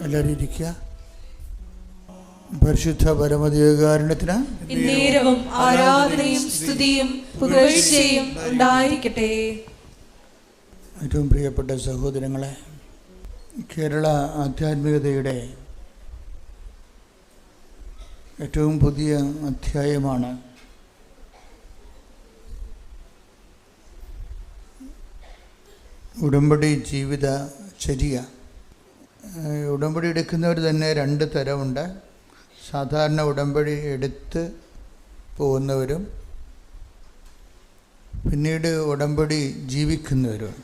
എല്ലാവരും ഇരിക്കുക. പരിശുദ്ധ പരമദിവ്യകാരുണ്യത്തിന് നേരവും ആരാധനയും സ്തുതിയും പുകഴ്ചയും ഉണ്ടായിരിക്കട്ടെ. ഏറ്റവും പ്രിയപ്പെട്ട സഹോദരങ്ങളെ, കേരള ആധ്യാത്മികതയുടെ ഏറ്റവും പുതിയ അധ്യായമാണ് ഉടമ്പടി ജീവിത ചര്യ. ഉടമ്പടി എടുക്കുന്നവർ തന്നെ രണ്ട് തരമുണ്ട്. സാധാരണ ഉടമ്പടി എടുത്ത് പോകുന്നവരും പിന്നീട് ഉടമ്പടി ജീവിക്കുന്നവരും.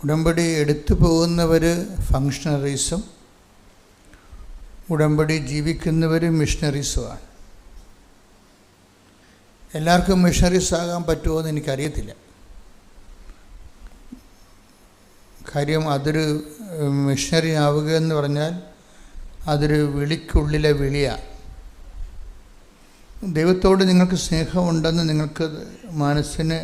ഉടമ്പടി എടുത്തു പോകുന്നവർ ഫങ്ഷണറീസും ഉടമ്പടി ജീവിക്കുന്നവർ മിഷണറീസുമാണ്. എല്ലാവർക്കും മിഷണറീസ് ആകാൻ പറ്റുമോ എന്ന് എനിക്കറിയത്തില്ല. കാര്യം അതൊരു മിഷണറി ആവുക എന്ന് പറഞ്ഞാൽ അതൊരു വിളിക്കുള്ളിലെ വിളിയാണ്. ദൈവത്തോട് നിങ്ങൾക്ക് സ്നേഹമുണ്ടെന്ന് നിങ്ങൾക്ക് മനസ്സിന്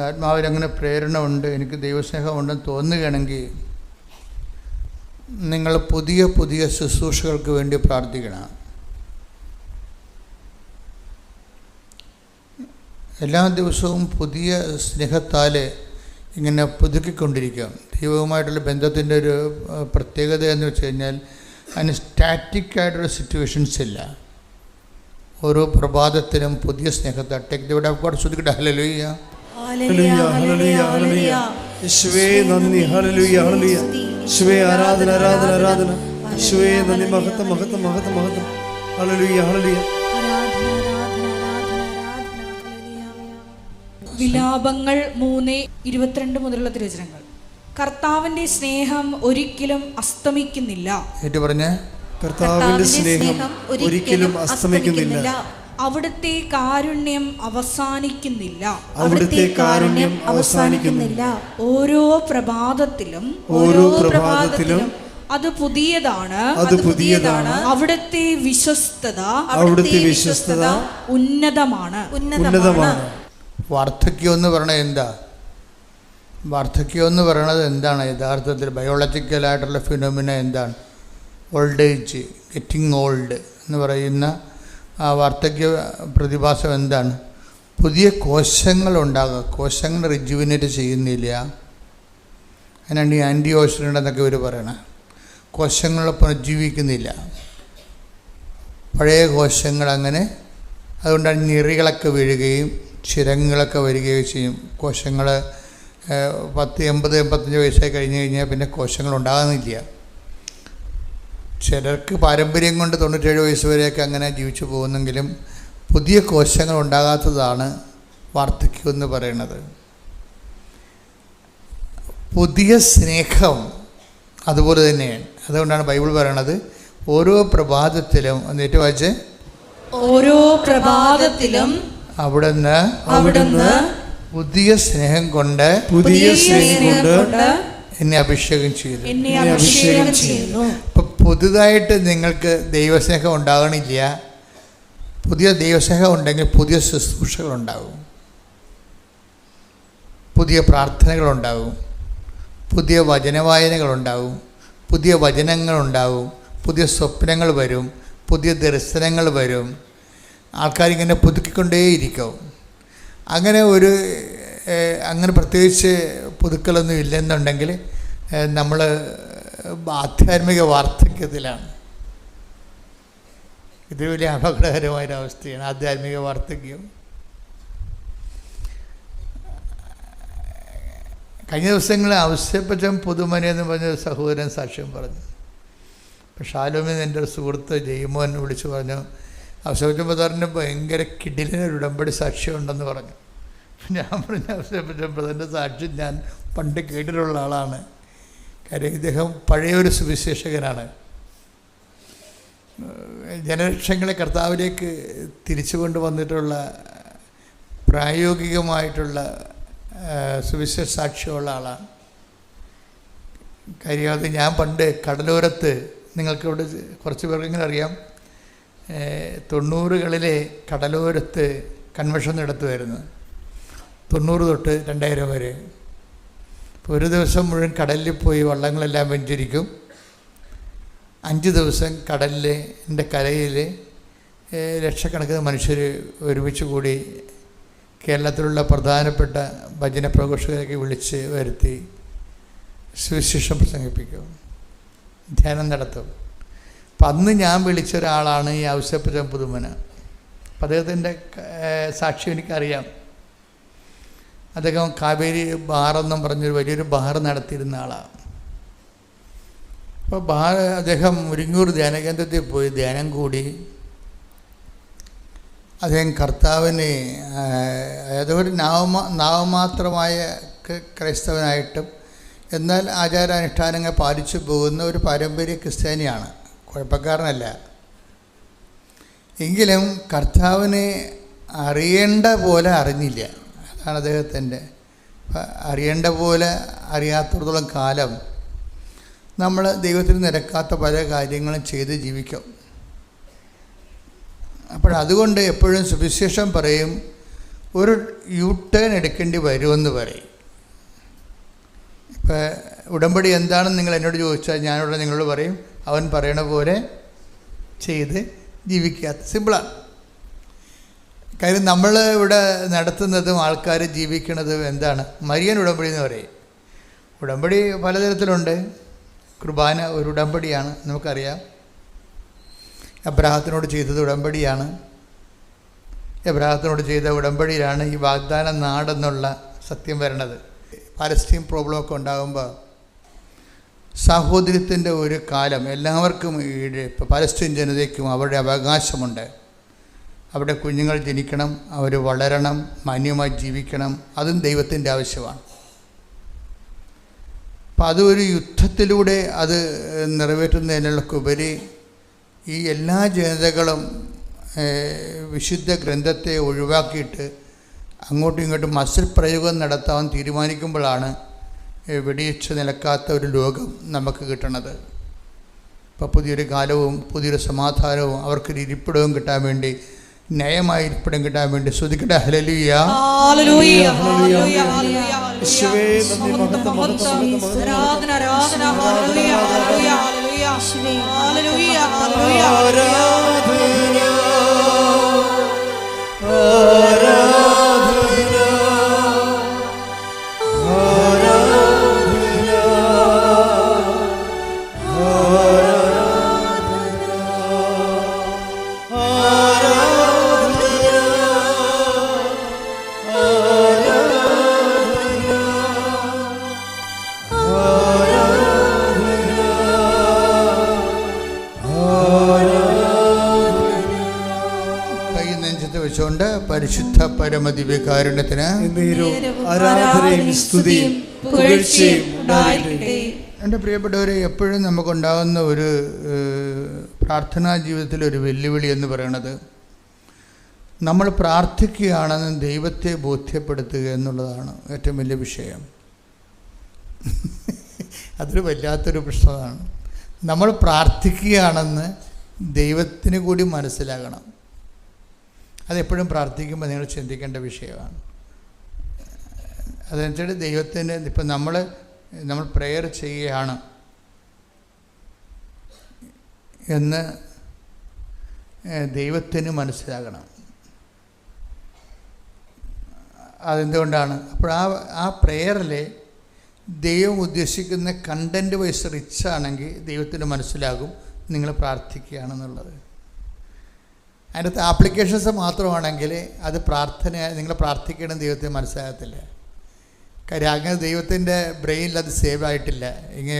ആത്മാവിൽ അങ്ങനെ പ്രേരണ ഉണ്ട്, എനിക്ക് ദൈവസ്നേഹമുണ്ടെന്ന് തോന്നുകയാണെങ്കിൽ നിങ്ങൾ പുതിയ പുതിയ ശുശ്രൂഷകൾക്ക് വേണ്ടി പ്രാർത്ഥിക്കണം. എല്ലാ ദിവസവും പുതിയ സ്നേഹത്താൽ ഇങ്ങനെ പുതുക്കിക്കൊണ്ടിരിക്കാം. ദൈവവുമായിട്ടുള്ള ബന്ധത്തിൻ്റെ ഒരു പ്രത്യേകത എന്ന് വെച്ച് കഴിഞ്ഞാൽ അതിന് സ്റ്റാറ്റിക്കായിട്ടുള്ള സിറ്റുവേഷൻസ് ഇല്ല. ഓരോ പ്രഭാതത്തിലും പുതിയ സ്നേഹത്താൽ take the word of God. ശ്രദ്ധിക്കട്ടെ. ഹല്ലേലൂയ, ഹല്ലേലൂയ, ഹല്ലേലൂയ, ഹല്ലേലൂയ. യേശുവേ നന്ദി. ഹല്ലേലൂയ, ഹല്ലേലൂയ. യേശുവേ ആരാധന, ആരാധന, ആരാധന. യേശുവേ നന്ദി. മഹത്വം, മഹത്വം, മഹത്വം, മഹത്വം. ഹല്ലേലൂയ, ഹല്ലേലൂയ. വിലാപങ്ങൾ 3:22 മുതലുള്ള തിരുവചനങ്ങൾ. കർത്താവിന്റെ സ്നേഹം ഒരിക്കലും അസ്തമിക്കുന്നില്ല. കർത്താവിന്റെ സ്നേഹം ഒരിക്കലും അസ്തമിക്കുന്നില്ല. അവിടുത്തെ കാരുണ്യം അവസാനിക്കുന്നില്ല. അവിടുത്തെ കാരുണ്യം അവസാനിക്കുന്നില്ല. ഓരോ പ്രഭാതത്തിലും അത് പുതിയതാണ്. അവിടുത്തെ വിശ്വസ്തത ഉന്നതമാണ്. വാർദ്ധക്യം എന്ന് പറയണത് എന്താ? വാർദ്ധക്യം എന്ന് പറയണത് എന്താണ്? യഥാർത്ഥത്തിൽ ബയോളജിക്കലായിട്ടുള്ള ഫിനോമിന എന്താണ്? ഓൾഡ് ഏജ്, ഗെറ്റിംഗ് ഓൾഡ് എന്ന് പറയുന്ന ആ വാർദ്ധക്യ പ്രതിഭാസം എന്താണ്? പുതിയ കോശങ്ങൾ ഉണ്ടാകുക. കോശങ്ങൾ റിജുവിനേറ്റ് ചെയ്യുന്നില്ല. അതിനാണ് ഈ ആൻറ്റി ഓക്സിഡൻ്റ് എന്നൊക്കെ ഇവർ പറയണത്. കോശങ്ങൾ പുനർജീവിക്കുന്നില്ല, പഴയ കോശങ്ങൾ അങ്ങനെ. അതുകൊണ്ടാണ് ഞെറികളൊക്കെ വീഴുകയും ചിരങ്ങളൊക്കെ വരികയും ചെയ്യും. കോശങ്ങൾ 80-85 വയസ്സായി കഴിഞ്ഞ് കഴിഞ്ഞാൽ പിന്നെ കോശങ്ങൾ ഉണ്ടാകുന്നില്ല. ചിലർക്ക് പാരമ്പര്യം കൊണ്ട് 97 വയസ്സ് വരെയൊക്കെ അങ്ങനെ ജീവിച്ചു പോകുന്നെങ്കിലും പുതിയ കോശങ്ങൾ ഉണ്ടാകാത്തതാണ് വാർദ്ധക്യം എന്ന് പറയുന്നത്. പുതിയ സ്നേഹം അതുപോലെ തന്നെയാണ്. അതുകൊണ്ടാണ് ബൈബിൾ പറയണത് ഓരോ പ്രഭാതത്തിലും, എന്നിട്ട് വായിച്ച്, ഓരോ പ്രഭാതത്തിലും അവിടുന്ന് പുതിയ സ്നേഹം കൊണ്ട് എന്നെ അഭിഷേകം ചെയ്തു. ഇപ്പം പുതുതായിട്ട് നിങ്ങൾക്ക് ദൈവസ്നേഹം ഉണ്ടാകണില്ല. പുതിയ ദൈവസ്നേഹം ഉണ്ടെങ്കിൽ പുതിയ ശുശ്രൂഷകളുണ്ടാകും, പുതിയ പ്രാർത്ഥനകളുണ്ടാകും, പുതിയ വചനവായനകളുണ്ടാകും, പുതിയ വചനങ്ങളുണ്ടാകും, പുതിയ സ്വപ്നങ്ങൾ വരും, പുതിയ ദർശനങ്ങൾ വരും. ആൾക്കാരിങ്ങനെ പുതുക്കിക്കൊണ്ടേയിരിക്കും. അങ്ങനെ പ്രത്യേകിച്ച് പുതുക്കലൊന്നും ഇല്ലെന്നുണ്ടെങ്കിൽ നമ്മൾ ആധ്യാത്മിക വാർദ്ധക്യത്തിലാണ്. ഇത് വലിയ അപകടകരമായൊരവസ്ഥയാണ് ആധ്യാത്മിക വാർദ്ധക്യം. കഴിഞ്ഞ ദിവസങ്ങളിൽ ഔസേപ്പച്ചൻ പുതുമന എന്ന് പറഞ്ഞ സഹോദരൻ സാക്ഷ്യം പറഞ്ഞു. അപ്പം ഷാലോമിൽ എൻ്റെ ഒരു സുഹൃത്ത് ജയ്മോൻ വിളിച്ചു പറഞ്ഞു, ഔസേപ്പച്ചൻ ബ്രദറിന് ഭയങ്കര കിടിലൊരു ഉടമ്പടി സാക്ഷ്യം ഉണ്ടെന്ന് പറഞ്ഞു. ഞാൻ പറഞ്ഞു, ഔസേപ്പച്ചൻ ബ്രദറിൻ്റെ സാക്ഷ്യം ഞാൻ പണ്ട് കേട്ടിട്ടുള്ള ആളാണ്. കാര്യം ഇദ്ദേഹം പഴയൊരു സുവിശേഷകനാണ്. ജനലക്ഷങ്ങളെ കർത്താവിലേക്ക് തിരിച്ചു കൊണ്ടുവന്നിട്ടുള്ള പ്രായോഗികമായിട്ടുള്ള സുവിശേഷ സാക്ഷ്യമുള്ള ആളാണ്. കാര്യം അത് ഞാൻ പണ്ട് കടലോരത്ത്, നിങ്ങൾക്കിവിടെ കുറച്ച് പേർക്കെങ്കിലും അറിയാം, 90കളിലെ കടലോരത്ത് കൺവെൻഷൻ നടത്തുമായിരുന്നു. 90 തൊട്ട് 2000 വരെ. ഇപ്പോൾ ഒരു ദിവസം മുഴുവൻ കടലിൽ പോയി വള്ളങ്ങളെല്ലാം വെഞ്ചരിക്കും. 5 ദിവസം കടലിൻ്റെ കരയിൽ ലക്ഷക്കണക്കിന് മനുഷ്യർ ഒരുമിച്ച് കൂടി കേരളത്തിലുള്ള പ്രധാനപ്പെട്ട ഭജന പ്രഘോഷകരൊക്കെ വിളിച്ച് വരുത്തി സുവിശേഷം പ്രസംഗിപ്പിക്കും, ധ്യാനം നടത്തും. അപ്പം അന്ന് ഞാൻ വിളിച്ച ഒരാളാണ് ഈ ഔസേപ്പച്ചൻ പുതുമന. അപ്പം അദ്ദേഹത്തിൻ്റെ സാക്ഷ്യം എനിക്കറിയാം. അദ്ദേഹം കാവേരി ബാറെന്നും പറഞ്ഞൊരു വലിയൊരു ബാർ നടത്തിയിരുന്ന ആളാണ്. അപ്പോൾ അദ്ദേഹം മുരിങ്ങൂർ ധ്യാനകേന്ദ്രത്തിൽ പോയി ധ്യാനം കൂടി. അദ്ദേഹം കർത്താവിനെ, അതായത് ഒരു നാമമാത്രമായ ക്രൈസ്തവനായിട്ടും എന്നാൽ ആചാരാനുഷ്ഠാനങ്ങൾ പാലിച്ചു പോകുന്ന ഒരു പാരമ്പര്യ ക്രിസ്ത്യാനിയാണ്, കുഴപ്പക്കാരനല്ല. എങ്കിലും കർത്താവിനെ അറിയേണ്ട പോലെ അറിഞ്ഞില്ല. അതാണ് അദ്ദേഹത്തിൻ്റെ. അറിയേണ്ട പോലെ അറിയാത്തിടത്തോളം കാലം നമ്മൾ ദൈവത്തിന് നിരക്കാത്ത പല കാര്യങ്ങളും ചെയ്ത് ജീവിക്കും. അപ്പോഴതുകൊണ്ട് എപ്പോഴും സുവിശേഷം പറയും, ഒരു യു ടേൺ എടുക്കേണ്ടി വരുമെന്ന് പറയും. ഇപ്പം ഉടമ്പടി എന്താണെന്ന് നിങ്ങൾ എന്നോട് ചോദിച്ചാൽ ഞാനിവിടെ നിങ്ങളോട് പറയും, അവൻ പറയണ പോലെ ചെയ്ത് ജീവിക്കാത്ത സിമ്പിളാണ്. കാര്യം നമ്മൾ ഇവിടെ നടത്തുന്നതും ആൾക്കാർ ജീവിക്കുന്നതും എന്താണ്? മരിയൻ ഉടമ്പടി എന്ന് പറയും. ഉടമ്പടി പലതരത്തിലുണ്ട്. കുർബാന ഒരു ഉടമ്പടിയാണ്, നമുക്കറിയാം. എബ്രാഹത്തിനോട് ചെയ്തത് ഉടമ്പടിയാണ്. എബ്രാഹത്തിനോട് ചെയ്ത ഉടമ്പടിയിലാണ് ഈ വാഗ്ദാന നാടെന്നുള്ള സത്യം വരണത്. പാലസ്തീൻ പ്രോബ്ലമൊക്കെ ഉണ്ടാകുമ്പോൾ സാഹോദര്യത്തിൻ്റെ ഒരു കാലം എല്ലാവർക്കും ഇപ്പോൾ പാലസ്തീൻ ജനതയ്ക്കും അവരുടെ അവകാശമുണ്ട്. അവിടെ കുഞ്ഞുങ്ങൾ ജനിക്കണം, അവർ വളരണം, മാന്യമായി ജീവിക്കണം. അതും ദൈവത്തിൻ്റെ ആവശ്യമാണ്. അപ്പം അതൊരു യുദ്ധത്തിലൂടെ അത് നിറവേറ്റുന്നതിനുള്ളക്കുപരി ഈ എല്ലാ ജനതകളും വിശുദ്ധ ഗ്രന്ഥത്തെ ഒഴിവാക്കിയിട്ട് അങ്ങോട്ടും ഇങ്ങോട്ടും മസിൽ പ്രയോഗം നടത്താൻ തീരുമാനിക്കുമ്പോഴാണ് വെടിയിച്ച് നിലക്കാത്ത ഒരു ലോകം നമുക്ക് കിട്ടണത്. ഇപ്പോൾ പുതിയൊരു കാലവും പുതിയൊരു സമാധാനവും അവർക്കൊരു ഇരിപ്പിടവും കിട്ടാൻ വേണ്ടി, ന്യായമായ ഇരിപ്പിടം കിട്ടാൻ വേണ്ടി സ്തുതിക്കട്ടെ. ഹല്ലേലൂയ, ഹല്ലേലൂയ, ഹല്ലേലൂയ, യേശുവേ നന്ദി, മഹത്വം, മഹത്വം, ആരാധന, ആരാധന, ഹല്ലേലൂയ, ഹല്ലേലൂയ, ഹല്ലേലൂയ, ഹല്ലേലൂയ, വെച്ചുകൊണ്ട് പരിശുദ്ധ പരമദിവ്യകാരുണ്യത്തിന് ആരാധനയും സ്തുതിയും പുകഴ്ചയും ഉണ്ടാകട്ടെ. എൻ്റെ പ്രിയപ്പെട്ടവരെ, എപ്പോഴും നമുക്കുണ്ടാകുന്ന ഒരു പ്രാർത്ഥനാ ജീവിതത്തിലൊരു വെല്ലുവിളി എന്ന് പറയുന്നത്, നമ്മൾ പ്രാർത്ഥിക്കുകയാണെന്ന് ദൈവത്തെ ബോധ്യപ്പെടുത്തുക എന്നുള്ളതാണ് ഏറ്റവും വലിയ വിഷയം. അതൊരു വല്ലാത്തൊരു പ്രശ്നമാണ്. നമ്മൾ പ്രാർത്ഥിക്കുകയാണെന്ന് ദൈവത്തിന് കൂടി മനസ്സിലാകണം. അതെപ്പോഴും പ്രാർത്ഥിക്കുമ്പോൾ നിങ്ങൾ ചിന്തിക്കേണ്ട വിഷയമാണ്. അതനുസരിച്ച് ദൈവത്തിന് ഇപ്പം നമ്മൾ പ്രെയർ ചെയ്യുകയാണ് എന്ന് ദൈവത്തിന് മനസ്സിലാകണം. അതെന്തുകൊണ്ടാണ്? അപ്പോൾ ആ പ്രെയറിൽ ദൈവം ഉദ്ദേശിക്കുന്ന കണ്ടൻറ്റ് വൈസ് റിച്ചാണെങ്കിൽ ദൈവത്തിന് മനസ്സിലാകും നിങ്ങൾ പ്രാർത്ഥിക്കുകയാണെന്നുള്ളത്. അതിനകത്ത് ആപ്ലിക്കേഷൻസ് മാത്രമാണെങ്കിൽ അത് നിങ്ങൾ പ്രാർത്ഥിക്കണം ദൈവത്തിന് മനസ്സിലാകത്തില്ല. കാര്യം അങ്ങനെ ദൈവത്തിൻ്റെ ബ്രെയിനിൽ അത് സേവ് ആയിട്ടില്ല.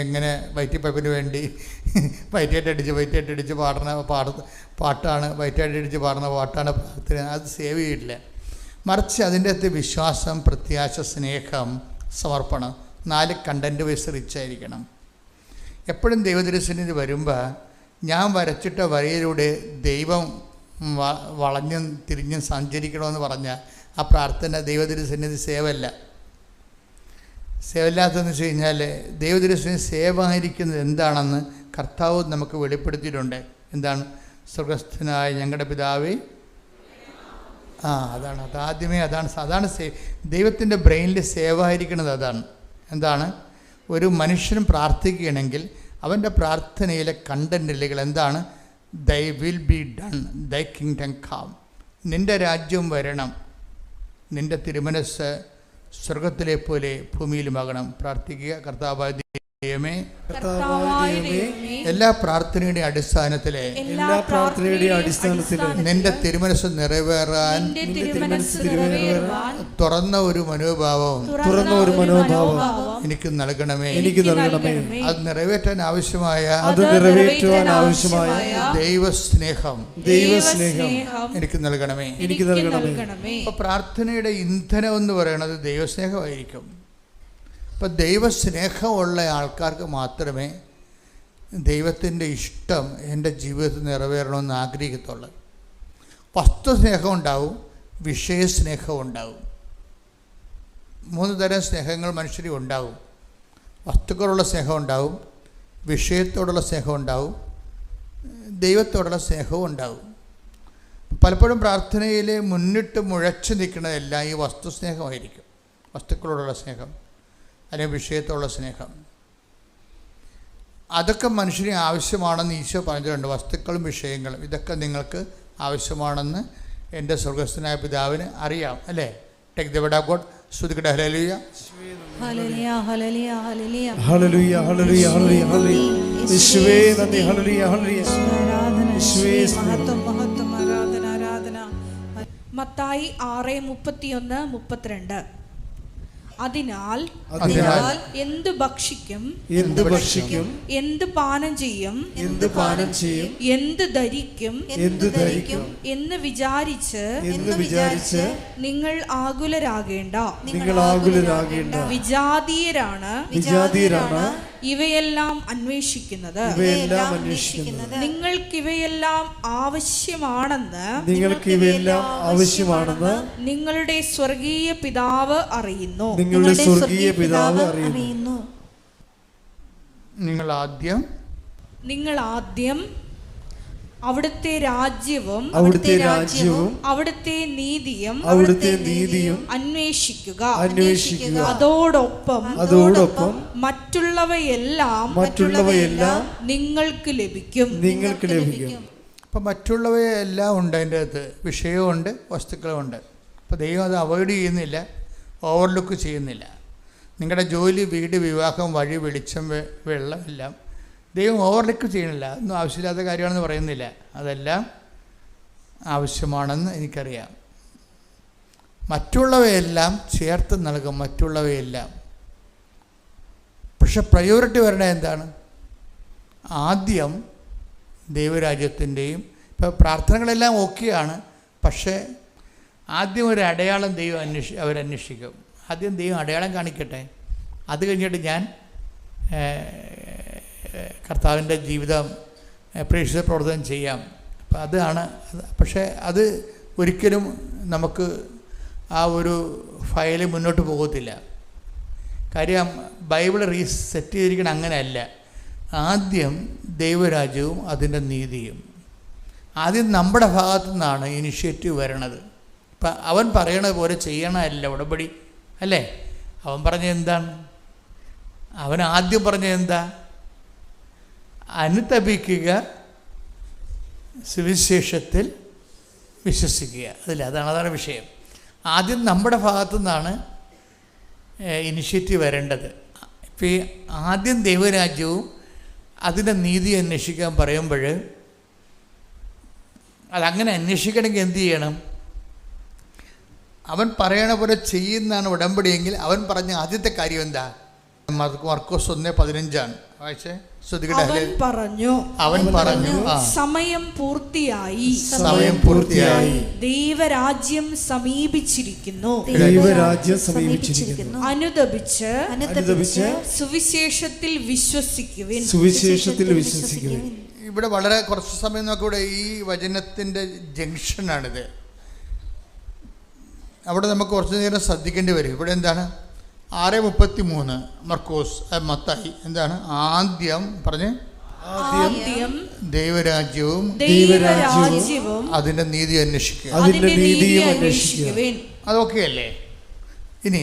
എങ്ങനെ വയറ്റിപ്പപ്പിന് വേണ്ടി വയറ്റായിട്ടടിച്ച് പാടുന്ന പാട്ടാണ്, വയറ്റായിട്ടടിച്ച് പാടുന്ന പാട്ടാണ് പ്രാർത്ഥന, അത് സേവ് ചെയ്തിട്ടില്ല. മറിച്ച് അതിൻ്റെ അകത്ത് വിശ്വാസം, പ്രത്യാശ, സ്നേഹം, സമർപ്പണം, 4 കണ്ടൻറ്റ് വൈസ് റിച്ചായിരിക്കണം. എപ്പോഴും ദൈവദർശനത്തിന് വരുമ്പോൾ ഞാൻ വരച്ചിട്ട വരയിലൂടെ ദൈവം വളഞ്ഞും തിരിഞ്ഞും സഞ്ചരിക്കണമെന്ന് പറഞ്ഞാൽ ആ പ്രാർത്ഥന ദൈവദർശനത്തിന് സേവല്ല. സേവല്ലാത്തതെന്ന് വെച്ച് കഴിഞ്ഞാൽ ദൈവദർശനം സേവായിരിക്കുന്നത് എന്താണെന്ന് കർത്താവ് നമുക്ക് വെളിപ്പെടുത്തിയിട്ടുണ്ട്. എന്താണ്? സ്വർഗസ്ഥനായ ഞങ്ങളുടെ പിതാവേ, അതാണ് അതാദ്യമേ അതാണ് ദൈവത്തിൻ്റെ ബ്രെയിനിൽ സേവ് ആയിരിക്കുന്നത്. അതാണ് എന്താണ്, ഒരു മനുഷ്യനും പ്രാർത്ഥിക്കുകയാണെങ്കിൽ അവൻ്റെ പ്രാർത്ഥനയിലെ കണ്ടൻറ്റുകൾ എന്താണ്? Thy will be done, thy kingdom come, നിൻ്റെ രാജ്യം വരണം, നിൻ്റെ തിരുമനസ് സ്വർഗത്തിലെ പോലെ ഭൂമിയിലുമാകണം. പ്രാർത്ഥിക്കുക. കർത്താവായ ദൈവമേ, എല്ലാ പ്രാർത്ഥനയുടെയും അടിസ്ഥാനത്തിലെ നിന്റെ തിരുമനസ് നിറവേറാൻ തുറന്ന ഒരു മനോഭാവം എനിക്ക് നൽകണമേ. അത് നിറവേറ്റാൻ ആവശ്യമായ ദൈവസ്നേഹം എനിക്ക് നൽകണമേ. അപ്പൊ പ്രാർത്ഥനയുടെ ഇന്ധനം എന്ന് പറയുന്നത് ദൈവസ്നേഹമായിരിക്കും. അപ്പം ദൈവസ്നേഹമുള്ള ആൾക്കാർക്ക് മാത്രമേ ദൈവത്തിൻ്റെ ഇഷ്ടം എൻ്റെ ജീവിതത്തിൽ നിറവേറണമെന്ന് ആഗ്രഹിക്കത്തുള്ളൂ. വസ്തുസ്നേഹം ഉണ്ടാവും, വിഷയസ്നേഹം ഉണ്ടാവും. 3 തരം സ്നേഹങ്ങൾ മനുഷ്യരിൽ ഉണ്ടാവും. വസ്തുക്കളോടുള്ള സ്നേഹം ഉണ്ടാവും, വിഷയത്തോടുള്ള സ്നേഹം ഉണ്ടാവും, ദൈവത്തോടുള്ള സ്നേഹവും ഉണ്ടാവും. പലപ്പോഴും പ്രാർത്ഥനയിൽ മുന്നിട്ട് മുഴച്ചു നിൽക്കുന്നതെല്ലാം ഈ വസ്തുസ്നേഹമായിരിക്കും. വസ്തുക്കളോടുള്ള സ്നേഹം അല്ലെങ്കിൽ വിഷയത്തോടുള്ള സ്നേഹം, അതൊക്കെ മനുഷ്യന് ആവശ്യമാണെന്ന് ഈശോ പറഞ്ഞിട്ടുണ്ട്. വസ്തുക്കളും വിഷയങ്ങളും ഇതൊക്കെ നിങ്ങൾക്ക് ആവശ്യമാണെന്ന് എൻ്റെ സ്വർഗസ്ഥനായ പിതാവിന് അറിയാം, അല്ലേ? Take the word of God. സ്തുതിക്കട്ടെ. ഹല്ലേലൂയ, ഹല്ലേലൂയ, ഹല്ലേലൂയ, ഹല്ലേലൂയ, ഹല്ലേലൂയ, ഹല്ലേലൂയ, ഹല്ലേലൂയ. യേശുവേ നന്ദി. ഹല്ലേലൂയ, ഹല്ലേലൂയ. യേശുവേ മഹത്വം, മഹത്വം, ആരാധന, ആരാധന. മത്തായി 6:31-32. അതിനാൽ എന്ത് ഭക്ഷിക്കും, എന്ത് പാനം ചെയ്യും, എന്ത് ധരിക്കും എന്ന് വിചാരിച്ച് നിങ്ങൾ ആകുലരാകേണ്ട. വിജാതീയരാണ് ഇവയെല്ലാം അന്വേഷിക്കുന്നത്. നിങ്ങൾക്കിവയെല്ലാം ആവശ്യമാണെന്ന് നിങ്ങളുടെ സ്വർഗീയ പിതാവ് അറിയുന്നു. നിങ്ങൾ ആദ്യം അവിടുത്തെ രാജ്യവും അവിടുത്തെ നീതിയും അന്വേഷിക്കുക. അതോടൊപ്പം മറ്റുള്ളവയെല്ലാം നിങ്ങൾക്ക് ലഭിക്കും. അപ്പം മറ്റുള്ളവയെല്ലാം ഉണ്ട്, അതിൻ്റെ അകത്ത് വിഷയമുണ്ട്, വസ്തുക്കളുമുണ്ട്. അപ്പോൾ ദൈവം അത് അവോയ്ഡ് ചെയ്യുന്നില്ല, ഓവർലുക്ക് ചെയ്യുന്നില്ല. നിങ്ങളുടെ ജോലി, വീട്, വിവാഹം, വഴി, വെളിച്ചം, വെള്ളം എല്ലാം ദൈവം ഓവർലുക്ക് ചെയ്യണില്ല. ഒന്നും ആവശ്യമില്ലാത്ത കാര്യമാണെന്ന് പറയുന്നില്ല. അതെല്ലാം ആവശ്യമാണെന്ന് എനിക്കറിയാം. മറ്റുള്ളവയെല്ലാം ചേർത്ത് നൽകും, മറ്റുള്ളവയെല്ലാം. പക്ഷെ പ്രയോറിറ്റി വരണത് എന്താണ്? ആദ്യം ദൈവരാജ്യത്തിൻ്റെയും, ഇപ്പോൾ പ്രാർത്ഥനകളെല്ലാം ഓക്കെയാണ്, പക്ഷേ ആദ്യം ഒരു അടയാളം ദൈവം അവരന്വേഷിക്കും. ആദ്യം ദൈവം അടയാളം കാണിക്കട്ടെ, അത് കഴിഞ്ഞിട്ട് ഞാൻ കർത്താവിൻ്റെ ജീവിതം, പ്രേക്ഷിത പ്രവർത്തനം ചെയ്യാം. അപ്പം അതാണ്. പക്ഷേ അത് ഒരിക്കലും നമുക്ക് ആ ഒരു ഫയൽ മുന്നോട്ട് പോകത്തില്ല. കാര്യം ബൈബിൾ റീസെറ്റ് ചെയ്തിരിക്കണം അങ്ങനെയല്ല. ആദ്യം ദൈവരാജ്യവും അതിൻ്റെ നീതിയും. ആദ്യം നമ്മുടെ ഭാഗത്തു നിന്നാണ് ഇനിഷ്യേറ്റീവ് വരണത്. ഇപ്പം അവൻ പറയണ പോലെ ചെയ്യണമല്ല ഉടമ്പടി, അല്ലേ? അവൻ പറഞ്ഞ എന്താണ്? അവൻ ആദ്യം പറഞ്ഞ എന്താ? അനുതപിക്കുക, സുവിശേഷത്തിൽ വിശ്വസിക്കുക. അതാണ് വിഷയം. ആദ്യം നമ്മുടെ ഭാഗത്തു നിന്നാണ് ഇനിഷ്യേറ്റീവ് വരേണ്ടത്. ഇപ്പം ഈ ആദ്യം ദൈവരാജ്യവും അതിൻ്റെ നീതി അന്വേഷിക്കാൻ പറയുമ്പോൾ അതങ്ങനെ അന്വേഷിക്കണമെങ്കിൽ എന്ത് ചെയ്യണം? അവൻ പറയണ പോലെ ചെയ്യുന്നതാണ് ഉടമ്പടിയെങ്കിൽ അവൻ പറഞ്ഞ ആദ്യത്തെ കാര്യം എന്താ? മർക്കോസ് 1:15 വായിച്ചേ. അവൻ പറഞ്ഞു സമയം പൂർത്തിയായി, ദൈവരാജ്യം സമീപിച്ചിരിക്കുന്നു. അനുതപിച്ച് സുവിശേഷത്തിൽ വിശ്വസിക്കുവിൻ. ഇവിടെ വളരെ കുറച്ച് സമയം നോക്കൂടെ. ഈ വചനത്തിൻ്റെ ജംഗ്ഷനാണിത്. അവിടെ നമുക്ക് കുറച്ച് നേരം ശ്രദ്ധിക്കേണ്ടി വരും. ഇവിടെ എന്താണ്? 6:33 മർക്കോസ്, മത്തായി എന്താണ്? ആദ്യം പറഞ്ഞ് ആദ്യം ദൈവരാജ്യവും അതിൻ്റെ നീതി അന്വേഷിക്കുക. അന്വേഷിക്കുവിൻ. അതൊക്കെയല്ലേ. ഇനി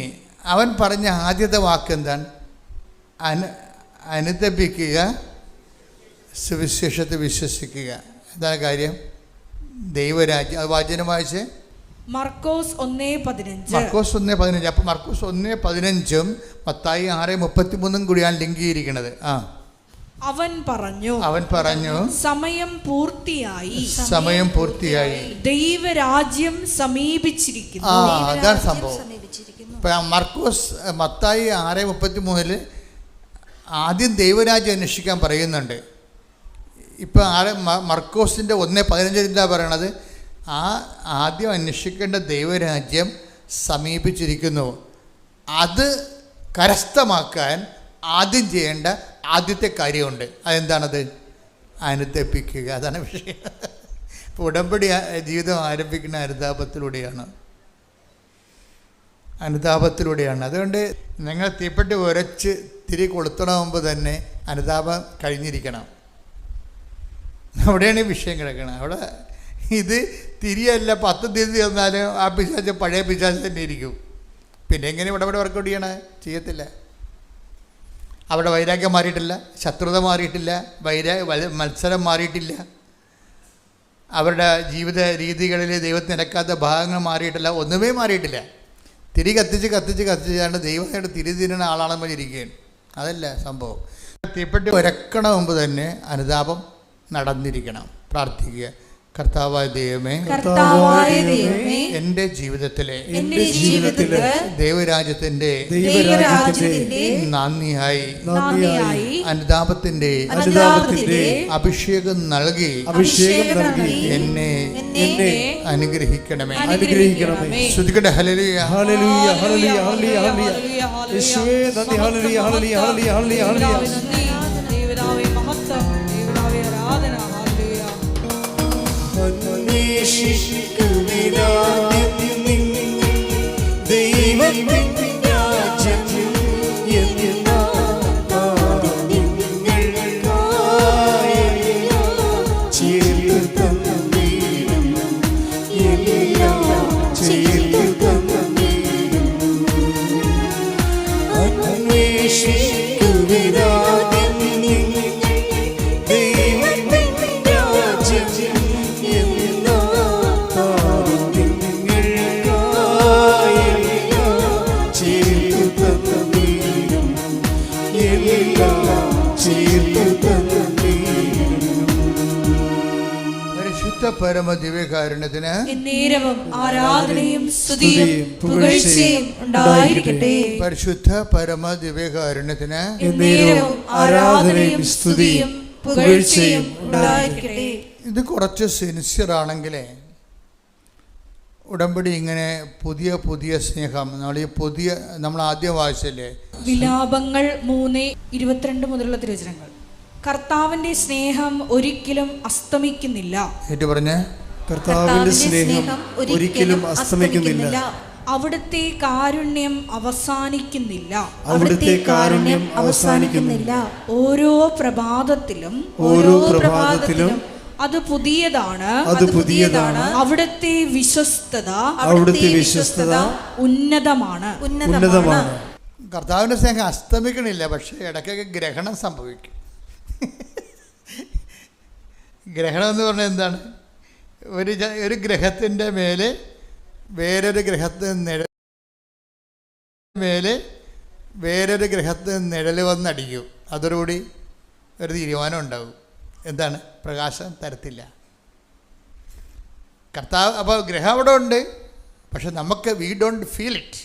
അവൻ പറഞ്ഞ ആദ്യത്തെ വാക്ക് എന്താണ്? അനുതപിക്കുക, സുവിശേഷത്തെ വിശ്വസിക്കുക. എന്താണ് കാര്യം? ദൈവരാജ്യം. അത് വാചനം വായിച്ചേ. മർക്കോസ് 1:15. മർക്കോസ് 1:15. അപ്പം മർക്കോസ് 1:15 മത്തായി 6:33 കൂടിയാണ് ലിങ്ക് ചെയ്തിരിക്കുന്നത്. അവൻ പറഞ്ഞു സമയം പൂർത്തിയായി ദൈവരാജ്യം സമീപിച്ചിരിക്കുന്നു. അതാണ് സംഭവം. ഇപ്പം മത്തായി 6:33 ആദ്യം ദൈവരാജ്യം അന്വേഷിക്കാൻ പറയുന്നുണ്ട്. ഇപ്പം മർക്കോസിൻ്റെ 1:15 എന്താ പറയണത്? ആദ്യം അന്വേഷിക്കേണ്ട ദൈവരാജ്യം സമീപിച്ചിരിക്കുന്നു. അത് കരസ്ഥമാക്കാൻ ആദ്യം ചെയ്യേണ്ട ആദ്യത്തെ കാര്യമുണ്ട്. അതെന്താണത്? അനുതപിക്കുക. അതാണ് വിഷയം. ഇപ്പോൾ ഉടമ്പടി ജീവിതം ആരംഭിക്കുന്ന അനുതാപത്തിലൂടെയാണ്. അതുകൊണ്ട് നിങ്ങൾ തീപ്പെട്ടി ഉരച്ച് തിരി കൊളുത്തണ മുമ്പ് തന്നെ അനുതാപം കഴിഞ്ഞിരിക്കണം. അവിടെയാണ് ഈ വിഷയം കിടക്കണം. അവിടെ ഇത് തിരിയല്ല 10 തിരി തന്നാലും ആ പിശാച് പഴയ പിശാച് തന്നെ ഇരിക്കും. പിന്നെ എങ്ങനെ ഇവിടെ വർക്കൗട്ട് ചെയ്യണേ? ചെയ്യത്തില്ല. അവിടെ വൈരാഗ്യം മാറിയിട്ടില്ല, ശത്രുത മാറിയിട്ടില്ല, മത്സരം മാറിയിട്ടില്ല, അവരുടെ ജീവിത രീതികളിൽ ദൈവത്തിന് നിരക്കാത്ത ഭാഗങ്ങൾ മാറിയിട്ടില്ല, ഒന്നുമേ മാറിയിട്ടില്ല. തിരി കത്തിച്ചാണ്ട് ദൈവമായിട്ട് തിരി തിരുന്ന ആളാണെന്ന് പറഞ്ഞിരിക്കുകയാണ്. അതല്ല സംഭവം. തീപ്പെട്ടി ഉരക്കണ മുമ്പ് തന്നെ അനുതാപം നടന്നിരിക്കണം. പ്രാർത്ഥിക്കുക. കർത്താവായ ദൈവമേ, എൻ്റെ ജീവിതത്തിലെ ദൈവരാജ്യത്തിൻ്റെ നന്ദിയായി അനുതാപത്തിൻ്റെ അഭിഷേകം നൽകി എന്നെ അനുഗ്രഹിക്കണമേ. ശ്രുതിക്കട്ടെ. ഹല്ലേലൂയ, ഹല്ലേലൂയ, ഹല്ലേലൂയ, ഹല്ലേലൂയ, ഹല്ലേലൂയ. യേശുവേ നന്ദി. ഹല്ലേലൂയ, ഹല്ലേലൂയ, ഹല്ലേലൂയ, ഹല്ലേലൂയ, ഹല്ലേലൂയ. ദൈവനാമേ മഹത്വം, ദൈവനാമേ ആരാധന. പരമദിവ്യകാരുണ്യത്തിന് ആരാധനയും സ്തുതിയും പുകഴ്ചയും ഉണ്ടായിരിക്കട്ടെ. പരിശുദ്ധ പരമദിവ്യകാരുണ്യത്തിന് ആരാധനയും സ്തുതിയും പുകഴ്ചയും ഉണ്ടായിരിക്കട്ടെ. ഇത് കുറച്ച് സിൻസിയർ ആണെങ്കിലേ ഉടമ്പടി ഇങ്ങനെ പുതിയ സ്നേഹം നമ്മൾ ആദ്യം വായിച്ചല്ലേ വിലാപങ്ങൾ 3:22 മുതലുള്ള തിരുവചനങ്ങൾ. കർത്താവിന്റെ സ്നേഹം ഒരിക്കലും അസ്തമിക്കുന്നില്ല. കർത്താവിന്റെ സ്നേഹം ഒരിക്കലും അസ്തമിക്കുന്നില്ല. അവിടുത്തെ കാരുണ്യം അവസാനിക്കുന്നില്ല. ഓരോ പ്രഭാതത്തിലും അത് പുതിയതാണ്. അവിടുത്തെ വിശ്വസ്തത ഉന്നതമാണ്. കർത്താവിന്റെ സ്നേഹം അസ്തമിക്കണില്ല, പക്ഷെ ഇടയ്ക്കൊക്കെ ഗ്രഹണം സംഭവിക്കും. ഗ്രഹണം എന്ന് പറഞ്ഞാൽ എന്താണ്? ഒരു ഗ്രഹത്തിൻ്റെ മേലെ വേറൊരു ഗ്രഹത്തിന് നിഴൽ വന്നടിക്കും. അതോടുകൂടി ഒരു തീരുമാനം ഉണ്ടാവും. എന്താണ്? പ്രകാശം തരത്തില്ല. കർത്താവ് അപ്പോൾ ഗ്രഹം അവിടെ ഉണ്ട്, പക്ഷെ നമുക്ക് വി ഡോണ്ട് ഫീൽ ഇറ്റ്.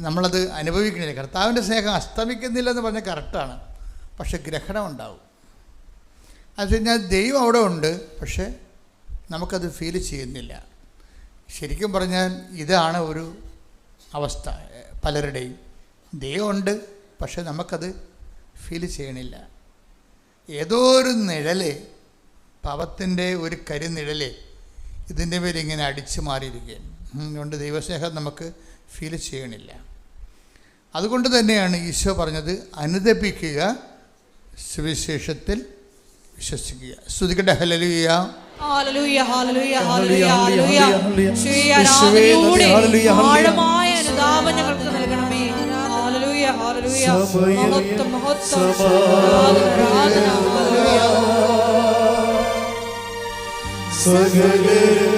നമ്മളത് അനുഭവിക്കണില്ല. കർത്താവിൻ്റെ സ്നേഹം അസ്തമിക്കുന്നില്ല എന്ന് പറഞ്ഞാൽ കറക്റ്റാണ്, പക്ഷെ ഗ്രഹണം ഉണ്ടാവും. അത് കഴിഞ്ഞാൽ ദൈവം അവിടെ ഉണ്ട്, പക്ഷെ നമുക്കത് ഫീൽ ചെയ്യുന്നില്ല. ശരിക്കും പറഞ്ഞാൽ ഇതാണ് ഒരു അവസ്ഥ പലരുടെയും. ദൈവമുണ്ട്, പക്ഷെ നമുക്കത് ഫീൽ ചെയ്യണില്ല. ഏതോ ഒരു നിഴല്, പാപത്തിൻ്റെ ഒരു കരിനിഴല് ഇതിൻ്റെ പേര് ഇങ്ങനെ അടിച്ചു മാറിയിരിക്കുകയാണ്. അതുകൊണ്ട് ദൈവസ്നേഹം നമുക്ക് ഫീൽ ചെയ്യണില്ല. അതുകൊണ്ട് തന്നെയാണ് ഈശോ പറഞ്ഞത് അനുതപിക്കുക, സുവിശേഷത്തിൽ വിശ്വസിക്കുക. സ്തുതിക്കട്ടെ. ഹല്ലേലൂയ. ഹല്ലേലൂയ, ഹല്ലേലൂയ, ഹല്ലേലൂയ, ഹല്ലേലൂയ. യേശുവേ, ആരാധനയിലൂടെ ആഴമായ അനുതാപം ഞങ്ങൾക്ക് നൽകണമേ. ഹല്ലേലൂയ, ഹല്ലേലൂയ. മഹത്വം, മഹത്വം, ആരാധന, ഹല്ലേലൂയ. സകലരും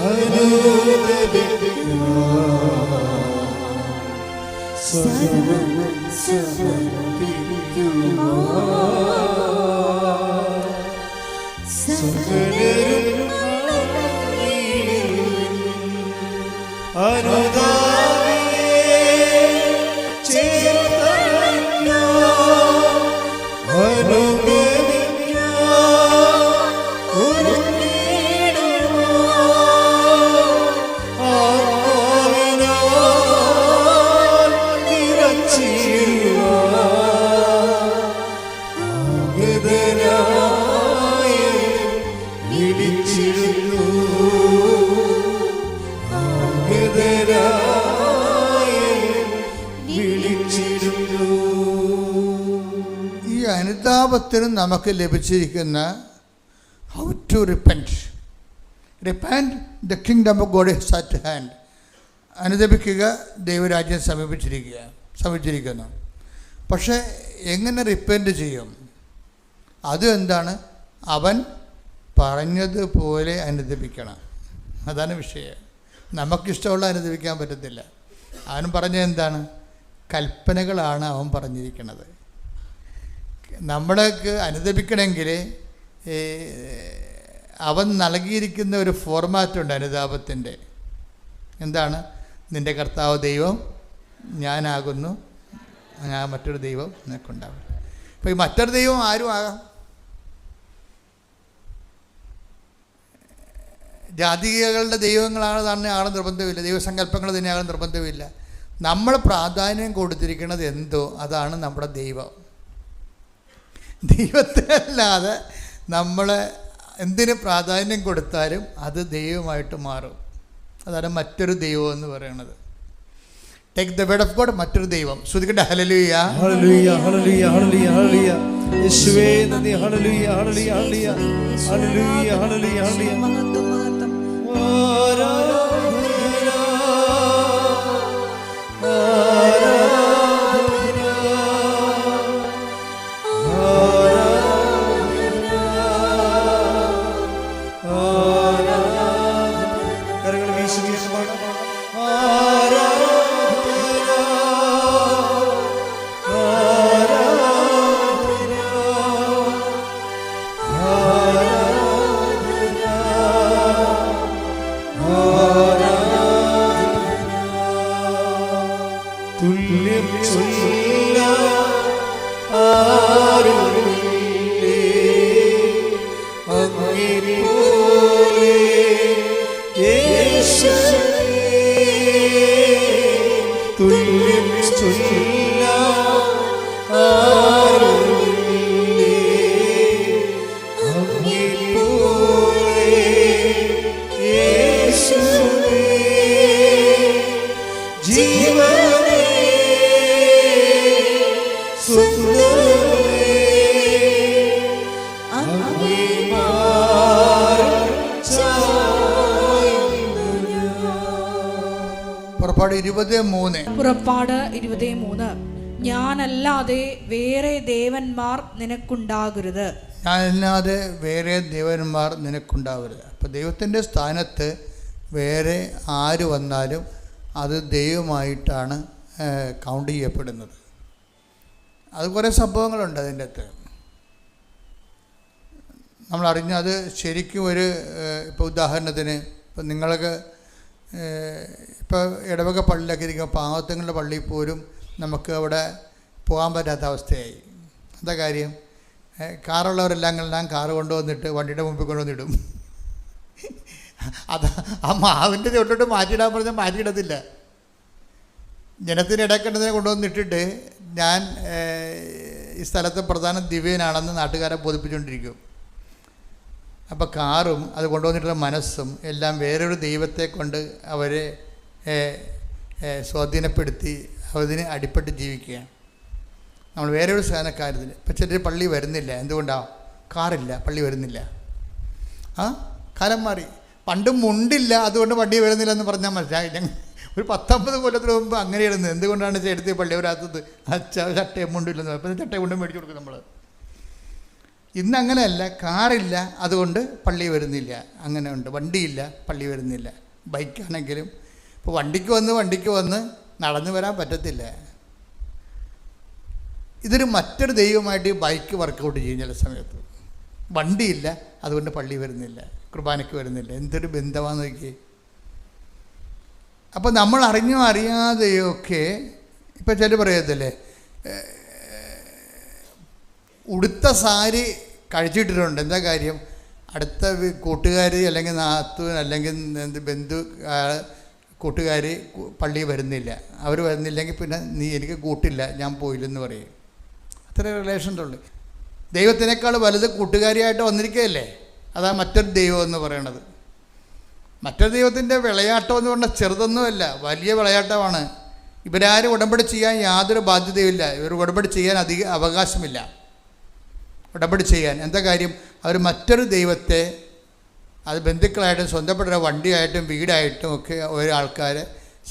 അനുദപിക്കുക, സർവ്വം സമർപ്പിക്കുക. സകലരും അനുദാപിയെ ചേർത്തണയ്ക്ക, അനുഗമിക്ക, ഒരുങ്ങിടുക, ആത്മാവിനാൽ നിറച്ചിടുക. ആഗതനായ വിളിച്ചിടുന്നു, ആഗതനായ വിളിച്ചിടുന്നു. ഈ അനുതാപത്തിന് നമുക്ക് ലഭിച്ചിരിക്കുന്ന how to repent. Repent, the kingdom of God is at hand. അനുദപിക്കുക, ദൈവരാജ്യം സമീപിച്ചിരിക്കുന്നു. പക്ഷേ എങ്ങനെ റിപ്പൻറ്റ് ചെയ്യും? അത് എന്താണ്? അവൻ പറഞ്ഞതുപോലെ അനുദപിക്കണം. അതാണ് വിഷയം. നമുക്കിഷ്ടമുള്ള അനുദപിക്കാൻ പറ്റത്തില്ല. അവൻ പറഞ്ഞത് എന്താണ്? കൽപ്പനകളാണ് അവൻ പറഞ്ഞിരിക്കുന്നത്. നമ്മൾക്ക് അനുദപിക്കണമെങ്കിൽ അവൻ നൽകിയിരിക്കുന്ന ഒരു ഫോർമാറ്റുണ്ട് അനുതാപത്തിൻ്റെ. എന്താണ്? നിൻ്റെ കർത്താവ് ദൈവം ഞാനാകുന്നു, ഞാൻ മറ്റൊരു ദൈവം നിനക്കുണ്ടാകും. അപ്പോൾ ഈ മറ്റൊരു ദൈവം ആരും ആകാം. ജാതികളുടെ ദൈവങ്ങളാണ് തന്നെ ആകണം നിർബന്ധമില്ല, ദൈവസങ്കല്പങ്ങൾ തന്നെ ആകണം നിർബന്ധമില്ല. നമ്മൾ പ്രാധാന്യം കൊടുത്തിരിക്കുന്നത് എന്തോ അതാണ് നമ്മുടെ ദൈവം. ദൈവത്തെ അല്ലാതെ നമ്മൾ എന്തിന് പ്രാധാന്യം കൊടുത്താലും അത് ദൈവമായിട്ട് മാറും. അതാണ് മറ്റൊരു ദൈവം എന്ന് പറയുന്നത്. Take the word of God, മറ്റൊരു ദൈവം. ശ്രുതിക്കട്ടെ. ഹല്ലേലൂയ, ഹല്ലേലൂയ, ഹല്ലേലൂയ, ഹല്ലേലൂയ, ഹല്ലേലൂയ. യേശുവേ നന്ദി. ഹല്ലേലൂയ, ഹല്ലേലൂയ, ഹല്ലേലൂയ, ഹല്ലേലൂയ, ഹല്ലേലൂയ, ഹല്ലേലൂയ. മഹത്വം, മഹത്വം. കരങ്ങൾ വീശി വീശി പാടാം. തുല്യം ചൊല്ല ആരുമില്ലേ അങ്ങേപ്പോലെ യേശുവേ. തുല്യം ചൊല്ല ആരുമില്ലേ അങ്ങേപ്പോലെ യേശുവേ. ജീവനേ സുന്ദരമേ അങ്ങേ മാറിൽ ചായുന്നു ഞാൻ. പുറപ്പാട് 20:3. പുറപ്പാട് 20:3. ഞാനല്ലാതെ വേറെ ദേവന്മാർ നിനക്കുണ്ടാകരുത്. ഞാനല്ലാതെ വേറെ ദേവന്മാർ നിനക്കുണ്ടാവരുത്. അപ്പോൾ ദൈവത്തിൻ്റെ സ്ഥാനത്ത് വേറെ ആര് വന്നാലും അത് ദൈവമായിട്ടാണ് കൗണ്ട് ചെയ്യപ്പെടുന്നത്. അത് കുറേ സംഭവങ്ങളുണ്ട് അതിൻ്റെ അകത്ത്. നമ്മളറിഞ്ഞ അത് ശരിക്കും ഒരു ഇപ്പോൾ ഉദാഹരണത്തിന് ഇപ്പം നിങ്ങൾക്ക് ഇപ്പോൾ ഇടവക പള്ളിയിലൊക്കെ ഇരിക്കുമ്പോൾ പാവത്തങ്ങളുടെ പള്ളിയിൽ പോലും നമുക്ക് അവിടെ പോകാൻ പറ്റാത്ത അവസ്ഥയായി. എന്താ കാര്യം? കാറുള്ളവരെല്ലാം കാറ് കൊണ്ടുവന്നിട്ട് വണ്ടിയുടെ മുമ്പിൽ കൊണ്ടുവന്നിടും. അത് ആ മാവിൻ്റെ തൊട്ടിട്ട് മാറ്റിയിടാൻ പറഞ്ഞാൽ മാറ്റിയിടത്തില്ല. ജനത്തിന് ഇടയ്ക്കേണ്ടതിനെ കൊണ്ടുവന്നിട്ടിട്ട് ഞാൻ ഈ സ്ഥലത്തെ പ്രധാന ദിവ്യനാണെന്ന് നാട്ടുകാരെ ബോധിപ്പിച്ചുകൊണ്ടിരിക്കും. അപ്പോൾ കാറും അത് കൊണ്ടുവന്നിട്ടുള്ള മനസ്സും എല്ലാം വേറൊരു ദൈവത്തെ കൊണ്ട് അവരെ സ്വാധീനപ്പെടുത്തി അതിന് അടിപ്പെട്ട് ജീവിക്കുകയാണ്. നമ്മൾ വേറെ ഒരു കാര്യത്തിൽ ഇപ്പം ചിലർ പള്ളി വരുന്നില്ല. എന്തുകൊണ്ടാണ്? കാറില്ല, പള്ളി വരുന്നില്ല. കാലം മാറി. പണ്ടും മുണ്ടില്ല, അതുകൊണ്ട് പള്ളി വരുന്നില്ല എന്ന് പറഞ്ഞാൽ മനസ്സിലായി. ഒരു 19 കൊല്ലത്തിന് മുമ്പ് അങ്ങനെയായിരുന്നു. എന്തുകൊണ്ടാണ് എടുത്ത് പള്ളി വരാത്തത്? ചട്ടയും മുണ്ടില്ലെന്ന്. അപ്പം ചട്ടയും മുണ്ടും മേടിച്ചു കൊടുക്കും നമ്മൾ. ഇന്ന് അങ്ങനെയല്ല, കാറില്ല, അതുകൊണ്ട് പള്ളി വരുന്നില്ല. അങ്ങനെ ഉണ്ട്. വണ്ടിയില്ല, പള്ളി വരുന്നില്ല. ബൈക്കാണെങ്കിലും ഇപ്പോൾ വണ്ടിക്ക് വന്ന് നടന്നു വരാൻ പറ്റത്തില്ല. ഇതൊരു മറ്റൊരു ദൈവമായിട്ട് ഈ ബൈക്ക് വർക്കൗട്ട് ചെയ്യും. ചില സമയത്ത് വണ്ടിയില്ല, അതുകൊണ്ട് പള്ളി വരുന്നില്ല, കുർബാനയ്ക്ക് വരുന്നില്ല. എന്തൊരു ബന്ധമാണെന്ന് നോക്കി. അപ്പോൾ നമ്മൾ അറിഞ്ഞോ അറിയാതെയൊക്കെ ഇപ്പം ചില പറയത്തില്ലേ, ഉടുത്ത സാരി കഴിച്ചിട്ടിട്ടുണ്ട്. എന്താ കാര്യം? അടുത്ത കൂട്ടുകാർ അല്ലെങ്കിൽ നാത്തൂൻ അല്ലെങ്കിൽ ബന്ധു കൂട്ടുകാർ പള്ളിയിൽ വരുന്നില്ല. അവർ വരുന്നില്ലെങ്കിൽ പിന്നെ നീ എനിക്ക് കൂട്ടില്ല, ഞാൻ പോയില്ലെന്ന് പറയും. അത്ര റിലേഷനുള്ളൂ. ദൈവത്തിനേക്കാൾ വലുത് കൂട്ടുകാരിയായിട്ട് വന്നിരിക്കുകയല്ലേ. അതാണ് മറ്റൊരു ദൈവം എന്ന് പറയണത്. മറ്റൊരു ദൈവത്തിൻ്റെ വിളയാട്ടം എന്ന് പറഞ്ഞാൽ ചെറുതൊന്നുമല്ല, വലിയ വിളയാട്ടമാണ്. ഇവരാരും ഉടമ്പടി ചെയ്യാൻ യാതൊരു ബാധ്യതയുമില്ല. ഇവർ ഉടമ്പടി ചെയ്യാൻ അധിക അവകാശമില്ല. ഉടമ്പടി ചെയ്യാൻ എന്താ കാര്യം? അവർ മറ്റൊരു ദൈവത്തെ, അത് ബന്ധുക്കളായിട്ടും സ്വന്തപ്പെട്ട വണ്ടിയായിട്ടും വീടായിട്ടും ഒക്കെ ഓരോ ആൾക്കാരെ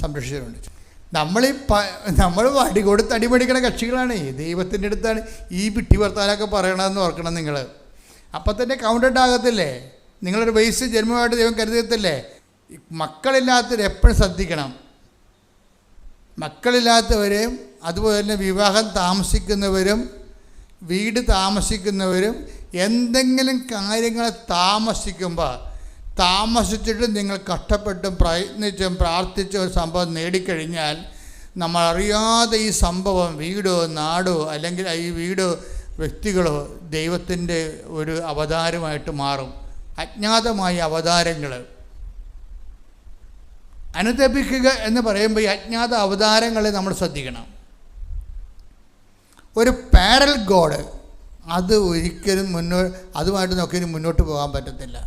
സംരക്ഷിച്ചിട്ടുണ്ട്. നമ്മൾ വടി കൊടുത്ത് അടിപടിക്കണ കക്ഷികളാണ്. ദൈവത്തിൻ്റെ അടുത്താണ് ഈ വിട്ടി വർത്താനൊക്കെ പറയണമെന്ന് ഓർക്കണം നിങ്ങൾ. അപ്പം തന്നെ കൗണ്ടഡ് ആകത്തില്ലേ? നിങ്ങളൊരു വയസ്സ് ജന്മമായിട്ട് ദൈവം കരുതത്തില്ലേ? മക്കളില്ലാത്തവർ എപ്പോഴും ശ്രദ്ധിക്കണം. മക്കളില്ലാത്തവരെയും അതുപോലെ തന്നെ വിവാഹം താമസിക്കുന്നവരും വീട് താമസിക്കുന്നവരും എന്തെങ്കിലും കാര്യങ്ങൾ താമസിച്ചിട്ട് നിങ്ങൾ കഷ്ടപ്പെട്ടും പ്രയത്നിച്ചും പ്രാർത്ഥിച്ചും ഒരു സംഭവം നേടിക്കഴിഞ്ഞാൽ നമ്മളറിയാതെ ഈ സംഭവം വീടോ നാടോ അല്ലെങ്കിൽ ഈ വീടോ വ്യക്തികളോ ദൈവത്തിൻ്റെ ഒരു അവതാരമായിട്ട് മാറും. അജ്ഞാതമായ അവതാരങ്ങൾ അനുദപിക്കുക എന്ന് പറയുമ്പോൾ ഈ അജ്ഞാത അവതാരങ്ങളെ നമ്മൾ ശ്രദ്ധിക്കണം. ഒരു പാരൽ ഗോഡ്, അത് ഒരിക്കലും അതുമായിട്ട് നോക്കി മുന്നോട്ട് പോകാൻ പറ്റത്തില്ല.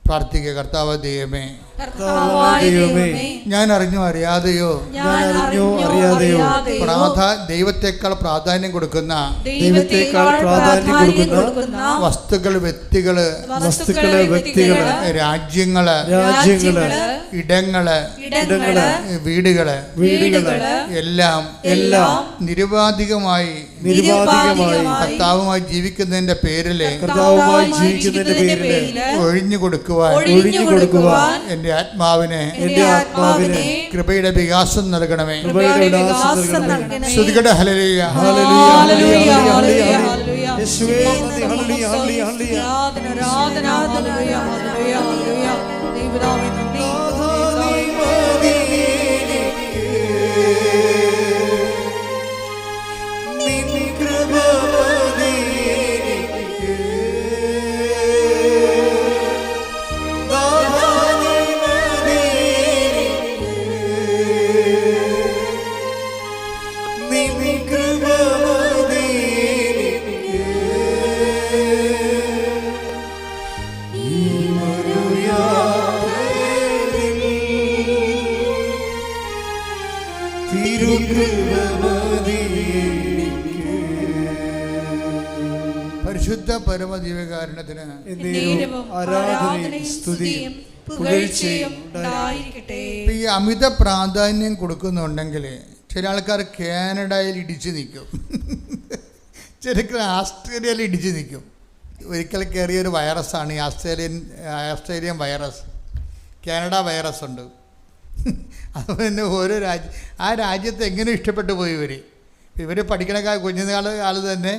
പ്രാർത്ഥിക്കുക. കർത്താവ് ദൈവമേ, ഞാൻ അറിഞ്ഞോ അറിയാതെയോ ദൈവത്തെക്കാൾ പ്രാധാന്യം കൊടുക്കുന്ന വസ്തുക്കൾ, വ്യക്തികള്, രാജ്യങ്ങള്, ഇടങ്ങള്, വീടുകള് എല്ലാം നിരുപാധികമായി കർത്താവുമായി ജീവിക്കുന്നതിന്റെ പേരില് ഒഴിഞ്ഞു കൊടുക്കുവാൻ എന്റെ ആത്മാവിനെ കൃപയുടെ വികാസം നൽകണമേ. ശ്രുതികട ഹല്ലേലൂയ, ഹല്ലേലൂയ, ഹല്ലേലൂയ, യേശുവേ നന്ദി, ഹല്ലേലൂയ, ഹല്ലേലൂയ, ആരാധന, ഹല്ലേലൂയ, ഹല്ലേലൂയ, ഹല്ലേലൂയ, ദൈവമേ നന്ദി, പരിശുദ്ധ പരമദിവ്യകാരുണ്യത്തിന് ആരാധനയും സ്തുതിയും പുകഴ്ചയും ഉണ്ടായിരിക്കട്ടെ. ഈ അമിത പ്രാധാന്യം കൊടുക്കുന്നുണ്ടെങ്കിൽ ചില ആൾക്കാർ കാനഡയിൽ ഇടിച്ചു നിൽക്കും, ചിലക്ക് ആസ്ട്രേലിയയിൽ ഇടിച്ചു നിൽക്കും. ഒരിക്കൽ കയറിയൊരു വൈറസാണ് ഈ ആസ്ട്രേലിയൻ വൈറസ്. കാനഡ വൈറസ് ഉണ്ട്. അതുപോലെ തന്നെ ഓരോ ആ രാജ്യത്ത് എങ്ങനെ ഇഷ്ടപ്പെട്ടു പോയി ഇവർ പഠിക്കണ കുഞ്ഞുകാലത്ത് തന്നെ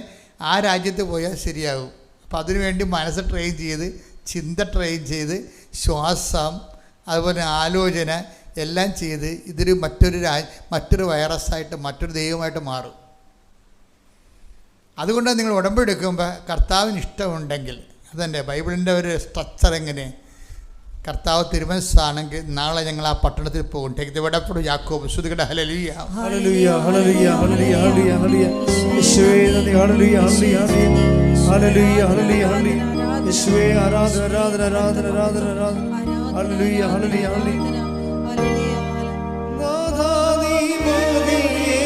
ആ രാജ്യത്ത് പോയാൽ ശരിയാകും. അപ്പം അതിനുവേണ്ടി മനസ്സ് ട്രെയിൻ ചെയ്ത്, ചിന്ത ട്രെയിൻ ചെയ്ത്, ശ്വാസം, അതുപോലെ ആലോചന എല്ലാം ചെയ്ത് ഇതൊരു മറ്റൊരു വൈറസായിട്ട് മറ്റൊരു ദൈവമായിട്ട് മാറും. അതുകൊണ്ട് നിങ്ങൾ ഉടമ്പെടുക്കുമ്പോൾ കർത്താവിന് ഇഷ്ടമുണ്ടെങ്കിൽ, അതന്നെ ബൈബിളിൻ്റെ ഒരു സ്ട്രക്ചർ എങ്ങനെ, കർത്താവ് തിരുമനസ്സാണെങ്കിൽ നാളെ ഞങ്ങൾ ആ പട്ടണത്തിൽ പോകും. ഇവിടെ യാക്കോബ് ശ്രുതികട ഹല്ലേലൂയ, ഹല്ലേലൂയ, ഹല്ലേലൂയ, ഹല്ലേലൂയ, ഹല്ലേലൂയ, ഹല്ലേലൂയ, യേശുവേ നന്ദി, ഹല്ലേലൂയ, ഹല്ലേലൂയ, ഹല്ലേലൂയ, ഹല്ലേലൂയ, ഹല്ലേലൂയ, യേശുവേ ആരാധന, ആരാധന, ആരാധന, ആരാധന, ആരാധന, ഹല്ലേലൂയ, ഹല്ലേലൂയ, ഹല്ലേലൂയ, നാഥാ നീ മതിയേ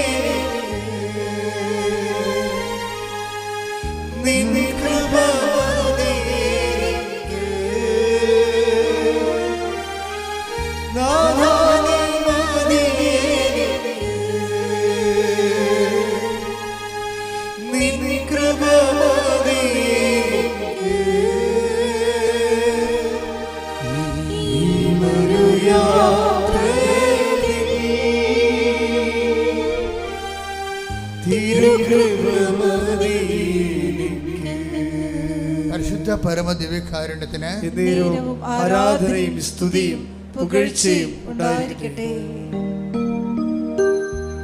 പരമദിവ്യകാരുണ്യത്തിന് എന്നേരവും ആരാധനയും സ്തുതിയും പുകഴ്ചയും ഉണ്ടായിരിക്കട്ടെ.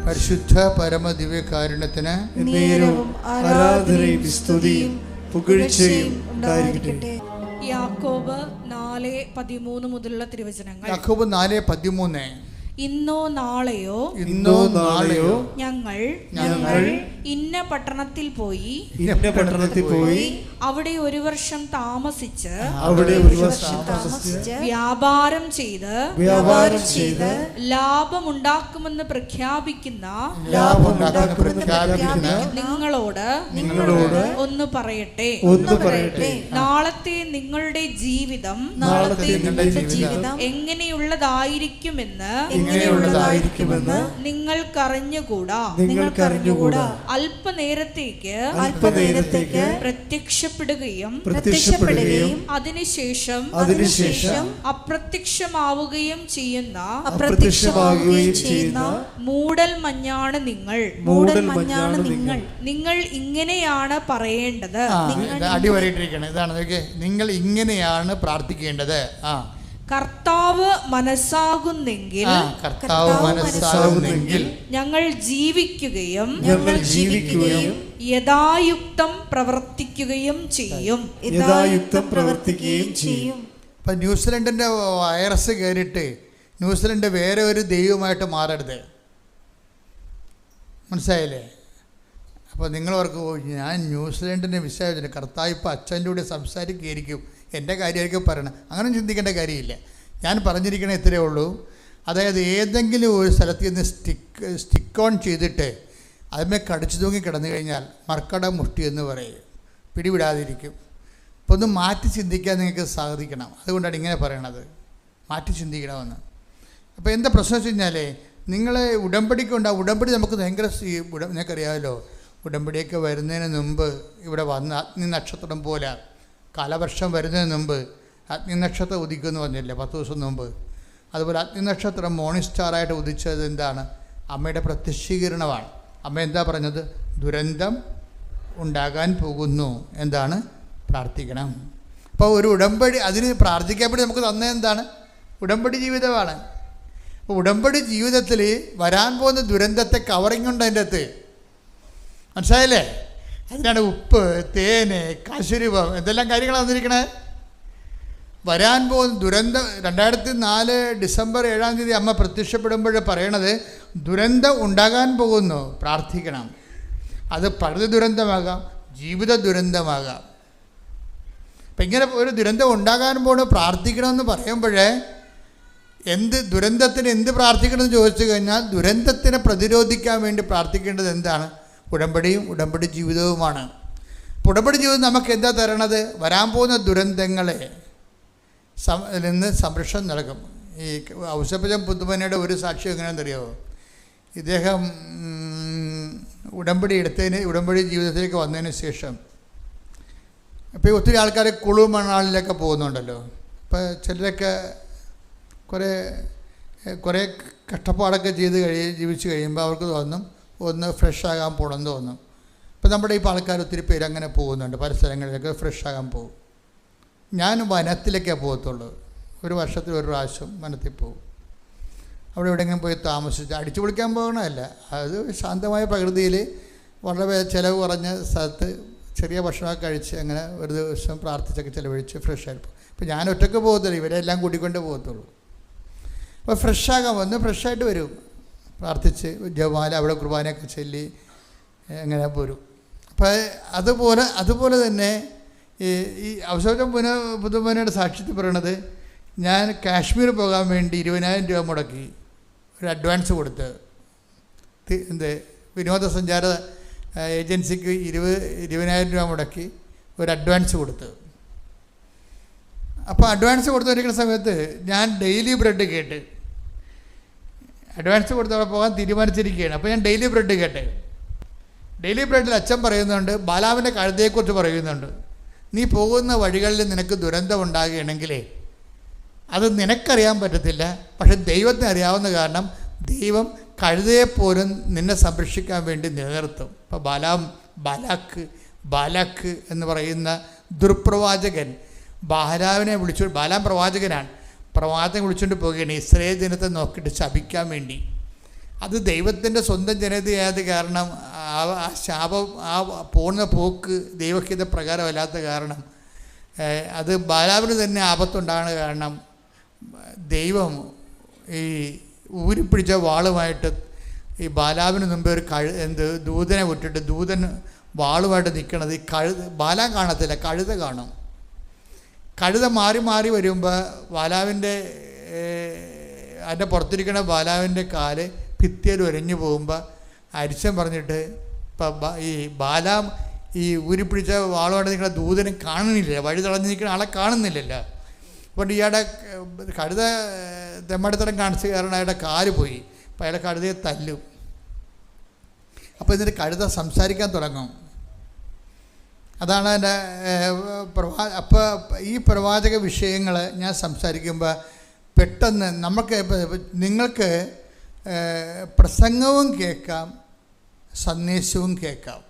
പരിശുദ്ധ പരമദിവ്യകാരുണ്യത്തിന് എന്നേരവും ആരാധനയും സ്തുതിയും പുകഴ്ചയും ഉണ്ടായിരിക്കട്ടെ. യാക്കോബ് 4:13 മുതലുള്ള തിരുവചനങ്ങൾ. യാക്കോബ് 4:13. ഇന്നോ നാളെയോ ഞങ്ങൾ ഇന്ന പട്ടണത്തിൽ പോയി അവിടെ ഒരു വർഷം താമസിച്ച് വ്യാപാരം ചെയ്ത് ലാഭമുണ്ടാക്കുമെന്ന് പ്രഖ്യാപിക്കുന്ന നിങ്ങളോട് ഒന്ന് പറയട്ടെ. നാളത്തെ നിങ്ങളുടെ ജീവിതം എങ്ങനെയുള്ളതായിരിക്കുമെന്ന് നിങ്ങൾക്കറിഞ്ഞുകൂടാ. അല്പനേരത്തേക്ക് പ്രത്യക്ഷപ്പെടുകയും അതിനുശേഷം അപ്രത്യക്ഷമാവുകയും ചെയ്യുന്ന മൂടൽ മഞ്ഞാണ് നിങ്ങൾ. നിങ്ങൾ ഇങ്ങനെയാണ് പറയേണ്ടത്. അടിവരയിട്ടിരിക്കണം. ഇതാണ് നിങ്ങൾ ഇങ്ങനെയാണ് പ്രാർത്ഥിക്കേണ്ടത്. കർത്താവ് മനസ്സാകുന്നെങ്കിൽ ഞങ്ങൾ ജീവിക്കുകയും യഥായുക്തം പ്രവർത്തിക്കുകയും ചെയ്യും. ഇപ്പം ന്യൂസിലൻഡിൻ്റെ വൈറസ് കയറിയിട്ട് ന്യൂസിലൻഡ് വേറെ ഒരു ദൈവമായിട്ട് മാറരുത്. മനസ്സിലായില്ലേ? അപ്പോൾ നിങ്ങൾ ഓർക്കും, ഞാൻ ന്യൂസിലൻഡിനെ വിശ്വാസിച്ചില്ല, കർത്താവ് ഇപ്പോൾ അച്ഛൻ്റെ കൂടെ സംസാരിക്കുകയായിരിക്കും, എൻ്റെ കാര്യമായിരിക്കും പറയണം. അങ്ങനെ ചിന്തിക്കേണ്ട കാര്യമില്ല. ഞാൻ പറഞ്ഞിരിക്കണേ ഇത്രയേ ഉള്ളൂ. അതായത് ഏതെങ്കിലും ഒരു സ്ഥലത്ത് നിന്ന് സ്റ്റിക്ക് ഓൺ ചെയ്തിട്ട് അതിന്മേ കടിച്ചു തൂങ്ങി കിടന്നു കഴിഞ്ഞാൽ മർക്കട മുഷ്ടി എന്ന് പറയും, പിടിവിടാതിരിക്കും. അപ്പോൾ ഒന്ന് മാറ്റി ചിന്തിക്കാൻ നിങ്ങൾക്ക് സാധിക്കണം. അതുകൊണ്ടാണ് ഇങ്ങനെ പറയണത്, മാറ്റി ചിന്തിക്കണമെന്ന്. അപ്പോൾ എന്താ പ്രശ്നം വെച്ച് കഴിഞ്ഞാൽ, നിങ്ങളെ ഉടമ്പടിക്കുണ്ടാകും. ഉടമ്പടി നമുക്ക് ഭയങ്കര നിങ്ങൾക്കറിയാമല്ലോ, ഉടമ്പടിയൊക്കെ വരുന്നതിന് മുമ്പ് ഇവിടെ വന്ന് അഗ്നി നക്ഷത്രം പോലെ കാലവർഷം വരുന്നതിന് മുമ്പ് അഗ്നി നക്ഷത്രം ഉദിക്കുമെന്ന് പറഞ്ഞില്ലേ 10 ദിവസം മുമ്പ്. അതുപോലെ അഗ്നി നക്ഷത്രം മോർണിംഗ് സ്റ്റാറായിട്ട് ഉദിച്ചത് എന്താണ്? അമ്മയുടെ പ്രത്യക്ഷീകരണമാണ്. അമ്മ എന്താ പറഞ്ഞത്? ദുരന്തം ഉണ്ടാകാൻ പോകുന്നു, എന്താണ്? പ്രാർത്ഥിക്കണം. അപ്പോൾ ഒരു ഉടമ്പടി, അതിന് പ്രാർത്ഥിക്കാൻ വേണ്ടി നമുക്ക് തന്നെ എന്താണ്? ഉടമ്പടി ജീവിതമാണ്. അപ്പോൾ ഉടമ്പടി ജീവിതത്തിൽ വരാൻ പോകുന്ന ദുരന്തത്തെ കവറിങ് ഉണ്ട് അതിൻ്റെ അകത്ത്. മനസ്സിലായില്ലേ? അതിനാണ് ഉപ്പ്, തേന്, കാശുരൂപം, എന്തെല്ലാം കാര്യങ്ങളാണ് വന്നിരിക്കണേ. വരാൻ പോകുന്ന ദുരന്തം 2004 ഡിസംബർ 7-ാം തീയതി അമ്മ പ്രത്യക്ഷപ്പെടുമ്പോൾ പറയണത് ദുരന്തം ഉണ്ടാകാൻ പോകുന്നു, പ്രാർത്ഥിക്കണം. അത് പ്രകൃതി ദുരന്തമാകാം, ജീവിത ദുരന്തമാകാം. അപ്പം ഇങ്ങനെ ഒരു ദുരന്തം ഉണ്ടാകാൻ പോകുന്നു, പ്രാർത്ഥിക്കണമെന്ന് പറയുമ്പോഴേ ദുരന്തത്തിന് എന്ത് പ്രാർത്ഥിക്കണമെന്ന് ചോദിച്ചു കഴിഞ്ഞാൽ ദുരന്തത്തിനെ പ്രതിരോധിക്കാൻ വേണ്ടി പ്രാർത്ഥിക്കേണ്ടത് എന്താണ്? ഉടമ്പടിയും ഉടമ്പടി ജീവിതവുമാണ്. ഉടമ്പടി ജീവിതം നമുക്ക് എന്താ തരണത്? വരാൻ പോകുന്ന ദുരന്തങ്ങളെ നിന്ന് സംരക്ഷണം നൽകും. ഈ ഔസേപ്പച്ചൻ പുത്തുമനയുടെ ഒരു സാക്ഷ്യം എങ്ങനെയാണെന്നറിയാമോ? ഇദ്ദേഹം ഉടമ്പടി ജീവിതത്തിലേക്ക് വന്നതിന് ശേഷം ഇപ്പോൾ ഒത്തിരി ആൾക്കാർ കുളു മണാളിലൊക്കെ പോകുന്നുണ്ടല്ലോ. ഇപ്പോൾ ചിലരൊക്കെ കുറേ കഷ്ടപ്പാടൊക്കെ ജീവിച്ച് കഴിയുമ്പോൾ അവർക്ക് തോന്നും ഒന്ന് ഫ്രഷ് ആകാൻ പോകണമെന്ന് തോന്നും. ഇപ്പോൾ നമ്മുടെ ഇപ്പോൾ ആൾക്കാർ ഒത്തിരി പേര് അങ്ങനെ പോകുന്നുണ്ട്, പല സ്ഥലങ്ങളിലൊക്കെ ഫ്രഷ് ആകാൻ പോകും. ഞാൻ വനത്തിലേക്കേ പോകത്തുള്ളൂ. ഒരു വർഷത്തിൽ ഒരു പ്രാവശ്യം വനത്തിൽ പോകും. അവിടെ എവിടെയെങ്കിലും പോയി താമസിച്ച് അടിച്ചു പൊളിക്കാൻ പോകണമല്ല, അത് ശാന്തമായ പ്രകൃതിയിൽ വളരെ ചിലവ് കുറഞ്ഞ സ്ഥലത്ത് ചെറിയ ഭക്ഷണമൊക്കെ കഴിച്ച് അങ്ങനെ ഒരു ദിവസം പ്രാർത്ഥിച്ചൊക്കെ ചിലവഴിച്ച് ഫ്രഷ് ആയിട്ട് പോകും. ഇപ്പോൾ ഞാൻ ഒറ്റയ്ക്ക് പോകത്തില്ല, ഇവരെല്ലാം കൂട്ടിക്കൊണ്ടേ പോകത്തുള്ളൂ. അപ്പോൾ ഫ്രഷാകാൻ വന്ന് ഫ്രഷായിട്ട് വരും, പ്രാർത്ഥിച്ച് ജപമാല അവിടെ കുർബാനയൊക്കെ ചൊല്ലി അങ്ങനെ പോരും. അപ്പോൾ അതുപോലെ തന്നെ ഈ ഔസേപ്പച്ചൻ പുതുമനയുടെ സാക്ഷ്യത്തിൽ പറയണത്, ഞാൻ കാശ്മീർ പോകാൻ വേണ്ടി 20,000 രൂപ മുടക്കി ഒരു അഡ്വാൻസ് കൊടുത്ത് വിനോദസഞ്ചാര ഏജൻസിക്ക് 20,000 രൂപ മുടക്കി ഒരു അഡ്വാൻസ് കൊടുത്ത്. അപ്പോൾ അഡ്വാൻസ് കൊടുത്തുകൊണ്ടിരിക്കുന്ന സമയത്ത് ഞാൻ ഡെയിലി ബ്രെഡ് കേട്ട്, അഡ്വാൻസ് കൊടുത്തവിടെ പോകാൻ തീരുമാനിച്ചിരിക്കുകയാണ്. അപ്പോൾ ഞാൻ ഡെയിലി ബ്രെഡ് കേട്ടെ. ഡെയിലി ബ്രെഡിൽ അച്ഛൻ പറയുന്നുണ്ട്, ബാലാവിൻ്റെ കഴുതയെക്കുറിച്ച് പറയുന്നുണ്ട്. നീ പോകുന്ന വഴികളിൽ നിനക്ക് ദുരന്തം ഉണ്ടാകുകയാണെങ്കിലേ അത് നിനക്കറിയാൻ പറ്റത്തില്ല, പക്ഷെ ദൈവത്തിന് അറിയാവുന്ന കാരണം ദൈവം കഴുതയെപ്പോലും നിന്നെ സംരക്ഷിക്കാൻ വേണ്ടി നിലനിർത്തും. ഇപ്പോൾ ബാലാക്ക് എന്ന് പറയുന്ന ദുർപ്രവാചകൻ ബാലാവിനെ ബാലാം പ്രവാചകനാണ്, പ്രവാചകൻ വിളിച്ചുകൊണ്ട് പോവുകയാണ് ഇസ്രായേൽ ജനത്തെ നോക്കിയിട്ട് ശപിക്കാൻ വേണ്ടി. അത് ദൈവത്തിൻ്റെ സ്വന്തം ജനതയായത് കാരണം ആ ശാപം, ആ പോകുന്ന പോക്ക് ദൈവഹിത പ്രകാരമല്ലാത്ത കാരണം, അത് ബാലാവിന് തന്നെ ആപത്തുണ്ടാകുന്ന കാരണം ദൈവം ഈ ഊരിപ്പിടിച്ച വാളുമായിട്ട് ഈ ബാലാവിന് മുമ്പേ ഒരു ദൂതനെ വിട്ടിട്ട് ദൂതൻ വാളുമായിട്ട് നിൽക്കണത്. ഈ ബാലാൻ കാണത്തില്ല, കഴുത കാണും. കഴുത മാറി മാറി വരുമ്പോൾ ബാലാവിൻ്റെ അതിൻ്റെ പുറത്തിരിക്കുന്ന ബാലാവിൻ്റെ കാല് ഭിത്തിയിൽ ഉരഞ്ഞു പോകുമ്പോൾ അരിശൻ പറഞ്ഞിട്ട് ഇപ്പം ഈ ബാലാം ഈ ഊരിപ്പിടിച്ച വാളുമായിട്ട് നിൽക്കുന്ന ദൂതനെ കാണുന്നില്ല, വഴി തടഞ്ഞ് നിൽക്കുന്ന ആളെ കാണുന്നില്ലല്ലോ. അപ്പോൾ ഇയാളുടെ കഴുത തെമ്മടിത്തരം കാണിച്ച് കാരണം അയാളുടെ കാല് പോയി. അപ്പോൾ അയാളെ കഴുതയെ തല്ലും. അപ്പോൾ ഇതിൻ്റെ കഴുത സംസാരിക്കാൻ തുടങ്ങും. അതാണ് എൻ്റെ അപ്പോൾ ഈ പ്രവാചക വിഷയങ്ങൾ ഞാൻ സംസാരിക്കുമ്പോൾ പെട്ടെന്ന് നിങ്ങൾക്ക് പ്രസംഗവും കേൾക്കാം, സന്ദേശവും കേൾക്കാം.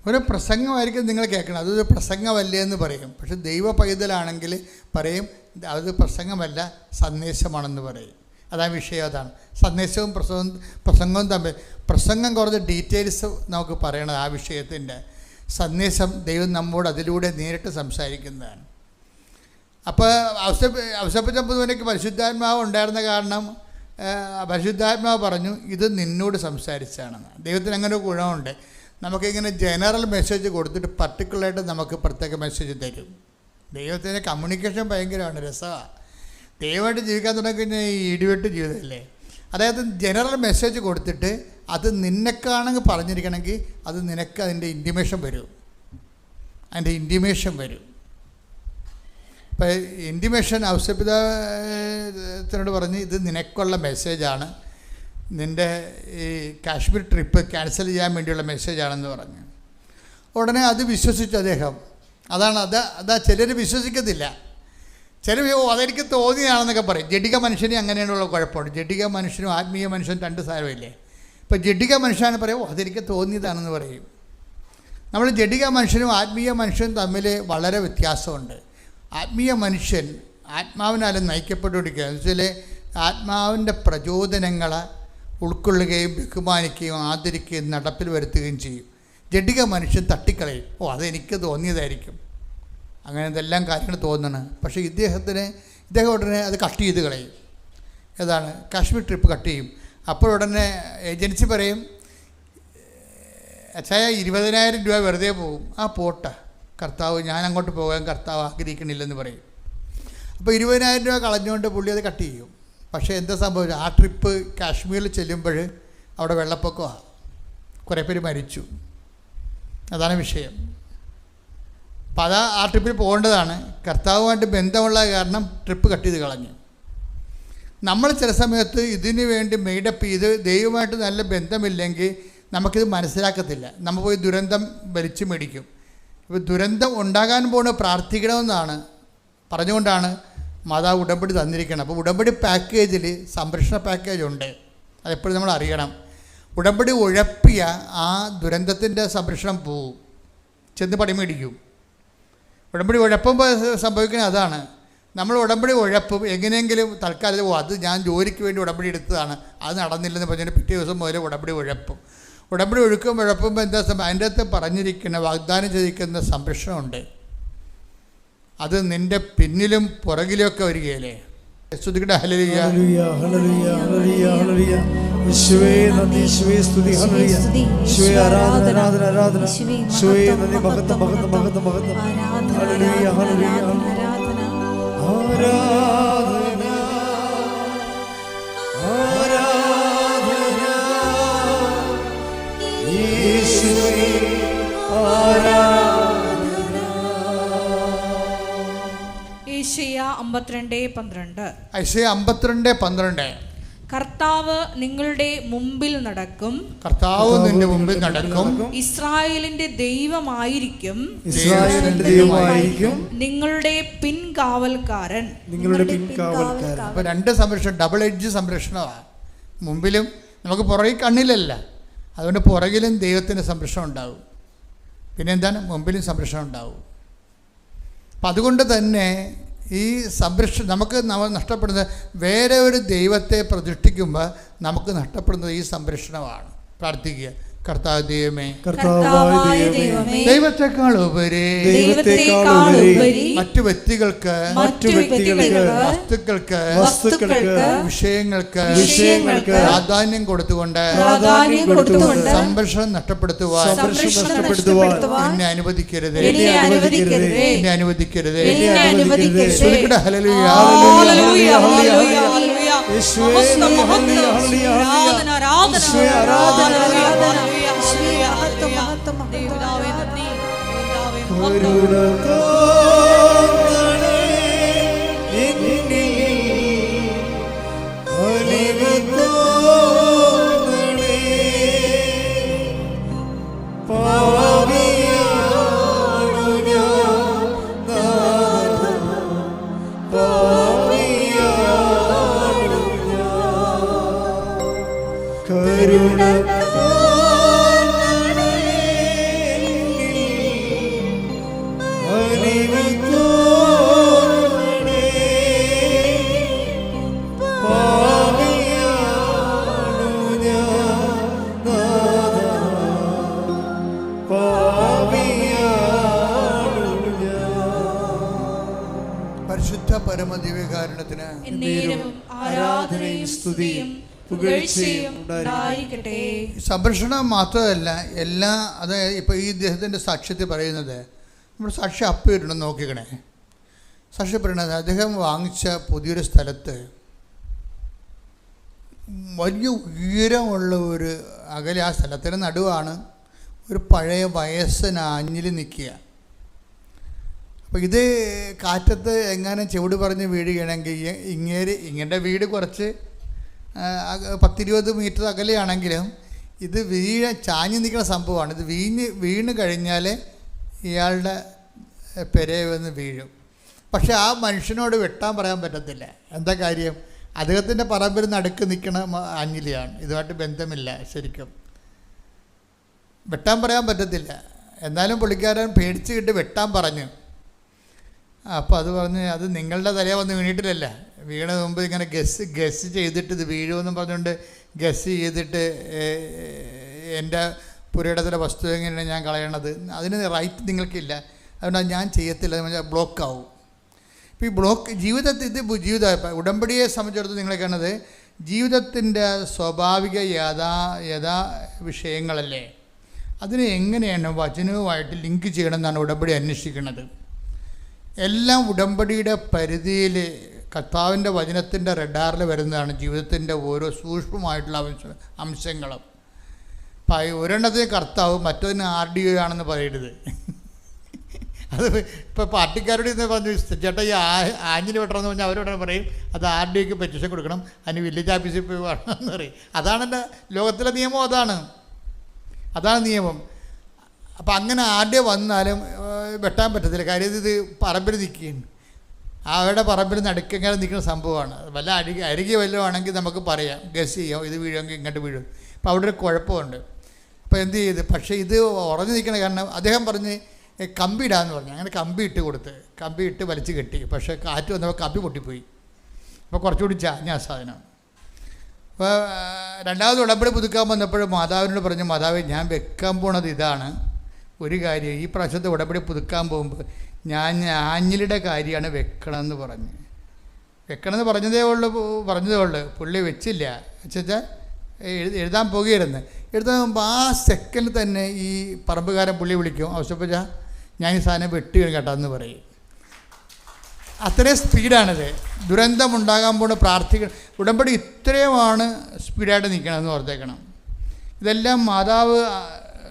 ഒരു പ്രസംഗമായിരിക്കും നിങ്ങൾ കേൾക്കണം, അതൊരു പ്രസംഗമല്ലേ എന്ന് പറയും. പക്ഷെ ദൈവ പൈതലാണെങ്കിൽ പറയും അത് പ്രസംഗമല്ല, സന്ദേശമാണെന്ന് പറയും. അതാ വിഷയം. അതാണ് സന്ദേശവും പ്രസംഗവും തമ്മിൽ. പ്രസംഗം കുറച്ച് ഡീറ്റെയിൽസ് നമുക്ക് പറയണത് ആ വിഷയത്തിൻ്റെ. സന്ദേശം ദൈവം നമ്മോട് അതിലൂടെ നേരിട്ട് സംസാരിക്കുന്നതാണ്. അപ്പോൾ ഔസേപ്പച്ചമ്പുവിനൊക്കെ പരിശുദ്ധാത്മാവ് ഉണ്ടായിരുന്ന കാരണം പരിശുദ്ധാത്മാവ് പറഞ്ഞു ഇത് നിന്നോട് സംസാരിച്ചാണെന്ന്. ദൈവത്തിന് അങ്ങനെ ഒരു ഗുണമുണ്ട്. നമുക്കിങ്ങനെ ജനറൽ മെസ്സേജ് കൊടുത്തിട്ട് പർട്ടിക്കുലറായിട്ട് നമുക്ക് പ്രത്യേക മെസ്സേജ് തരും. ദൈവത്തിൻ്റെ കമ്മ്യൂണിക്കേഷൻ ഭയങ്കരമാണ്, രസമാണ്. ദൈവമായിട്ട് ജീവിക്കാൻ തുടങ്ങിക്കഴിഞ്ഞാൽ ഈ ഇടിവെട്ട് ജീവിതമല്ലേ. അതായത് ജനറൽ മെസ്സേജ് കൊടുത്തിട്ട് അത് നിന്നെക്കാണെങ്കിൽ പറഞ്ഞിരിക്കണമെങ്കിൽ അത് നിനക്ക് അതിൻ്റെ ഇൻറ്റിമേഷൻ വരും. ഇപ്പോൾ ഇൻറ്റിമേഷൻ ഔസേപ്പിതാത്തിനോട് പറഞ്ഞ് ഇത് നിനക്കുള്ള മെസ്സേജാണ്, നിൻ്റെ ഈ കാശ്മീർ ട്രിപ്പ് ക്യാൻസൽ ചെയ്യാൻ വേണ്ടിയുള്ള മെസ്സേജാണെന്ന് പറഞ്ഞു. ഉടനെ അത് വിശ്വസിച്ചു അദ്ദേഹം. അതാ ചിലർ വിശ്വസിക്കത്തില്ല. ചില അതെനിക്ക് തോന്നിയാണെന്നൊക്കെ പറയും. ജഡിക മനുഷ്യന് അങ്ങനെയുള്ള കുഴപ്പമുണ്ട്. ജഡിക മനുഷ്യനും ആത്മീയ മനുഷ്യനും രണ്ട് സാരമില്ലേ. ഇപ്പോൾ ജഡിക മനുഷ്യനെ പറയും അതെനിക്ക് തോന്നിയതാണെന്ന് പറയും. നമ്മൾ ജഡിക മനുഷ്യനും ആത്മീയ മനുഷ്യനും തമ്മിൽ വളരെ വ്യത്യാസമുണ്ട്. ആത്മീയ മനുഷ്യൻ ആത്മാവിനാലും നയിക്കപ്പെട്ടുകൊണ്ടിരിക്കുക. എന്ന് വെച്ചാൽ ആത്മാവിൻ്റെ പ്രചോദനങ്ങളെ ഉൾക്കൊള്ളുകയും ബഹുമാനിക്കുകയും ആദരിക്കുകയും നടപ്പിൽ വരുത്തുകയും ചെയ്യും. ജഡിക മനുഷ്യൻ തട്ടിക്കളയും. അതെനിക്ക് തോന്നിയതായിരിക്കും, അങ്ങനെ എന്തെല്ലാം കാര്യങ്ങൾ തോന്നണം. പക്ഷേ ഇദ്ദേഹം ഉടനെ അത് കട്ട് ചെയ്ത് കളയും. ഏതാണ് കാശ്മീർ ട്രിപ്പ് കട്ട് ചെയ്യും. അപ്പോഴുടനെ ഏജൻസി പറയും അച്ഛായ 20,000 രൂപ വെറുതെ പോകും. പോട്ടെ കർത്താവ്, ഞാൻ അങ്ങോട്ട് പോകാൻ കർത്താവ് ആഗ്രഹിക്കണില്ലെന്ന് പറയും. അപ്പോൾ 20,000 രൂപ കളഞ്ഞുകൊണ്ട് പുള്ളി അത് കട്ട് ചെയ്യും. പക്ഷേ എന്താ സംഭവിച്ചു? ആ ട്രിപ്പ് കാശ്മീരിൽ ചെല്ലുമ്പോൾ അവിടെ വെള്ളപ്പൊക്കമാണ്, കുറേ പേര് മരിച്ചു. അതാണ് വിഷയം. അപ്പം ആ ട്രിപ്പിൽ പോകേണ്ടതാണ്. കർത്താവുമായിട്ട് ബന്ധമുള്ള കാരണം ട്രിപ്പ് കട്ട് ചെയ്ത് കളഞ്ഞു. നമ്മൾ ചില സമയത്ത് ഇതിനു വേണ്ടി മെയ്ഡപ്പ് ചെയ്ത് ദൈവമായിട്ട് നല്ല ബന്ധമില്ലെങ്കിൽ നമുക്കിത് മനസ്സിലാക്കത്തില്ല. നമ്മൾ പോയി ദുരന്തം വലിച്ചു മേടിക്കും. ഇപ്പോൾ ദുരന്തം ഉണ്ടാകാൻ പോകുന്ന പ്രാർത്ഥിക്കണമെന്നാണ് പറഞ്ഞുകൊണ്ടാണ് മാതാവ് ഉടമ്പടി തന്നിരിക്കണം. അപ്പോൾ ഉടമ്പടി പാക്കേജിൽ സംരക്ഷണ പാക്കേജുണ്ട്, അതെപ്പോഴും നമ്മൾ അറിയണം. ഉടമ്പടി ഉഴപ്പിയ ആ ദുരന്തത്തിൻ്റെ സംരക്ഷണം പോവും, ചെന്ന് പണി മേടിക്കും. ഉടമ്പടി ഉഴപ്പുമ്പോൾ സംഭവിക്കുന്നത് അതാണ്. നമ്മൾ ഉടമ്പടി ഉഴപ്പും എങ്ങനെയെങ്കിലും തൽക്കാലം അത് ഞാൻ ജോലിക്ക് വേണ്ടി ഉടമ്പടി എടുത്തതാണ്, അത് നടന്നില്ലെന്ന് പറഞ്ഞാൽ പിറ്റേ ദിവസം മുതൽ ഉടമ്പടി ഉഴപ്പും. ഉടമ്പടി ഉഴപ്പുമ്പോൾ എന്താ അതിൻ്റെ അകത്ത് പറഞ്ഞിരിക്കുന്ന വാഗ്ദാനം ചെയ്തിരിക്കുന്ന സംരക്ഷണമുണ്ട്. അത് നിൻ്റെ പിന്നിലും പുറകിലുമൊക്കെ വരികയല്ലേ. സ്തുതിക്കട്ടെ. ഹല്ലേലൂയ ഹല്ലേലൂയ ഹല്ലേലൂയ ഹല്ലേലൂയ. യേശുവേ നന്ദി, യേശുവേ സ്തുതി, ഹല്ലേലൂയ. യേശുവേ ആരാധന ആരാധന ആരാധന. യേശുവേ നന്ദി, മഹത്വം മഹത്വം മഹത്വം മഹത്വം. ഹല്ലേലൂയ ഹല്ലേലൂയ ആരാധന ആരാധന യേശുവേ ആരാധന. യേശയ്യ 52:12. യേശയ്യ 52:12. കർത്താവ് നിങ്ങളുടെ മുമ്പിൽ നടക്കും, കർത്താവ് നിന്റെ മുമ്പിൽ നടക്കും, ഇസ്രായേലിന്റെ ദൈവമായിരിക്കും, ഇസ്രായേലിന്റെ ദൈവമായിരിക്കും, നിങ്ങളുടെ പിൻകാവൽക്കാരൻ. അപ്പോൾ രണ്ട് സംരക്ഷണം, ഡബിൾ എഡ്ജ് സംരക്ഷണമാണ്. മുമ്പിലും നമുക്ക് പുറകിൽ കണ്ണിലല്ല, അതുകൊണ്ട് പുറകിലും ദൈവത്തിൻ്റെ സംരക്ഷണം ഉണ്ടാകും. പിന്നെ എന്താണ്, മുമ്പിലും സംരക്ഷണം ഉണ്ടാവും. അപ്പം അതുകൊണ്ട് തന്നെ ഈ സംരക്ഷണം നമുക്ക് നഷ്ടപ്പെടുന്നത്, വേറെ ഒരു ദൈവത്തെ പ്രതിഷ്ഠിക്കുമ്പോൾ നമുക്ക് നഷ്ടപ്പെടുന്നത് ഈ സംരക്ഷണമാണ്. പ്രാർത്ഥിക്കുക, കർത്താവ് ദൈവമേ, ദൈവത്തെക്കാൾ ഉപരി മറ്റു വ്യക്തികൾക്ക്, വസ്തുക്കൾക്ക്, വിഷയങ്ങൾക്ക് പ്രാധാന്യം കൊടുത്തുകൊണ്ട് സംരക്ഷണം നഷ്ടപ്പെടുത്തുവാൻ എന്നെ അനുവദിക്കരുത്, എന്നെ അനുവദിക്കരുത്. ഹല്ലേലൂയ, പരിശുദ്ധ പരമദിവ്യകാരുണ്യത്തിന് ആരാധനയും സ്തുതിയും പുകഴ്ചയും ഉണ്ടായിരിക്കട്ടെ. സംരക്ഷണം മാത്രമല്ല, എല്ലാ അതായത് ഇപ്പോൾ ഈ ഇദ്ദേഹത്തിൻ്റെ സാക്ഷ്യത്തിൽ പറയുന്നത്, നമ്മൾ സാക്ഷ്യം അപ്പിട്ടുണ്ടെന്ന് നോക്കിക്കണേ. സാക്ഷ്യം പറയുന്നത്, അദ്ദേഹം വാങ്ങിച്ച പുതിയൊരു സ്ഥലത്ത് വലിയ ഉയരമുള്ള ഒരു അകലെ, ആ സ്ഥലത്തിന് നടുവാണ് ഒരു പഴയ വയസ്സൻ ആഞ്ഞിൽ നിൽക്കുക. അപ്പോൾ ഇത് കാറ്റത്ത് എങ്ങാനും ചുവട് പറഞ്ഞ് വീഴുകയാണെങ്കിൽ ഇങ്ങൻ്റെ വീട് കുറച്ച് 10-20 മീറ്റർ അകലെയാണെങ്കിലും ഇത് ചാഞ്ഞ് നിൽക്കുന്ന സംഭവമാണ്. ഇത് വീണ് കഴിഞ്ഞാൽ ഇയാളുടെ പെരയെ വന്ന് വീഴും. പക്ഷെ ആ മനുഷ്യനോട് വെട്ടാൻ പറയാൻ പറ്റത്തില്ല. എന്താ കാര്യം? അദ്ദേഹത്തിൻ്റെ പറമ്പിൽ നടുക്ക് നിൽക്കണ ആഞ്ഞിലിയാണ്, ഇതുമായിട്ട് ബന്ധമില്ല. ശരിക്കും വെട്ടാൻ പറയാൻ പറ്റത്തില്ല. എന്നാലും പുള്ളിക്കാരൻ പേടിച്ച് കിട്ടി വെട്ടാൻ പറഞ്ഞു. അപ്പോൾ അത് പറഞ്ഞ്, അത് നിങ്ങളുടെ തലയെ വന്ന് വീണിട്ടില്ലല്ല, വീണ മുമ്പ് ഇങ്ങനെ ഗസ് ചെയ്തിട്ട് ഇത് വീഴുമെന്നും പറഞ്ഞുകൊണ്ട് ഗസ് ചെയ്തിട്ട് എൻ്റെ പുരയിടത്തിലെ വസ്തു എങ്ങനെയാണ് ഞാൻ കളയണത്, അതിന് റൈറ്റ് നിങ്ങൾക്കില്ല, അതുകൊണ്ട് ഞാൻ ചെയ്യത്തില്ല, ബ്ലോക്കാവും. ഇപ്പോൾ ഈ ബ്ലോക്ക് ജീവിതത്തിൽ, ഇത് ജീവിതം ഉടമ്പടിയെ സംബന്ധിച്ചിടത്തോളം നിങ്ങളെ കാണുന്നത് ജീവിതത്തിൻ്റെ സ്വാഭാവിക യഥാ വിഷയങ്ങളല്ലേ, അതിനെ എങ്ങനെയാണ് വചനവുമായിട്ട് ലിങ്ക് ചെയ്യണമെന്നാണ് ഉടമ്പടി അന്വേഷിക്കുന്നത്. എല്ലാം ഉടമ്പടിയുടെ പരിധിയിൽ കർത്താവിൻ്റെ വചനത്തിൻ്റെ റഡാറിൽ വരുന്നതാണ് ജീവിതത്തിൻ്റെ ഓരോ സൂക്ഷ്മമായിട്ടുള്ള അംശങ്ങളും. ഒരെണ്ണത്തിന് കർത്താവ്, മറ്റൊന്ന് RDO ആണെന്ന് പറയരുത്. അത് ഇപ്പോൾ പാർട്ടിക്കാരോട് ഇന്ന് പറഞ്ഞു, ചേട്ടാ ഈ ആഞ്ഞിൽ വെട്ടണമെന്ന് പറഞ്ഞാൽ അവരോട് പറയും അത് RDOക്ക് പെറ്റീഷൻ കൊടുക്കണം, അതിന് വില്ലേജ് ഓഫീസിൽ പോയി വേണമെന്ന് പറയും. അതാണ് എൻ്റെ ലോകത്തിലെ നിയമം, അതാണ് നിയമം. അപ്പം അങ്ങനെ RDO വന്നാലും വെട്ടാൻ പറ്റത്തില്ല. കാര്യം ഇത് പറമ്പിൽ നിൽക്കുകയാണ്, അവരുടെ പറമ്പിൽ നടുക്കെങ്ങനെ നിൽക്കുന്ന സംഭവമാണ്. വല്ല അരികെ വല്ലതും ആണെങ്കിൽ നമുക്ക് പറയാം, ഗസ് ചെയ്യാം, ഇത് വീഴുമെങ്കിൽ ഇങ്ങോട്ട് വീഴും. അപ്പോൾ അവിടെ ഒരു കുഴപ്പമുണ്ട്. അപ്പോൾ എന്ത് ചെയ്ത്, പക്ഷേ ഇത് ഉറഞ്ഞു നിൽക്കണ കാരണം അദ്ദേഹം പറഞ്ഞ് കമ്പി ഇടാമെന്ന് പറഞ്ഞു. അങ്ങനെ കമ്പി ഇട്ട് കൊടുത്ത്, കമ്പി ഇട്ട് വലിച്ച് കെട്ടി. പക്ഷേ കാറ്റ് വന്നപ്പോൾ കമ്പി പൊട്ടിപ്പോയി. അപ്പോൾ കുറച്ചുകൂടി ചാഞ്ഞ സാധനം. അപ്പോൾ രണ്ടാമത് ഉടമ്പടി പുതുക്കാൻ വന്നപ്പോൾ മാതാവിനോട് പറഞ്ഞു, മാതാവ് ഞാൻ വെക്കാൻ പോണത് ഇതാണ് ഒരു കാര്യം, ഈ പ്രാവശ്യത്തെ ഉടമ്പടി പുതുക്കാൻ പോകുമ്പോൾ ഞാൻ ആഞ്ഞിലിയുടെ കാര്യമാണ് വെക്കണമെന്ന് പറഞ്ഞു. വെക്കണമെന്ന് പറഞ്ഞതേ ഉള്ളൂ, പുള്ളി വെച്ചില്ല. വെച്ചാൽ എഴുതാൻ പോകുകയായിരുന്നു. എഴുതാൻ മുമ്പ് ആ സെക്കൻഡിൽ തന്നെ ഈ പറമ്പുകാരൻ പുള്ളി വിളിക്കും, ആവശ്യപ്പെട്ടാൽ ഞാൻ ഈ സാധനം വെട്ടി കേട്ടോ എന്ന് പറയും. അത്രയും സ്പീഡാണിത്. ദുരന്തമുണ്ടാകാൻ പോണ പ്രാർത്ഥിക്കണം. ഉടമ്പടി ഇത്രയുമാണ് സ്പീഡായിട്ട് നിൽക്കണമെന്ന് ഓർത്തേക്കണം. ഇതെല്ലാം മാതാവ്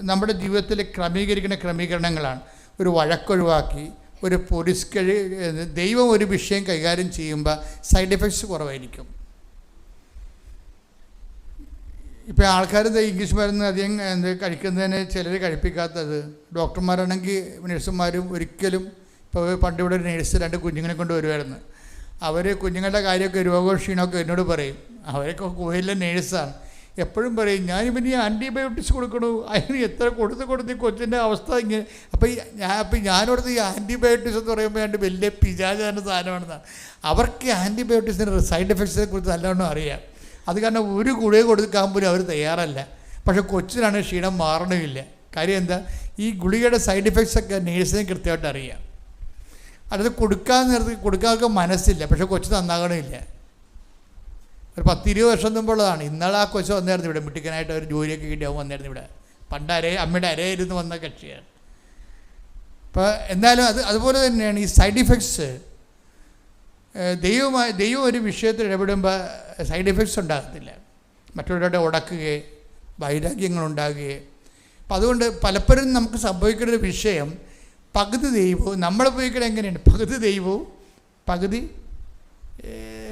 നമ്മുടെ ജീവിതത്തിൽ ക്രമീകരിക്കുന്ന ക്രമീകരണങ്ങളാണ്. ഒരു വഴക്കൊഴിവാക്കി, ഒരു ദൈവം ഒരു വിഷയം കൈകാര്യം ചെയ്യുമ്പോൾ സൈഡ് എഫക്ട്സ് കുറവായിരിക്കും. ഇപ്പോൾ ആൾക്കാർ ഇംഗ്ലീഷ് മരുന്ന് അധികം കഴിക്കുന്നതിന് ചിലർ കഴിപ്പിക്കാത്തത്. ഡോക്ടർമാരാണെങ്കിൽ നഴ്സുമാരും ഒരിക്കലും, ഇപ്പോൾ പണ്ട് ഇവിടെ ഒരു നേഴ്സ് 2 കുഞ്ഞുങ്ങളെ കൊണ്ട് വരുമായിരുന്നു. അവർ കുഞ്ഞുങ്ങളുടെ കാര്യമൊക്കെ രോഗക്ഷീണമൊക്കെ എന്നോട് പറയും. അവരൊക്കെ കോയിലെ നേഴ്സാണ്. എപ്പോഴും പറയും ഞാനിവന് ആൻറ്റിബയോട്ടിക്സ് കൊടുക്കണു, അതിന് എത്ര കൊടുത്ത് ഈ കൊച്ചിൻ്റെ അവസ്ഥ ഇങ്ങനെ. അപ്പോൾ ഞാനോടത്ത് ഈ ആൻറ്റിബയോട്ടിക്സ് എന്ന് പറയുമ്പോൾ എൻ്റെ വലിയ പിശാചാന സാധനമാണെന്നാണ്. അവർക്ക് ആൻറ്റിബയോട്ടിക്സിൻ്റെ സൈഡ് എഫക്ട്സിനെ കുറിച്ച് നല്ലവണ്ണം അറിയാം. അത് കാരണം ഒരു ഗുളിക കൊടുക്കാൻ പോലും അവർ തയ്യാറല്ല. പക്ഷേ കൊച്ചിനാണ് ക്ഷീണം മാറണമില്ല. കാര്യം എന്താ, ഈ ഗുളികയുടെ സൈഡ് എഫക്ട്സ് ഒക്കെ നേഴ്സിന് കൃത്യമായിട്ട് അറിയാം. അത് കൊടുക്കാനൊക്കെ മനസ്സില്ല, പക്ഷേ കൊച്ച് നന്നാകണമില്ല. ഒരു 10-20 വർഷം മുമ്പുള്ളതാണ്. ഇന്നാളെ ആ കൊച്ച് വന്നായിരുന്നു ഇവിടെ, മിട്ടിക്കനായിട്ട് ഒരു ജോലിയൊക്കെ കിട്ടി അവൻ വന്നായിരുന്നു ഇവിടെ. പണ്ട് അമ്മയുടെ അരയിരുന്ന് വന്ന കക്ഷിയാണ്. അപ്പോൾ എന്നാലും അതുപോലെ തന്നെയാണ് ഈ സൈഡ് ഇഫക്ട്സ്. ദൈവം ഒരു വിഷയത്തിൽ ഇടപെടുമ്പോൾ സൈഡ് എഫക്ട്സ് ഉണ്ടാകത്തില്ല. മറ്റുള്ളവരുടെ ഉടക്കുകയോ വൈരാഗ്യങ്ങളുണ്ടാകുകയോ. അപ്പം അതുകൊണ്ട് പലപ്പോഴും നമുക്ക് സംഭവിക്കുന്ന ഒരു വിഷയം, പകുതി ദൈവവും നമ്മൾ ഉപയോഗിക്കുന്നത് എങ്ങനെയാണ്, പകുതി ദൈവവും പകുതി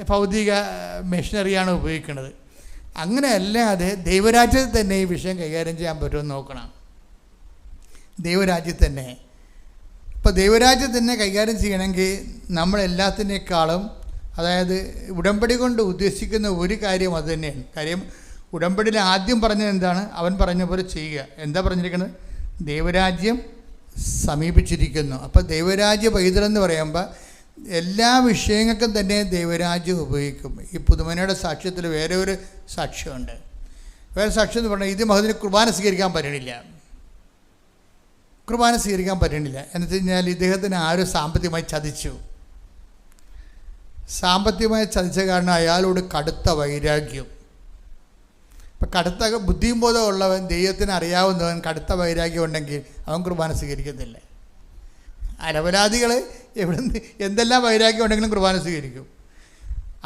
ഭൗതിക മെഷീനറിയാണ് ഉപയോഗിക്കുന്നത്. അങ്ങനെ അല്ലാതെ ദൈവരാജ്യത്തിൽ തന്നെ ഈ വിഷയം കൈകാര്യം ചെയ്യാൻ പറ്റുമെന്ന് നോക്കണം. ദൈവരാജ്യത്തിൽ തന്നെ ഇപ്പോൾ ദൈവരാജ്യം തന്നെ കൈകാര്യം ചെയ്യണമെങ്കിൽ നമ്മളെല്ലാത്തിനേക്കാളും, അതായത് ഉടമ്പടി കൊണ്ട് ഉദ്ദേശിക്കുന്ന ഒരു കാര്യം അത് തന്നെയാണ്. കാര്യം ഉടമ്പടിയിൽ ആദ്യം പറഞ്ഞത് എന്താണ്, അവൻ പറഞ്ഞ പോലെ ചെയ്യുക. എന്താ പറഞ്ഞിരിക്കുന്നത്, ദൈവരാജ്യം സമീപിച്ചിരിക്കുന്നു. അപ്പോൾ ദൈവരാജ്യ പൈതലെന്ന് പറയുമ്പോൾ എല്ലാ വിഷയങ്ങൾക്കും തന്നെ ദൈവരാജ്യം ഉപയോഗിക്കും. ഈ പുതുമനയുടെ സാക്ഷ്യത്തിൽ വേറെ ഒരു സാക്ഷ്യമുണ്ട്. വേറെ സാക്ഷ്യം എന്ന് പറഞ്ഞാൽ ഇത് മഹദിന് കുർബാന സ്വീകരിക്കാൻ പറ്റണില്ല. എന്ന് വെച്ച് കഴിഞ്ഞാൽ ഇദ്ദേഹത്തിന് ആരും സാമ്പത്തികമായി ചതിച്ചു. സാമ്പത്തികമായി ചതിച്ച കാരണം അയാളോട് കടുത്ത വൈരാഗ്യം. ഇപ്പം കടുത്ത ബുദ്ധിയും ബോധം ഉള്ളവൻ, ദൈവത്തിന് അറിയാവുന്നവൻ കടുത്ത വൈരാഗ്യം ഉണ്ടെങ്കിൽ അവൻ കുർബാന സ്വീകരിക്കത്തില്ല. അലവലാദികൾ എവിടുന്ന് എന്തെല്ലാം വൈരാഗ്യം ഉണ്ടെങ്കിലും കുർബാന സ്വീകരിക്കും.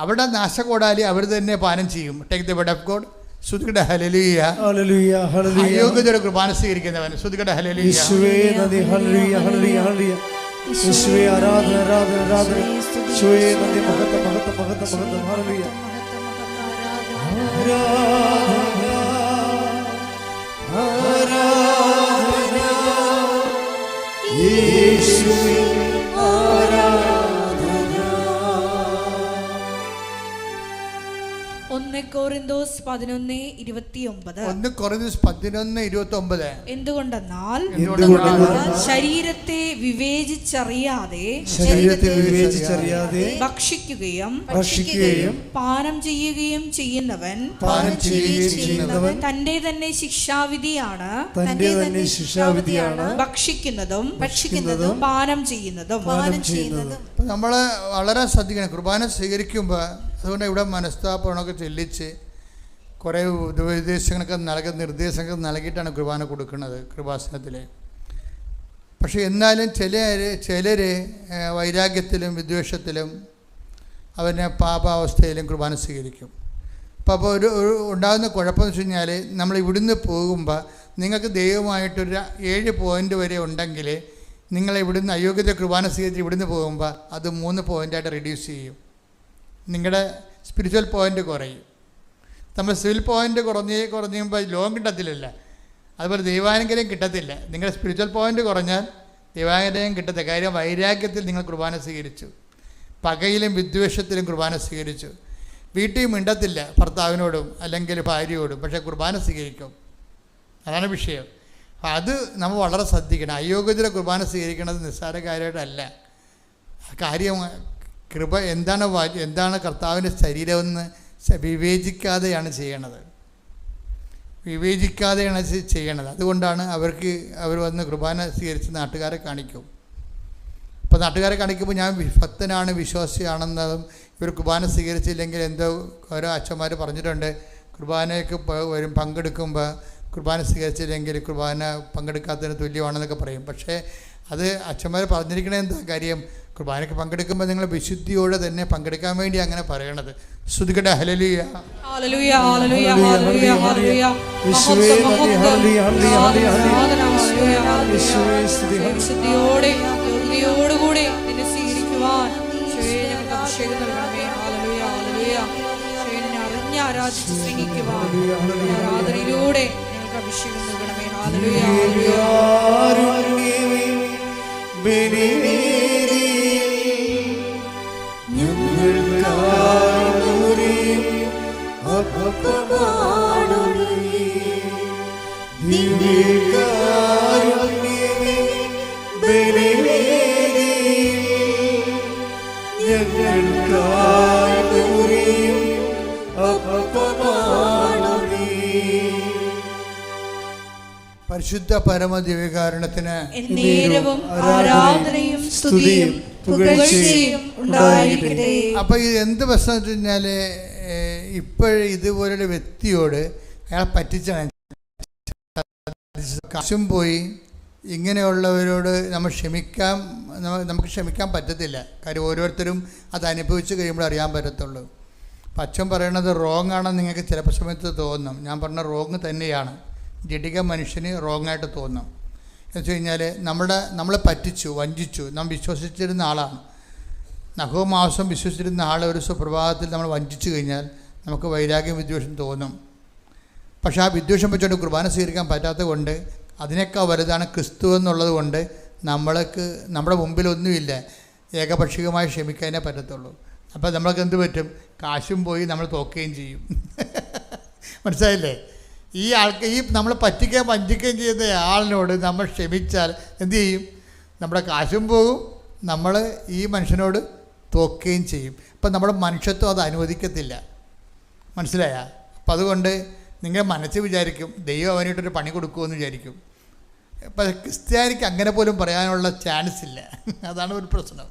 അവിടെ നാശകോടാലി അവർ തന്നെ പാനം ചെയ്യും. Take the word of God. ശ്രുതികട ഹല്ലേലൂയ, ഹല്ലേലൂയ, ഹല്ലേലൂയ. അയോഗ്യതയുടെ കുർബാന സ്വീകരിക്കുന്നവൻ ശ്രുതികട ഹല്ലേലൂയ, യേശുവേ നന്ദി, ഹല്ലേലൂയ, ഹല്ലേലൂയ, ഹല്ലേലൂയ. യേശുവേ ആരാധന, ആരാധന, ആരാധന. യേശുവേ നന്ദി, മഹത്വം, മഹത്വം, മഹത്വം, മഹത്വം. ഹല്ലേലൂയ, ആരാധന, യേശുവേ ആരാധന. 1 Corinthians 11:29. 1 Corinthians 11:29. എന്തുകൊണ്ടെന്നാൽ ശരീരത്തെ വിവേചിച്ചറിയാതെ ഭക്ഷിക്കുകയും പാനം ചെയ്യുകയും ചെയ്യുന്നവൻ തന്റെ തന്നെ ശിക്ഷാവിധിയാണ് ഭക്ഷിക്കുന്നതും പാനം ചെയ്യുന്നതും. നമ്മൾ വളരെ ശ്രദ്ധിക്കണം കുർബാന സ്വീകരിക്കുമ്പോൾ. അതുകൊണ്ട് ഇവിടെ മനസ്താപണമൊക്കെ ചെല്ലിച്ച് കുറേ നിർദ്ദേശങ്ങളൊക്കെ നൽകിയിട്ടാണ് കുർബാന കൊടുക്കുന്നത് കൃപാസനത്തിൽ. പക്ഷേ എന്നാലും ചിലർ വൈരാഗ്യത്തിലും വിദ്വേഷത്തിലും അവനെ പാപാവസ്ഥയിലും കുർബാന സ്വീകരിക്കും. അപ്പോൾ ഒരു ഉണ്ടാകുന്ന കുഴപ്പമെന്ന് വെച്ച് കഴിഞ്ഞാൽ, നമ്മൾ ഇവിടുന്ന് പോകുമ്പോൾ നിങ്ങൾക്ക് ദൈവമായിട്ടൊരു 7 പോയിൻ്റ് വരെ ഉണ്ടെങ്കിൽ നിങ്ങൾ ഇവിടുന്ന് അയോഗ്യത കുർബാന സ്വീകരിച്ച് ഇവിടുന്ന് പോകുമ്പോൾ അത് 3 പോയിൻ്റായിട്ട് റെഡ്യൂസ് ചെയ്യും. നിങ്ങളുടെ സ്പിരിച്വൽ പോയിൻ്റ് കുറയും. നമ്മൾ സിവിൽ പോയിൻ്റ് കുറഞ്ഞുമ്പോൾ ലോകം കിട്ടത്തില്ലല്ല. അതുപോലെ ദൈവാനുഗ്രഹം കിട്ടത്തില്ല. നിങ്ങളുടെ സ്പിരിച്വൽ പോയിൻ്റ് കുറഞ്ഞാൽ ദൈവാനുഗ്രഹം കിട്ടത്തില്ല. കാര്യം വൈരാഗ്യത്തിൽ നിങ്ങൾ കുർബാന സ്വീകരിച്ചു, പകയിലും വിദ്വേഷത്തിലും കുർബാന സ്വീകരിച്ചു. വീട്ടിൽ മിണ്ടത്തില്ല ഭർത്താവിനോടും അല്ലെങ്കിൽ ഭാര്യയോടും, പക്ഷേ കുർബാന സ്വീകരിക്കും. അതാണ് വിഷയം. അത് നമ്മൾ വളരെ ശ്രദ്ധിക്കണം. അയോഗ്യതയുടെ കുർബാന സ്വീകരിക്കുന്നത് നിസ്സാര കാര്യമായിട്ടല്ല. കാര്യം കൃപ എന്താണ് കർത്താവിൻ്റെ ശരീരമെന്ന് വിവേചിക്കാതെയാണ് ചെയ്യണത്. അതുകൊണ്ടാണ് അവർ വന്ന് കുർബാന സ്വീകരിച്ച് നാട്ടുകാരെ കാണിക്കും. അപ്പോൾ നാട്ടുകാരെ കാണിക്കുമ്പോൾ ഞാൻ ഭക്തനാണ്, വിശ്വാസിയാണെന്നതും ഇവർ കുർബാന സ്വീകരിച്ചില്ലെങ്കിൽ എന്തോ ഓരോ അച്ഛന്മാർ പറഞ്ഞിട്ടുണ്ട്, കുർബാനയ്ക്ക് പങ്കെടുക്കുമ്പോൾ കുർബാന സ്വീകരിച്ചില്ലെങ്കിൽ കുർബാന പങ്കെടുക്കാത്തതിന് തുല്യമാണെന്നൊക്കെ പറയും. പക്ഷേ അത് അച്ഛന്മാർ പറഞ്ഞിരിക്കണ എന്താ കാര്യം, കുർബാനയ്ക്ക് പങ്കെടുക്കുമ്പോൾ നിങ്ങൾ വിശുദ്ധിയോടെ തന്നെ പങ്കെടുക്കാൻ വേണ്ടി അങ്ങനെ പറയണത്. ശ്രുതികട ഹല്ലേലൂയ, ഹല്ലേലൂയ, ഹല്ലേലൂയ, ഹല്ലേലൂയ, ഹല്ലേലൂയ. വിശുദ്ധിയോടെ യോഗ്യതയോടുകൂടി നിന്നെ സ്വീകരിക്കുവാൻ ഞങ്ങൾക്ക് അഭിഷേകം നൽകണമേ. ഹല്ലേലൂയ, ഹല്ലേലൂയ. നിന്നെ അറിഞ്ഞ് ആരാധിച്ച് സ്നേഹിക്കുവാൻ ആരാധനയിലൂടെ ഞങ്ങൾക്ക് അഭിഷേകം നൽകണമേ. ഹല്ലേലൂയ, ഹല്ലേലൂയ. ഞങ്ങൾക്കായി ദിവ്യകാരുണ്യമേ, ബലിവേദിയിൽ ഞങ്ങൾക്കായി മുറിയും അപ്പമാണു നീ. പരിശുദ്ധ പരമ ദിവ്യകാരുണ്യത്തിന് എന്നേരവും ആരാധനയും സ്തുതിയും പുകഴ്ചയും ഉണ്ടായിരിക്കട്ടെ. അപ്പോൾ ഇത് എന്ത് പ്രശ്നം വെച്ച് കഴിഞ്ഞാൽ ഇതുപോലൊരു വ്യക്തിയോട് അയാളെ പറ്റിച്ചാണ് കാശും പോയി. ഇങ്ങനെയുള്ളവരോട് നമുക്ക് ക്ഷമിക്കാൻ പറ്റത്തില്ല. കാര്യം ഓരോരുത്തരും അത് അനുഭവിച്ച് കഴിയുമ്പോൾ അറിയാൻ പറ്റത്തുള്ളൂ. അപ്പം അച്ഛൻ പറയണത് റോങ് ആണെന്ന് നിങ്ങൾക്ക് ചിലപ്പോൾ സമയത്ത് തോന്നും. ഞാൻ പറഞ്ഞ റോങ് തന്നെയാണ്. ജഡിക മനുഷ്യന് റോങ്ങായിട്ട് തോന്നും. എന്ന് വെച്ച് കഴിഞ്ഞാൽ നമ്മളെ പറ്റിച്ചു, വഞ്ചിച്ചു. നാം വിശ്വസിച്ചിരുന്ന ആളാണ്. നഖവും മാംസം വിശ്വസിച്ചിരുന്ന ആളെ ഒരു സുപ്രഭാതത്തിൽ നമ്മൾ വഞ്ചിച്ചു കഴിഞ്ഞാൽ നമുക്ക് വൈരാഗ്യം, വിദ്വേഷം തോന്നും. പക്ഷേ ആ വിദ്വേഷം വെച്ചുകൊണ്ട് കുർബാന സ്വീകരിക്കാൻ പറ്റാത്തത് കൊണ്ട്, അതിനേക്കാൾ വലുതാണ് ക്രിസ്തു എന്നുള്ളത് കൊണ്ട് നമ്മുടെ മുമ്പിലൊന്നുമില്ല. ഏകപക്ഷികമായി ക്ഷമിക്കാനേ പറ്റത്തുള്ളൂ. അപ്പോൾ നമ്മൾക്ക് എന്ത് പറ്റും? കാശും പോയി, നമ്മൾ തോക്കുകയും ചെയ്യും. മനസ്സിലായില്ലേ? ഈ നമ്മൾ പറ്റിക്കുകയും വഞ്ചിക്കുകയും ചെയ്യുന്ന ആളിനോട് നമ്മൾ ക്ഷമിച്ചാൽ എന്തു ചെയ്യും? നമ്മുടെ കാശും പോകും, നമ്മൾ ഈ മനുഷ്യനോട് തോക്കുകയും ചെയ്യും. അപ്പം നമ്മുടെ മനുഷ്യത്വം അത് അനുവദിക്കത്തില്ല. മനസ്സിലായ? അപ്പം അതുകൊണ്ട് നിങ്ങൾ മനസ്സ് വിചാരിക്കും ദൈവം അവനായിട്ടൊരു പണി കൊടുക്കുമെന്ന് വിചാരിക്കും. അപ്പം ക്രിസ്ത്യാനിക്ക് അങ്ങനെ പോലും പറയാനുള്ള ചാൻസ് ഇല്ല. അതാണ് ഒരു പ്രശ്നം.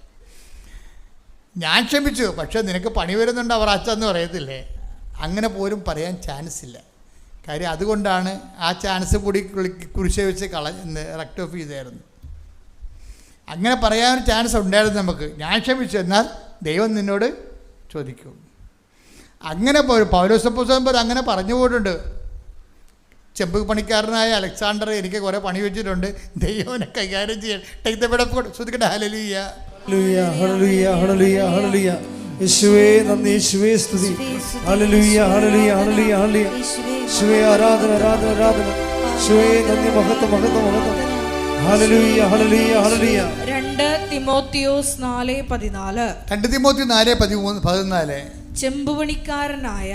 ഞാൻ ക്ഷമിച്ചു, പക്ഷേ നിനക്ക് പണി വരുന്നുണ്ട് അവർ അച്ഛന്ന് പറയത്തില്ലേ? അങ്ങനെ പോലും പറയാൻ ചാൻസ് ഇല്ല. കാര്യം അതുകൊണ്ടാണ് ആ ചാൻസ് കൂടി കുരിശ് വെച്ച് റെക്ട് ഓഫ് ചെയ്തായിരുന്നു. അങ്ങനെ പറയാനൊരു ചാൻസ് ഉണ്ടായിരുന്നു നമുക്ക്. ഞാൻ ക്ഷമിച്ചു, എന്നാൽ ദൈവം നിന്നോട് ചോദിക്കും. അങ്ങനെ പൗലോസപ്പോസ്തലൻ അങ്ങനെ പറഞ്ഞു പോയിട്ടുണ്ട്. ചെമ്പ് പണിക്കാരനായ അലക്സാണ്ടർ എനിക്ക് കുറേ പണി വെച്ചിട്ടുണ്ട്, ദൈവനെ കൈകാര്യം ചെയ്യാൻ. ശ്രദ്ധിക്കട്ടെ. ഹല്ലേലൂയ, ഹല്ലേലൂയ, ഹല്ലേലൂയ, ഹല്ലേലൂയ. യേശുവേ നന്ദി, യേശുവേ സ്തുതി. ഹല്ലേലൂയ, ഹല്ലേലൂയ, ഹല്ലേലൂയ, ഹല്ലേലൂയ. യേശുവേ ആരാധന, ആരാധന, ആരാധന. യേശുവേ നന്ദി, മഹത്വം, മഹത്വം, മഹത്വം. ഹല്ലേലൂയ, ഹല്ലേലൂയ, ഹല്ലേലൂയ. 2 തിമോത്തിയോസ് 4:14. 2 തിമോത്തി 4:14. ചെമ്പുപണിക്കാരനായ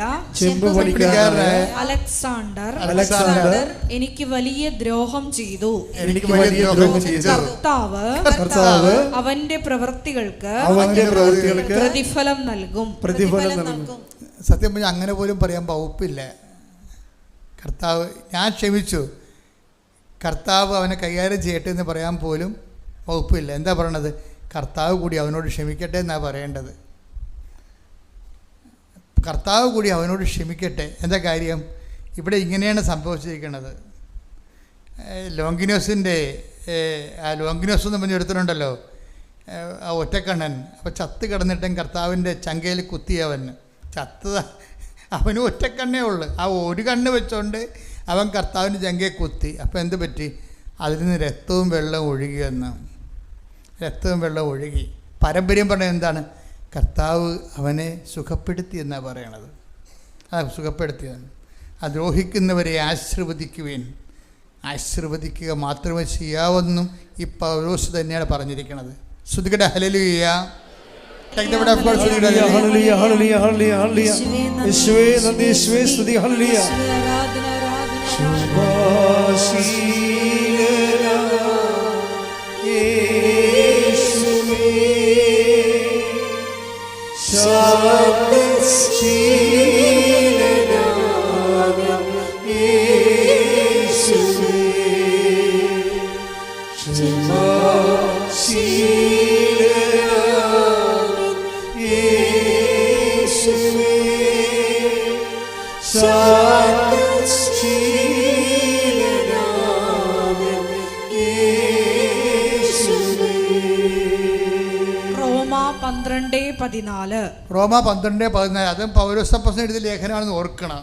അലക്സാണ്ടർ എനിക്ക് വലിയ ദ്രോഹം ചെയ്തു. കർത്താവ് അവന്റെ പ്രവൃത്തികൾക്ക് പ്രതിഫലം നൽകും. സത്യം പറഞ്ഞാൽ അങ്ങനെ പോലും പറയാൻ വകുപ്പില്ല. കർത്താവ്, ഞാൻ ക്ഷമിച്ചു, കർത്താവ് അവനെ കൈകാര്യം ചെയ്യട്ടെ എന്ന് പറയാൻ പോലും വകുപ്പില്ല. എന്താ പറയണത്? കർത്താവ് കൂടി അവനോട് ക്ഷമിക്കട്ടെ എന്നാണ് പറയേണ്ടത്. കർത്താവ് കൂടി അവനോട് ക്ഷമിക്കട്ടെ. എന്താ കാര്യം? ഇവിടെ ഇങ്ങനെയാണ് സംഭവിച്ചിരിക്കുന്നത്. ലോങ്കിനോസിൻ്റെ ലോങ്കിനോസ് എന്ന് പറഞ്ഞ് എടുത്തിട്ടുണ്ടല്ലോ, ആ ഒറ്റക്കണ്ണൻ. അപ്പോൾ ചത്ത് കിടന്നിട്ടും കർത്താവിൻ്റെ ചങ്കയിൽ കുത്തിയവൻ ചത്തത്. അവന് ഒറ്റക്കണ്ണേ ഉള്ളു. ആ ഒരു കണ്ണ് വെച്ചുകൊണ്ട് അവൻ കർത്താവിൻ്റെ ചങ്കയിൽ കുത്തി. അപ്പോൾ എന്ത് പറ്റി? അതിൽ നിന്ന് രക്തവും വെള്ളവും ഒഴുകിയെന്ന്. രക്തവും വെള്ളവും ഒഴുകി. പാരമ്പര്യം പറഞ്ഞത് എന്താണ്? കർത്താവ് അവനെ സുഖപ്പെടുത്തി എന്നാണ് പറയണത്. ആ സുഖപ്പെടുത്തിയതാണ്. ആ ദ്രോഹിക്കുന്നവരെ ആശീർവദിക്കുക മാത്രമേ ചെയ്യാവെന്നും ഈ പൗലോസ് തന്നെയാണ് പറഞ്ഞിരിക്കുന്നത്. ശ്രുതികട ഹല്ലേലൂയ. ഹല്ലേലൂയ, ഹല്ലേലൂയ, ഹല്ലേലൂയ, ഹല്ലേലൂയ. യേശുവേ നന്ദി, യേശുവേ സ്തുതി. ഹല്ലേലൂയ. റോമ 12:14. അതും പൗലോസപ്പോസ്തലൻ എഴുതിയ ലേഖനമാണെന്ന് ഓർക്കണം.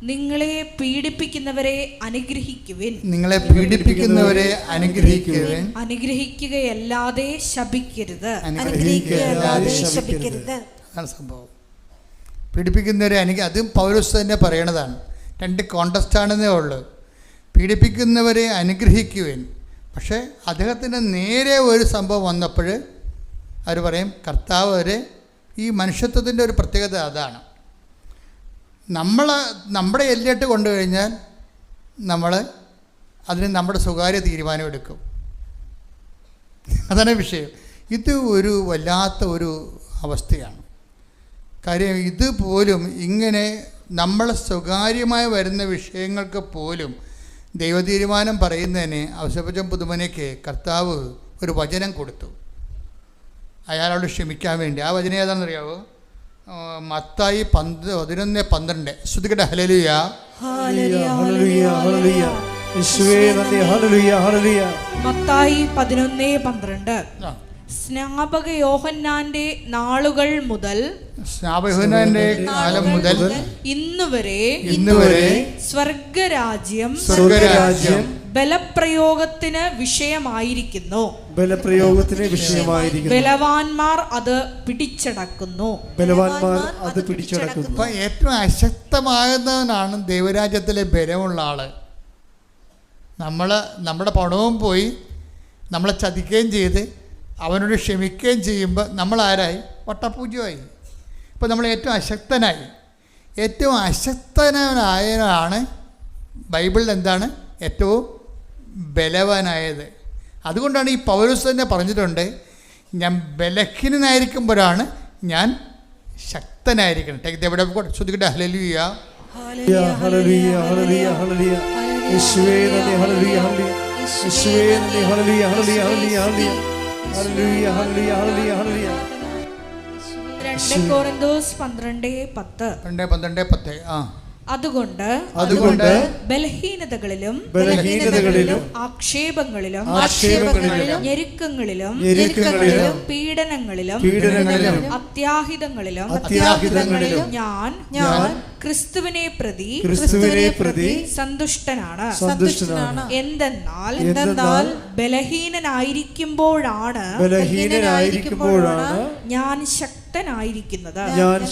നിങ്ങളെ പീഡിപ്പിക്കുന്നവരെ അനുഗ്രഹിക്കുവിൻ. അനുഗ്രഹിക്കുകയല്ലാതെ ശപിക്കരുത്. അതാണ് സംഭവം. പീഡിപ്പിക്കുന്നവരെ അതും പൗലോസ് തന്നെ പറയണതാണ്. 2 കോണ്ടസ്റ്റ് ആണെന്നേ ഉള്ളൂ. പീഡിപ്പിക്കുന്നവരെ അനുഗ്രഹിക്കുവിൻ. പക്ഷേ അദ്ദേഹത്തിൻ്റെ നേരെ ഒരു സംഭവം വന്നപ്പോൾ അവർ പറയും കർത്താവ് വരെ. ഈ മനുഷ്യത്വത്തിൻ്റെ ഒരു പ്രത്യേകത അതാണ്. നമ്മുടെ എല്ലിട്ട് കൊണ്ടു കഴിഞ്ഞാൽ നമ്മൾ അതിന് നമ്മുടെ സ്വകാര്യ തീരുമാനമെടുക്കും. അതാണ് വിഷയം. ഇത് ഒരു വല്ലാത്ത ഒരു അവസ്ഥയാണ്. കാര്യം ഇതുപോലും ഇങ്ങനെ നമ്മൾ സ്വകാര്യമായി വരുന്ന വിഷയങ്ങൾക്ക് പോലും ദൈവതീരുമാനം പറയുന്നതിന് ഔസേപ്പച്ചൻ പുതുമനയ്ക്ക് കർത്താവ് ഒരു വചനം കൊടുത്തു അയാളോട് ക്ഷമിക്കാൻ വേണ്ടി. ആ വചനം ഏതാണെന്നറിയാവോ? മത്തായി 11:12. ശ്രുതികട്ടെ ഹല്ലേലൂയ. മത്തായി 11:12. സ്നാപക യോഹന്നാന്റെ നാളുകൾ മുതൽ കാലം മുതൽ ഇന്നുവരെ സ്വർഗരാജ്യം ബലപ്രയോഗത്തിന് വിഷയമായിരിക്കുന്നു. ബലവാന്മാർ അത് പിടിച്ചടക്കുന്നു. അപ്പൊ ഏറ്റവും അശക്തമാകുന്നവനാണ് ദൈവരാജ്യത്തിലെ ബലമുള്ള ആള്. നമ്മുടെ പണവും പോയി നമ്മളെ ചതിക്കുകയും ചെയ്ത് അവനോട് ക്ഷമിക്കുകയും ചെയ്യുമ്പോൾ നമ്മൾ ആരായി? വട്ടപൂജ്യമായി. ഇപ്പോൾ നമ്മൾ ഏറ്റവും അശക്തനായി. ഏറ്റവും അശക്തനായാണ് ബൈബിളിൽ എന്താണ്? ഏറ്റവും ബലവാനായത്. അതുകൊണ്ടാണ് ഈ പൗലോസ് തന്നെ പറഞ്ഞിട്ടുണ്ട്, ഞാൻ ബലഹീനനായിരിക്കുമ്പോഴാണ് ഞാൻ ശക്തനായിരിക്കണം. എവിടെ ശ്രദ്ധിക്കട്ടെ. ഹല്ലേലൂയ. കൊരിന്ത്യർ 12:10. അതുകൊണ്ട് ബലഹീനതകളിലും ആക്ഷേപങ്ങളിലും ഞെരുക്കങ്ങളിലും പീഡനങ്ങളിലും അത്യാഹിതങ്ങളിലും ഞാൻ ക്രിസ്തുവിനെ പ്രതി സന്തുഷ്ടനാണ്. എന്തെന്നാൽ ബലഹീനനായിരിക്കുമ്പോഴാണ് ഞാൻ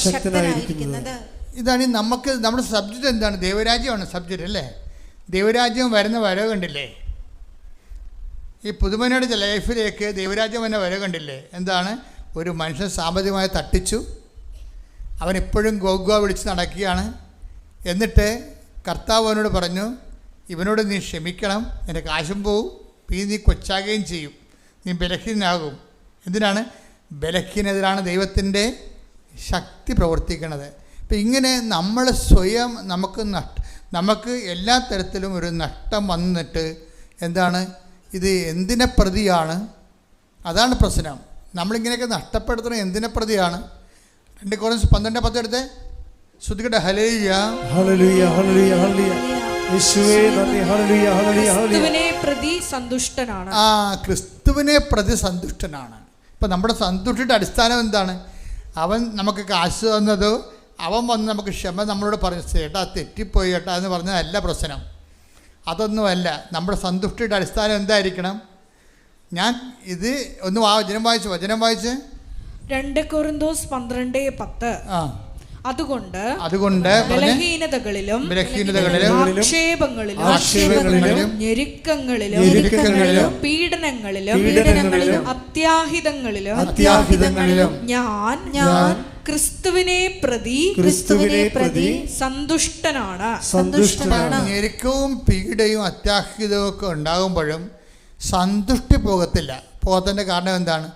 ശക്തനായിരിക്കുന്നത്. ഇതാണ് നമുക്ക് നമ്മുടെ സബ്ജക്റ്റ്. എന്താണ്? ദൈവരാജ്യമാണ് സബ്ജക്റ്റ് അല്ലേ? ദൈവരാജ്യം വരുന്ന വരവ് കണ്ടില്ലേ? ഈ പുതുമനയുടെ ലൈഫിലേക്ക് ദൈവരാജ്യം വരുന്ന വരവ് കണ്ടില്ലേ? എന്താണ്? ഒരു മനുഷ്യൻ സാമ്പത്തികമായി തട്ടിച്ചു, അവനെപ്പോഴും ഗോഗ്വ വിളിച്ച് നടക്കുകയാണ്. എന്നിട്ട് കർത്താവ് അവനോട് പറഞ്ഞു, ഇവനോട് നീ ക്ഷമിക്കണം, നിൻ്റെ കാശും പോവും, പിന്നെ നീ കൊച്ചാകുകയും ചെയ്യും, നീ ബലഹീനനാകും. എന്തിനാണ്? ബലഹീനതയിലാണ് ദൈവത്തിൻ്റെ ശക്തി പ്രവർത്തിക്കുന്നത്. അപ്പം ഇങ്ങനെ നമ്മൾ സ്വയം നമുക്ക് എല്ലാ തരത്തിലും ഒരു നഷ്ടം വന്നിട്ട് എന്താണ് ഇത്? എന്തിനെ പ്രതിയാണ്? അതാണ് പ്രശ്നം. നമ്മളിങ്ങനെയൊക്കെ നഷ്ടപ്പെടുത്തുന്നത് എന്തിനെ പ്രതിയാണ്? 2 കൊരിന്ത്യർ 12:10 എടുത്ത് ശ്രുതികട്ടെ. ഹല്ലേലൂയ. ക്രിസ്തുവിനെ പ്രതി സന്തുഷ്ടനാണ്. ഇപ്പം നമ്മുടെ സന്തുഷ്ടിയുടെ അടിസ്ഥാനം എന്താണ്? അവൻ നമുക്ക് കാശ് തന്നതോ അവൻ വന്ന് നമുക്ക് ക്ഷമ നമ്മളോട് പറഞ്ഞു, ചേട്ടാ തെറ്റിപ്പോയി ചേട്ടാ എന്ന് പറഞ്ഞതല്ല പ്രശ്നം. അതൊന്നുമല്ല. നമ്മുടെ സന്തുഷ്ടിയുടെ അടിസ്ഥാനം എന്തായിരിക്കണം? ഞാൻ ഇത് ഒന്ന് വചനം വായിച്ച് 2 കൊരിന്ത്യർ 12:10. അതുകൊണ്ട് ബലഹീനതകളിലും ആക്ഷേപങ്ങളിലും ഞെരുക്കങ്ങളിലും പീഡനങ്ങളിലും അത്യാഹിതങ്ങളിലും ഞാൻ ക്രിസ്തുവിനെ പ്രതി സന്തുഷ്ടനാണ്. ഞെരുക്കവും പീഡയും അത്യാഹിതവും ഒക്കെ ഉണ്ടാകുമ്പോഴും സന്തുഷ്ടി പോകത്തിൻ്റെ കാരണം എന്താണ്?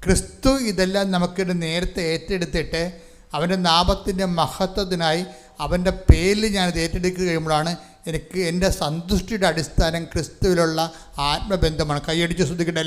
ക്രിസ്തു ഇതെല്ലാം നമുക്കിത് നേരത്തെ ഏറ്റെടുത്തിട്ട് അവൻ്റെ നാമത്തിൻ്റെ മഹത്വത്തിനായി അവൻ്റെ പേരിൽ ഞാനിത് ഏറ്റെടുക്കുക കഴിയുമ്പോഴാണ് എനിക്ക് എൻ്റെ സന്തുഷ്ടിയുടെ അടിസ്ഥാനം ക്രിസ്തുവിലുള്ള ആത്മബന്ധമാണ്. കൈയടിച്ച് ശ്രദ്ധിക്കട്ടെ.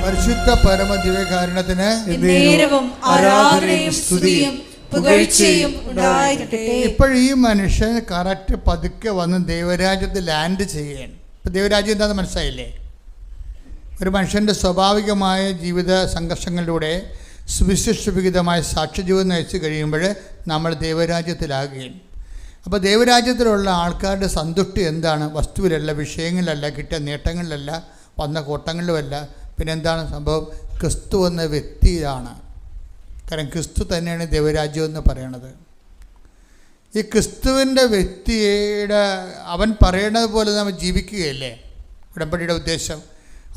പരിശുദ്ധ പരമ ദിവ്യകാരുണ്യത്തിന് നേരവും ആരാധനയും സ്തുതിയും പുകഴ്ചയും ഉണ്ടായിരിക്കട്ടെ. ഇപ്പോഴീ മനുഷ്യൻ കറക്റ്റ് പതുക്കെ വന്ന് ദൈവരാജ്യത്ത് ലാൻഡ് ചെയ്യുകയാണ്. ഇപ്പം ദൈവരാജ്യം എന്താണെന്ന് മനസ്സിലായില്ലേ? ഒരു മനുഷ്യൻ്റെ സ്വാഭാവികമായ ജീവിത സംഘർഷങ്ങളിലൂടെ സുവിശേഷവിഹിതമായ സാക്ഷ്യജീവിതം നയിച്ച് കഴിയുമ്പോൾ നമ്മൾ ദൈവരാജ്യത്തിലാകുകയാണ്. അപ്പോൾ ദൈവരാജ്യത്തിലുള്ള ആൾക്കാരുടെ സന്തുഷ്ടി എന്താണ്? വസ്തുവിലല്ല, വിഷയങ്ങളിലല്ല, കിട്ടിയ നേട്ടങ്ങളിലല്ല, വന്ന കോട്ടങ്ങളിലുമല്ല. പിന്നെ എന്താണ് സംഭവം? ക്രിസ്തു എന്ന വ്യക്തിയാണ്. കാരണം ക്രിസ്തു തന്നെയാണ് ദൈവരാജ്യം എന്ന് പറയണത്. ഈ ക്രിസ്തുവിൻ്റെ വ്യക്തിയുടെ അവൻ പറയണത് പോലെ നമ്മൾ ജീവിക്കുകയല്ലേ ഉടമ്പടിയുടെ ഉദ്ദേശം.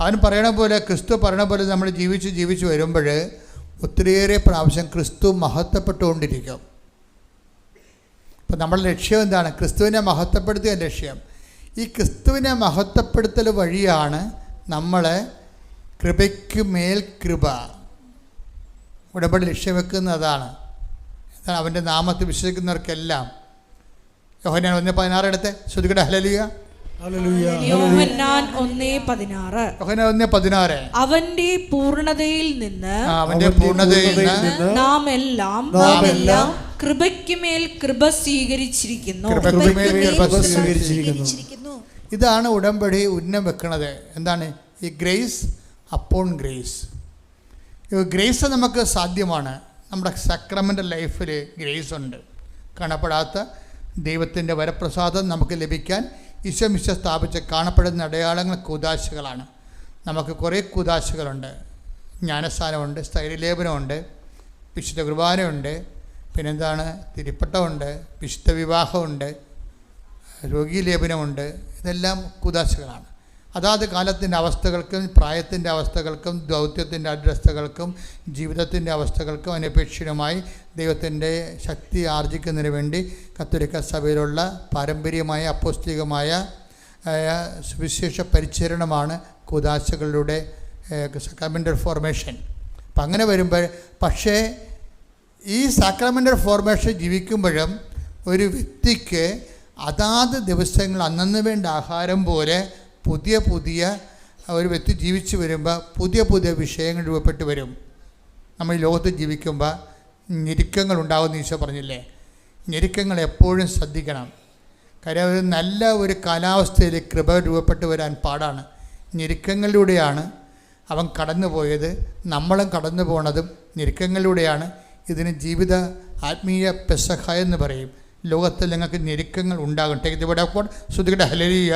അവൻ പറയണ പോലെ, ക്രിസ്തു പറയണ പോലെ നമ്മൾ ജീവിച്ച് വരുമ്പോൾ ഒത്തിരിയേറെ പ്രാവശ്യം ക്രിസ്തു മഹത്വപ്പെട്ടുകൊണ്ടിരിക്കും. അപ്പോൾ നമ്മുടെ ലക്ഷ്യം എന്താണ്? ക്രിസ്തുവിനെ മഹത്വപ്പെടുത്തുക ലക്ഷ്യം. ഈ ക്രിസ്തുവിനെ മഹത്വപ്പെടുത്തൽ വഴിയാണ് നമ്മളെ കൃപയ്ക്ക് മേൽ കൃപ ഉടമ്പടി ലക്ഷ്യം വെക്കുന്നതാണ്. എന്താണ്? അവൻ്റെ നാമത്തിൽ വിശ്വസിക്കുന്നവർക്കെല്ലാം. യോഹന്നാൻ 1:16 എടുത്ത് ശ്രുതികട ഹല്ലേലൂയ. യോഹന്നാൻ 1:16 അവന്റെ പൂർണ്ണതയിൽ നിന്ന് നാം എല്ലാം കൃപയ്ക്ക് മേൽ കൃപ സ്വീകരിച്ചിരിക്കുന്നു. ഇതാണ് ഉടമ്പടി ഉന്നം വെക്കുന്നത്. എന്താണ് ഈ ഗ്രേസ് അപ്പോൺ ഗ്രേസ്? ഗ്രേസ് നമുക്ക് സാധ്യമാണ്. നമ്മുടെ സക്രമൻ്റൽ ലൈഫിൽ ഗ്രേസ് ഉണ്ട്. കാണപ്പെടാത്ത ദൈവത്തിൻ്റെ വരപ്രസാദം നമുക്ക് ലഭിക്കാൻ ഈശോ സ്ഥാപിച്ച കാണപ്പെടുന്ന അടയാളങ്ങൾ കൂദാശകളാണ്. നമുക്ക് കുറേ കൂദാശകളുണ്ട്. ജ്ഞാനസ്ഥാനമുണ്ട്, സ്ഥൈര്യലേപനമുണ്ട്, വിശുദ്ധ കുർബാനയുണ്ട്, പിന്നെന്താണ് തിരുപ്പട്ടമുണ്ട്, വിശുദ്ധ വിവാഹമുണ്ട്, രോഗീലേപനമുണ്ട്. ഇതെല്ലാം കൂദാശകളാണ്. അതാത് കാലത്തിൻ്റെ അവസ്ഥകൾക്കും പ്രായത്തിൻ്റെ അവസ്ഥകൾക്കും ദൗത്യത്തിൻ്റെ അഡ്രസ്ഥകൾക്കും ജീവിതത്തിൻ്റെ അവസ്ഥകൾക്കും അനപേക്ഷിതമായി ദൈവത്തിൻ്റെ ശക്തി ആർജിക്കുന്നതിന് വേണ്ടി കത്തോലിക്ക സഭയിലുള്ള പാരമ്പര്യമായ അപ്പോസ്തലികമായ സുവിശേഷ പരിചരണമാണ് കൂദാശകളുടെ സാക്രമെൻ്റൽ ഫോർമേഷൻ. അപ്പം അങ്ങനെ വരുമ്പോൾ പക്ഷേ ഈ സാക്രമെൻ്റൽ ഫോർമേഷൻ ജീവിക്കുമ്പോഴും ഒരു വ്യക്തിക്ക് അതാത് ദിവസങ്ങൾ അന്നന്ന് വേണ്ട ആഹാരം പോലെ പുതിയ ഒരു വ്യക്തി ജീവിച്ചു വരുമ്പോൾ പുതിയ വിഷയങ്ങൾ രൂപപ്പെട്ട് വരും. നമ്മൾ ഈ ലോകത്ത് ജീവിക്കുമ്പോൾ ഞെരുക്കങ്ങൾ ഉണ്ടാകുമെന്ന് ഈശോ പറഞ്ഞില്ലേ? ഞെരുക്കങ്ങൾ എപ്പോഴും ശ്രദ്ധിക്കണം. കാര്യം ഒരു നല്ല ഒരു കാലാവസ്ഥയിൽ കൃപ രൂപപ്പെട്ട് വരാൻ പാടാണ്. ഞെരുക്കങ്ങളിലൂടെയാണ് അവൻ കടന്നു പോയത്, നമ്മളും കടന്നു പോണതും ഞെരുക്കങ്ങളിലൂടെയാണ്. ഇതിന് ജീവിത ആത്മീയ പെസഹ എന്ന് പറയും. ലോകത്തിൽ നിങ്ങൾക്ക് ഞെരുക്കങ്ങൾ ഉണ്ടാകും. Take the word of God. ശ്രുതികട ഹല്ലേലൂയ.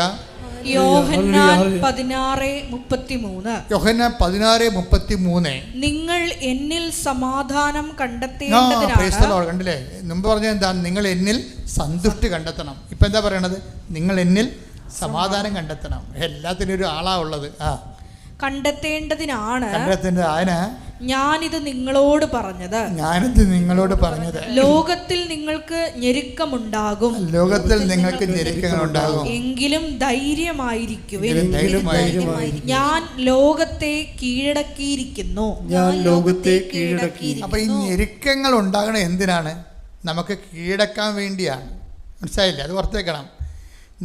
യോഹന്നാൻ 16:33 നിങ്ങൾ എന്നിൽ സമാധാനം കണ്ടെത്തേണ്ടതിനാണ്. കണ്ടില്ലേ? മുമ്പ് പറഞ്ഞത് എന്താണ്? നിങ്ങൾ എന്നിൽ സന്തുഷ്ടി കണ്ടെത്തണം. ഇപ്പം എന്താ പറയണത്? നിങ്ങൾ എന്നിൽ സമാധാനം കണ്ടെത്തണം. എല്ലാത്തിനും ഒരു ആളാ ഉള്ളത്. കണ്ടെത്തേണ്ടതിനാണ് ഞാനിത് നിങ്ങളോട് പറഞ്ഞത്. ലോകത്തിൽ നിങ്ങൾക്ക് ഞെരുക്കമുണ്ടാകും. എങ്കിലും ധൈര്യമായിരിക്കുവിൻ. ഞാൻ ലോകത്തെ കീഴടക്കിയിരിക്കുന്നു. അപ്പൊ ഈ ഞെരുക്കങ്ങൾ ഉണ്ടാകണ എന്തിനാണ്? നമുക്ക് കീഴടക്കാൻ വേണ്ടിയാണ്. മനസ്സിലായില്ല? അത് പുറത്തേക്കണം.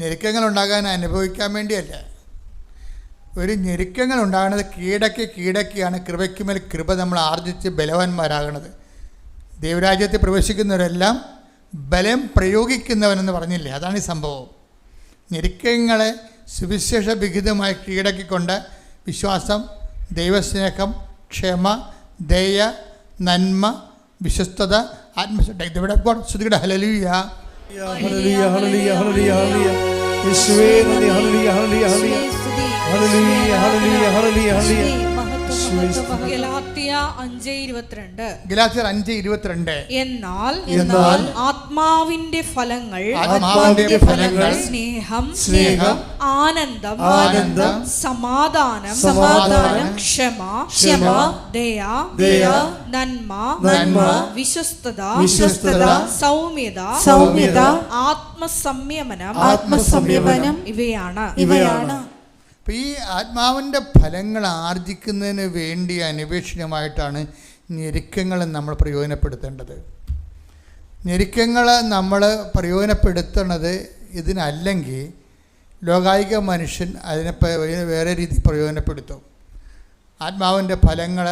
ഞെരുക്കങ്ങൾ ഉണ്ടാകാൻ അനുഭവിക്കാൻ വേണ്ടിയല്ല. ഒരു ഞെരുക്കങ്ങൾ ഉണ്ടാകുന്നത് കീഴടക്കിയാണ് കൃപയ്ക്ക് മേൽ കൃപ നമ്മൾ ആർജിച്ച് ബലവാന്മാരാകണത്. ദൈവരാജ്യത്തിൽ പ്രവേശിക്കുന്നവരെല്ലാം ബലം പ്രയോഗിക്കുന്നവനെന്ന് പറഞ്ഞില്ലേ? അതാണ് ഈ സംഭവം. ഞെരുക്കങ്ങളെ സുവിശേഷ വിഹിതമായി കീഴടക്കിക്കൊണ്ട് വിശ്വാസം, ദൈവസ്നേഹം, ക്ഷമ, ദയ, നന്മ, വിശ്വസ്തത, ആത്മശ്രദ്ധ. ഹല്ലേലൂയ. യേശുവേ നന്ദി. ഹല്ലേലൂയ ഹല്ലേലൂയ ഹല്ലേലൂയ ഹല്ലേലൂയ ഹല്ലേലൂയ ഹല്ലേലൂയ ഹല്ലേലൂയ. ഗലാത്യർ 5:22 എന്നാൽ ആത്മാവിന്റെ ഫലങ്ങൾ സ്നേഹം, ആനന്ദം, സമാധാനം, ക്ഷമ, ദയ, നന്മ, വിശ്വസ്തത, സൗമ്യത, ആത്മസംയമനം ഇവയാണ്. അപ്പോൾ ഈ ആത്മാവിൻ്റെ ഫലങ്ങൾ ആർജിക്കുന്നതിന് വേണ്ടി അന്വേഷണമായിട്ടാണ് ഞെരുക്കങ്ങൾ നമ്മൾ പ്രയോജനപ്പെടുത്തേണ്ടത്. ഞെരുക്കങ്ങൾ നമ്മൾ പ്രയോജനപ്പെടുത്തുന്നത് ഇതിനല്ലെങ്കിൽ ലോകായിക മനുഷ്യൻ അതിനെ വേറെ രീതി പ്രയോജനപ്പെടുത്തും. ആത്മാവിൻ്റെ ഫലങ്ങൾ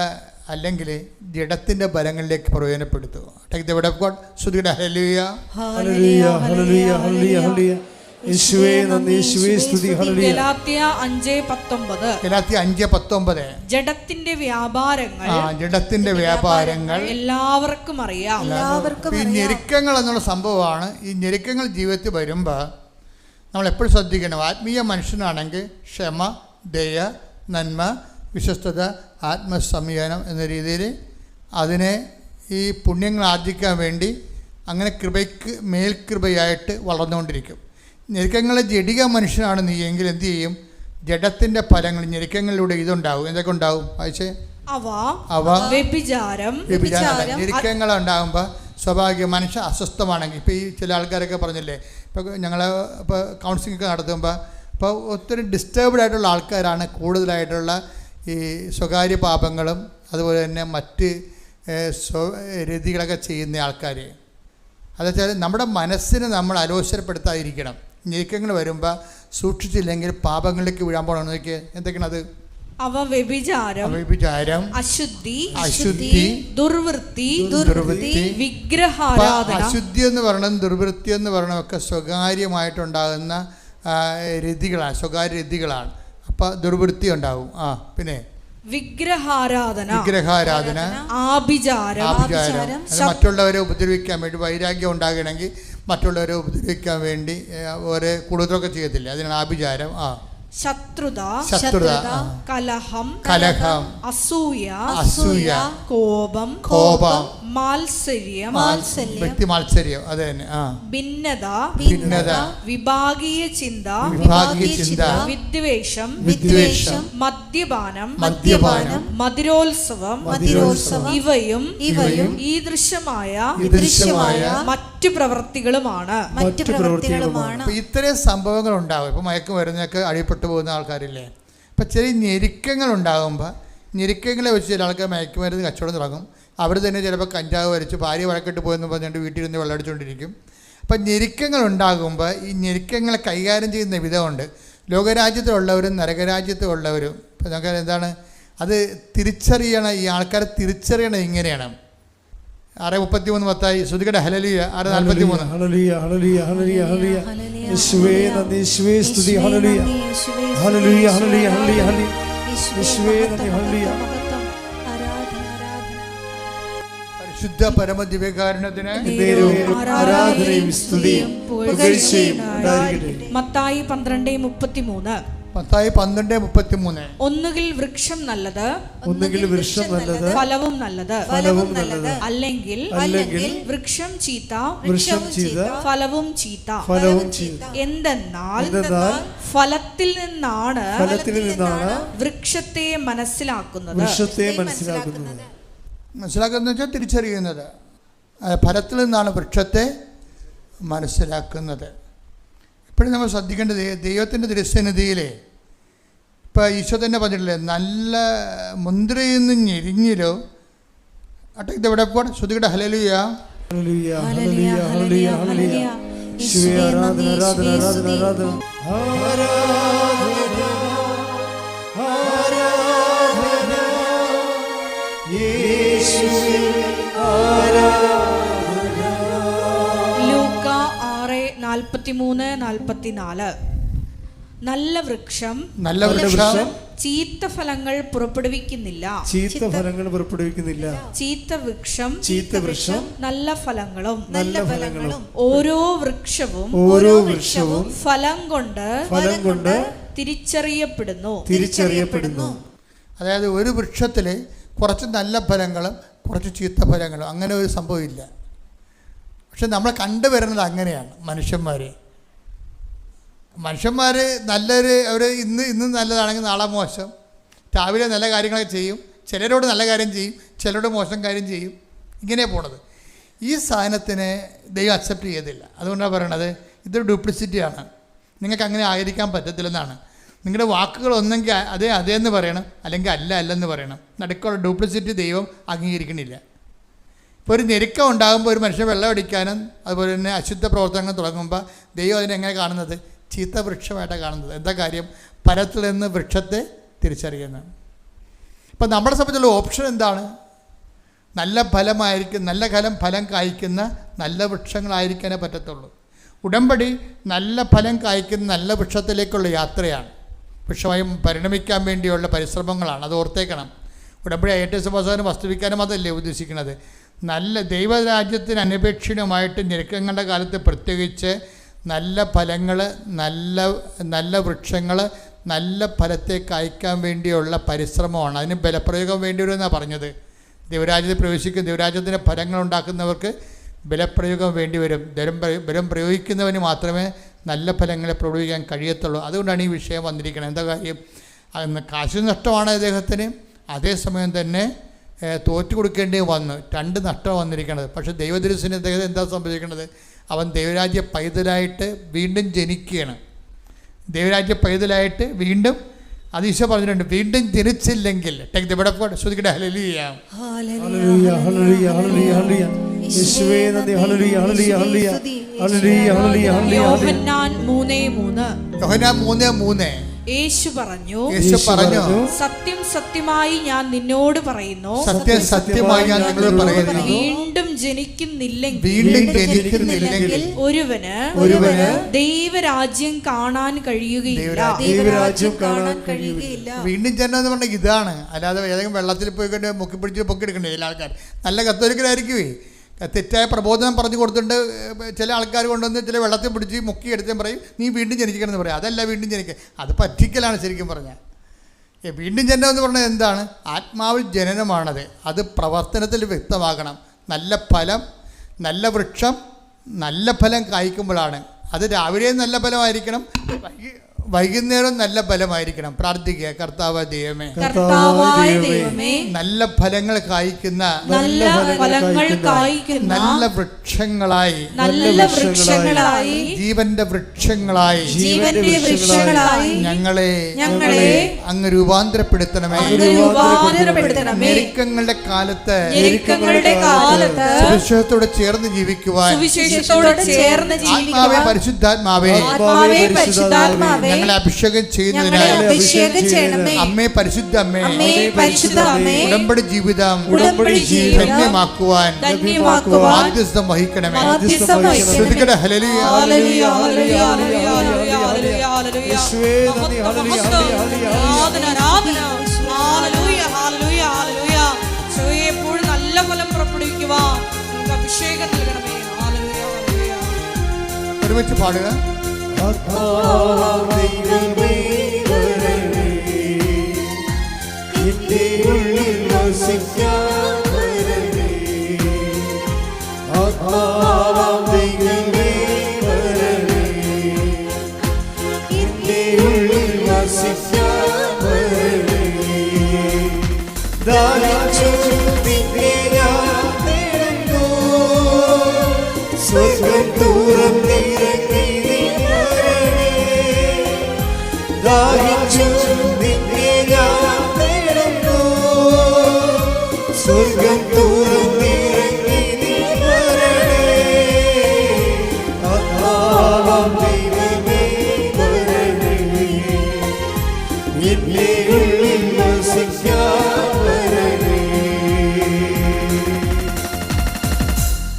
അല്ലെങ്കിൽ ജഡത്തിൻ്റെ ബലങ്ങളിലേക്ക് പ്രയോജനപ്പെടുത്തുക. Take the word of God. ശ്രുതിയുടെ ഹല്ലേലൂയ. ഹല്ലേലൂയ ഹല്ലേലൂയ ഹല്ലേലൂയ ഹല്ലേലൂയ. യേശുവേ നന്ദി, യേശുവേ സ്തുതി. ഹല്ലേലൂയ. ഗലാത്യ 5:19. ഗലാത്യ 5:19. ജഡത്തിന്റെ വ്യാപാരങ്ങൾ ജഡത്തിന്റെ വ്യാപാരങ്ങൾ എല്ലാവർക്കും അറിയാം. ഈ ഞെരുക്കങ്ങൾ എന്നുള്ള സംഭവമാണ്. ഈ ഞെരുക്കങ്ങൾ ജീവിതത്തിൽ വരുമ്പോൾ നമ്മൾ എപ്പോഴും ശ്രദ്ധിക്കണം. ആത്മീയ മനുഷ്യനാണെങ്കിൽ ക്ഷമ, ദയ, നന്മ, വിശ്വസ്തത, ആത്മസംയമനം എന്ന രീതിയിൽ അതിനെ ഈ പുണ്യങ്ങൾ ആർജിക്കാൻ വേണ്ടി അങ്ങനെ കൃപയ്ക്ക് മേൽകൃപയായിട്ട് വളർന്നുകൊണ്ടിരിക്കും. ഞെരുക്കങ്ങളെ ജഡിക മനുഷ്യനാണ് നീ എങ്കിൽ എന്ത് ചെയ്യും? ജഡത്തിൻ്റെ ഫലങ്ങൾ ഞെരുക്കങ്ങളിലൂടെ ഇതുണ്ടാവും. എന്തൊക്കെ ഉണ്ടാവും? വായിച്ചേ. അവ വ്യഭിചാരം. ഞെരുക്കങ്ങൾ ഉണ്ടാകുമ്പോൾ സ്വാഭാവിക മനുഷ്യ അസ്വസ്ഥമാണെങ്കിൽ, ഇപ്പോൾ ഈ ചില ആൾക്കാരൊക്കെ പറഞ്ഞില്ലേ, ഇപ്പോൾ ഞങ്ങൾ ഇപ്പോൾ കൗൺസിലിംഗ് ഒക്കെ നടത്തുമ്പോൾ ഇപ്പോൾ ഒത്തിരി ഡിസ്റ്റർബ്ഡ് ആയിട്ടുള്ള ആൾക്കാരാണ് കൂടുതലായിട്ടുള്ള ഈ സ്വകാര്യ പാപങ്ങളും അതുപോലെ തന്നെ മറ്റ് രീതികളൊക്കെ ചെയ്യുന്ന ആൾക്കാർ. അതെച്ചാൽ നമ്മുടെ മനസ്സിനെ നമ്മൾ അലോസരപ്പെടുത്താതിരിക്കണം. ഞെരുക്കങ്ങൾ വരുമ്പോൾ സൂക്ഷിച്ചില്ലെങ്കിൽ പാപങ്ങളിലേക്ക് വീഴാൻ പോകണം. നോക്കിയേ എന്തൊക്കെയാണ് അത്? അവ വ്യഭിചാരം, അശുദ്ധി, ദുർവൃത്തി, വിഗ്രഹാരാധന. അശുദ്ധി എന്ന് പറയണതും ദുർവൃത്തി എന്ന് പറയണതൊക്കെ സ്വകാര്യമായിട്ടുണ്ടാകുന്ന രീതികളാണ്, സ്വകാര്യ രീതികളാണ്. അപ്പം ദുർവൃത്തി ഉണ്ടാവും. പിന്നെ വിഗ്രഹാരാധന, ആഭിചാരം. മറ്റുള്ളവരെ ഉപദ്രവിക്കാൻ വേണ്ടി, വൈരാഗ്യം ഉണ്ടാകണമെങ്കിൽ മറ്റുള്ളവരെ ഉപദ്രവിക്കാൻ വേണ്ടി ഓരോ കൂടുതലൊക്കെ ചെയ്യത്തില്ല, അതിനാണ് ആഭിചാരം. ശത്രുത, കലഹം, അസൂയ, കോപം, മാത്സര്യം, വ്യക്തിമാത്സര്യം. അത് തന്നെ. ഭിന്നത, വിഭാഗീയ ചിന്ത, വിദ്വേഷം, മദ്യപാനം, മധുരോത്സവം, ഇവയും ഈദൃശമായ മറ്റു പ്രവൃത്തികളുമാണ്. ഇത്രയും സംഭവങ്ങൾ ഉണ്ടാവും. ഇപ്പൊ മയക്കുമരുന്നൊക്കെ അടിപ്പെട്ടു പോകുന്ന ആൾക്കാരില്ലേ. ഇപ്പം ചെറിയ ഞെരുക്കങ്ങൾ ഉണ്ടാകുമ്പോൾ ഞെരുക്കങ്ങളെ വെച്ച് ചില ആൾക്കാർ മയക്കുമരുന്ന് കച്ചവടം തുടങ്ങും. അവർ തന്നെ ചിലപ്പോൾ കഞ്ചാവ് വരച്ച് ഭാര്യ വഴക്കിട്ട് പോയെന്ന് പറഞ്ഞുകൊണ്ട് വീട്ടിലിരുന്ന് വെള്ളമടിച്ചുകൊണ്ടിരിക്കും. അപ്പം ഞെരുക്കങ്ങൾ ഉണ്ടാകുമ്പോൾ ഈ ഞെരുക്കങ്ങളെ കൈകാര്യം ചെയ്യുന്ന വിധമുണ്ട്. ലോകരാജ്യത്തിലുള്ളവരും നരകരാജ്യത്തിലുള്ളവരും ഇപ്പം നമുക്ക് എന്താണ് അത് തിരിച്ചറിയണം. ഈ ആൾക്കാരെ തിരിച്ചറിയണം ഇങ്ങനെയാണ്. 6:33 മത്തായി. ശ്രുതികട ഹല്ലേലൂയ. 6:43. ഹല്ലേലൂയ ഹല്ലേലൂയ ഹല്ലേലൂയ ഹല്ലേലൂയ. യേശുവേ നന്ദി, യേശുവേ സ്തുതി. ഹല്ലേലൂയ ഹല്ലേലൂയ ഹല്ലേലൂയ ഹല്ലേലൂയ. യേശുവേ നന്ദി. ഹല്ലേലൂയ. പരിശുദ്ധ പരമദിവ്യകാരുണ്യത്തിന് ആരാധനയും സ്തുതിയും പുകഴ്ചയും ഉണ്ടായിരിക്കട്ടെ. മത്തായി 12:33. മത്തായി 12:33. ഒന്നുകിൽ വൃക്ഷം നല്ലത്, ഫലവും നല്ലത്, അല്ലെങ്കിൽ വൃക്ഷം ചീത്ത, ഫലവും ചീത്ത. എന്തെന്നാൽ ഫലത്തിൽ നിന്നാണ് വൃക്ഷത്തെ മനസ്സിലാക്കുന്നത്. മനസ്സിലാക്കുന്നത് വെച്ചാൽ തിരിച്ചറിയുന്നത്. ഫലത്തിൽ നിന്നാണ് വൃക്ഷത്തെ മനസ്സിലാക്കുന്നത്. ഇപ്പോഴും നമ്മൾ ശ്രദ്ധിക്കേണ്ടത് ദൈവത്തിൻ്റെ തിരുസന്നിധിയിലെ ഇപ്പോൾ ഈശോ തന്നെ പറഞ്ഞിട്ടില്ലേ, നല്ല മുന്തിരിയിൽ നിന്ന് ഞെരിഞ്ഞിലോ. അട്ടേക്ക് ഇവിടെ പോട്ടെ. ശ്രുതികട ഹല്ലേലൂയ. ലൂക്ക 6:43-44. നല്ല വൃക്ഷം ചീത്ത ഫലങ്ങൾ പുറപ്പെടുവിക്കുന്നില്ല. ചീത്ത വൃക്ഷം നല്ല ഫലങ്ങളും. ഓരോ വൃക്ഷവും ഫലം കൊണ്ട് തിരിച്ചറിയപ്പെടുന്നു. അതായത് ഒരു വൃക്ഷത്തിൽ കുറച്ച് നല്ല ഫലങ്ങളും കുറച്ച് ചീത്ത ഫലങ്ങളും, അങ്ങനെ ഒരു സംഭവമില്ല. പക്ഷെ നമ്മൾ കണ്ടുവരുന്നത് അങ്ങനെയാണ്. മനുഷ്യന്മാർ നല്ലൊരു അവർ ഇന്ന് നല്ലതാണെങ്കിൽ നാളെ മോശം. രാവിലെ നല്ല കാര്യങ്ങളൊക്കെ ചെയ്യും, ചിലരോട് നല്ല കാര്യം ചെയ്യും, ചിലരോട് മോശം കാര്യം ചെയ്യും. ഇങ്ങനെ പോണത്. ഈ സാധനത്തിനെ ദൈവം അക്സെപ്റ്റ് ചെയ്തില്ല. അതുകൊണ്ടാണ് പറയണത് ഇതൊരു ഡ്യൂപ്ലിസിറ്റിയാണ്, നിങ്ങൾക്ക് അങ്ങനെ ആയിരിക്കാൻ പറ്റത്തില്ലെന്നാണ്. നിങ്ങളുടെ വാക്കുകൾ ഒന്നെങ്കിൽ അതേന്ന് പറയണം, അല്ലെങ്കിൽ അല്ലെന്ന് പറയണം. നടുക്കുള്ള ഡ്യൂപ്ലിസിറ്റി ദൈവം അംഗീകരിക്കണില്ല. ഇപ്പോൾ ഒരു ഞെരുക്കം ഉണ്ടാകുമ്പോൾ ഒരു മനുഷ്യൻ വെള്ളം അടിക്കാനും അതുപോലെ തന്നെ അശുദ്ധ പ്രവർത്തനങ്ങൾ തുടങ്ങുമ്പോൾ ദൈവം അതിനെങ്ങനെ കാണുന്നത്? ചീത്ത വൃക്ഷമായിട്ടാണ് കാണുന്നത്. എന്താ കാര്യം? ഫലത്തിൽ നിന്ന് വൃക്ഷത്തെ തിരിച്ചറിയുന്നത്. ഇപ്പം നമ്മളെ സംബന്ധിച്ചുള്ള ഓപ്ഷൻ എന്താണ്? നല്ല ഫലമായിരിക്കും, നല്ല ഫലം കായ്ക്കുന്ന നല്ല വൃക്ഷങ്ങളായിരിക്കാനേ പറ്റത്തുള്ളൂ. ഉടമ്പടി നല്ല ഫലം കായ്ക്കുന്ന നല്ല വൃക്ഷത്തിലേക്കുള്ള യാത്രയാണ്, വൃക്ഷമായി പരിണമിക്കാൻ വേണ്ടിയുള്ള പരിശ്രമങ്ങളാണ്. അത് ഓർത്തേക്കണം. ഉടമ്പടി ഏറ്റവും സമാധാനം വസ്തുവിക്കാനും അതല്ലേ ഉദ്ദേശിക്കുന്നത്. നല്ല ദൈവരാജ്യത്തിന് അനപേക്ഷിതമായിട്ട് ഞെരുക്കങ്ങളുടെ കാലത്ത് പ്രത്യേകിച്ച് നല്ല ഫലങ്ങൾ, നല്ല വൃക്ഷങ്ങൾ, നല്ല ഫലത്തെ കായ്ക്കാൻ വേണ്ടിയുള്ള പരിശ്രമമാണ്. അതിന് ബലപ്രയോഗം വേണ്ടി വരുമെന്നാണ് പറഞ്ഞത്. ദൈവരാജ്യത്തിൽ പ്രവേശിക്കുന്ന ദൈവരാജ്യത്തിൻ്റെ ഫലങ്ങൾ ഉണ്ടാക്കുന്നവർക്ക് ബലപ്രയോഗം വേണ്ടി വരും. ബലം പ്രയോഗിക്കുന്നവന് മാത്രമേ നല്ല ഫലങ്ങളെ പ്രയോഗിക്കാൻ കഴിയത്തുള്ളൂ. അതുകൊണ്ടാണ് ഈ വിഷയം വന്നിരിക്കുന്നത്. എന്താ കാര്യം? കാശ് നഷ്ടമാണ് അദ്ദേഹത്തിന്, അതേസമയം തന്നെ തോറ്റു കൊടുക്കേണ്ടി വന്നു. 2 നഷ്ടം വന്നിരിക്കുന്നത്. പക്ഷേ ദൈവദൃശ്യന് അദ്ദേഹം എന്താ സംഭവിക്കുന്നത്? അവൻ ദൈവരാജ്യ പൈതലായിട്ട് വീണ്ടും ജനിക്കുകയാണ്. ദൈവരാജ്യ പൈതലായിട്ട് വീണ്ടും, അത് ഈശോ പറഞ്ഞിട്ടുണ്ട്, വീണ്ടും ജനിച്ചില്ലെങ്കിൽ ശ്രദ്ധിക്കട്ടെ. ഹല്ലേലൂയ, ഹല്ലേലൂയ, ഹല്ലേലൂയ, ഹല്ലേലൂയ, ഹല്ലേലൂയ. യേശുവേ നന്ദി. ഹല്ലേലൂയ, ഹല്ലേലൂയ, ഹല്ലേലൂയ, ഹല്ലേലൂയ, ഹല്ലേലൂയ, ഹല്ലേലൂയ. യോഹന്നാൻ 3:3. യോഹന്നാൻ 3:3. യേശു പറഞ്ഞു, സത്യം സത്യമായി ഞാൻ നിന്നോട് പറയുന്നു, സത്യം സത്യമായി ഞാൻ നിങ്ങളോട് പറയുന്നു, വീണ്ടും ജനിക്കുന്നില്ലെങ്കിൽ ഒരുവന് ദൈവരാജ്യം കാണാൻ കഴിയുകയില്ല. വീണ്ടും ജനനം എന്ന് പറഞ്ഞാൽ ഇതാണ്. അല്ലാതെ ഏതെങ്കിലും വെള്ളത്തിൽ പോയിക്കൊണ്ട് മുക്കി പിടിച്ച് പൊക്കിയെടുക്കണ്ടേ? ചില ആൾക്കാർ നല്ല കത്തോലിക്കലായിരിക്കുമേ, തെറ്റായ പ്രബോധനം പറഞ്ഞു കൊടുത്തിട്ട് ചില ആൾക്കാർ കൊണ്ടുവന്ന് ചില വെള്ളത്തിൽ പിടിച്ച് മുക്കി എടുത്തും പറയും നീ വീണ്ടും ജനിക്കണമെന്ന് പറയും. അതല്ല വീണ്ടും ജനിക്കുക, അത് പറ്റിക്കലാണ് ശരിക്കും പറഞ്ഞാൽ. വീണ്ടും ജനനം എന്ന് പറഞ്ഞാൽ എന്താണ്? ആത്മാവിൽ ജനനമാണത്. അത് പ്രവർത്തനത്തിൽ വ്യക്തമാകണം. നല്ല ഫലം, നല്ല വൃക്ഷം നല്ല ഫലം കായ്ക്കുമ്പോഴാണ്. അത് രാവിലെ നല്ല ഫലമായിരിക്കണം, വൈകുന്നേരം നല്ല ഫലമായിരിക്കണം. പ്രാർത്ഥിക്കുക, കർത്താവ് ദൈവമേ, നല്ല ഫലങ്ങൾ കായ്ക്കുന്ന നല്ല വൃക്ഷങ്ങളായി, ജീവന്റെ വൃക്ഷങ്ങളായി ഞങ്ങളെ അങ്ങ് രൂപാന്തരപ്പെടുത്തണമേ. ഞെരുക്കങ്ങളുടെ കാലത്ത് സുവിശേഷത്തോട് ചേർന്ന് ജീവിക്കുവാൻ ആത്മാവേ, പരിശുദ്ധാത്മാവേ ഞങ്ങളെ അഭിഷേകം ചെയ്യുന്നതിനായി അമ്മേ, പരിശുദ്ധ അമ്മേ, ഉടമ്പടി ജീവിതം ധന്യമാക്കുവാൻ മാധ്യസ്ഥം വഹിക്കണമേ. ശ്രദ്ധിക്കട്ടെ. ഹല്ലേലൂയ, ഹല്ലേലൂയ, ഹല്ലേലൂയ, ഹല്ലേലൂയ, ഹല്ലേലൂയ, ഹല്ലേലൂയ. യേശുവേ നന്ദി. ഹല്ലേലൂയ, ഹല്ലേലൂയ, ഹല്ലേലൂയ. എപ്പോഴും നല്ല ഫലം പുറപ്പെടുവിക്കുവാൻ അഭിഷേകം നൽകണമേ. ഹല്ലേലൂയ, ഹല്ലേലൂയ. ഒരുമിച്ച് പാടുക.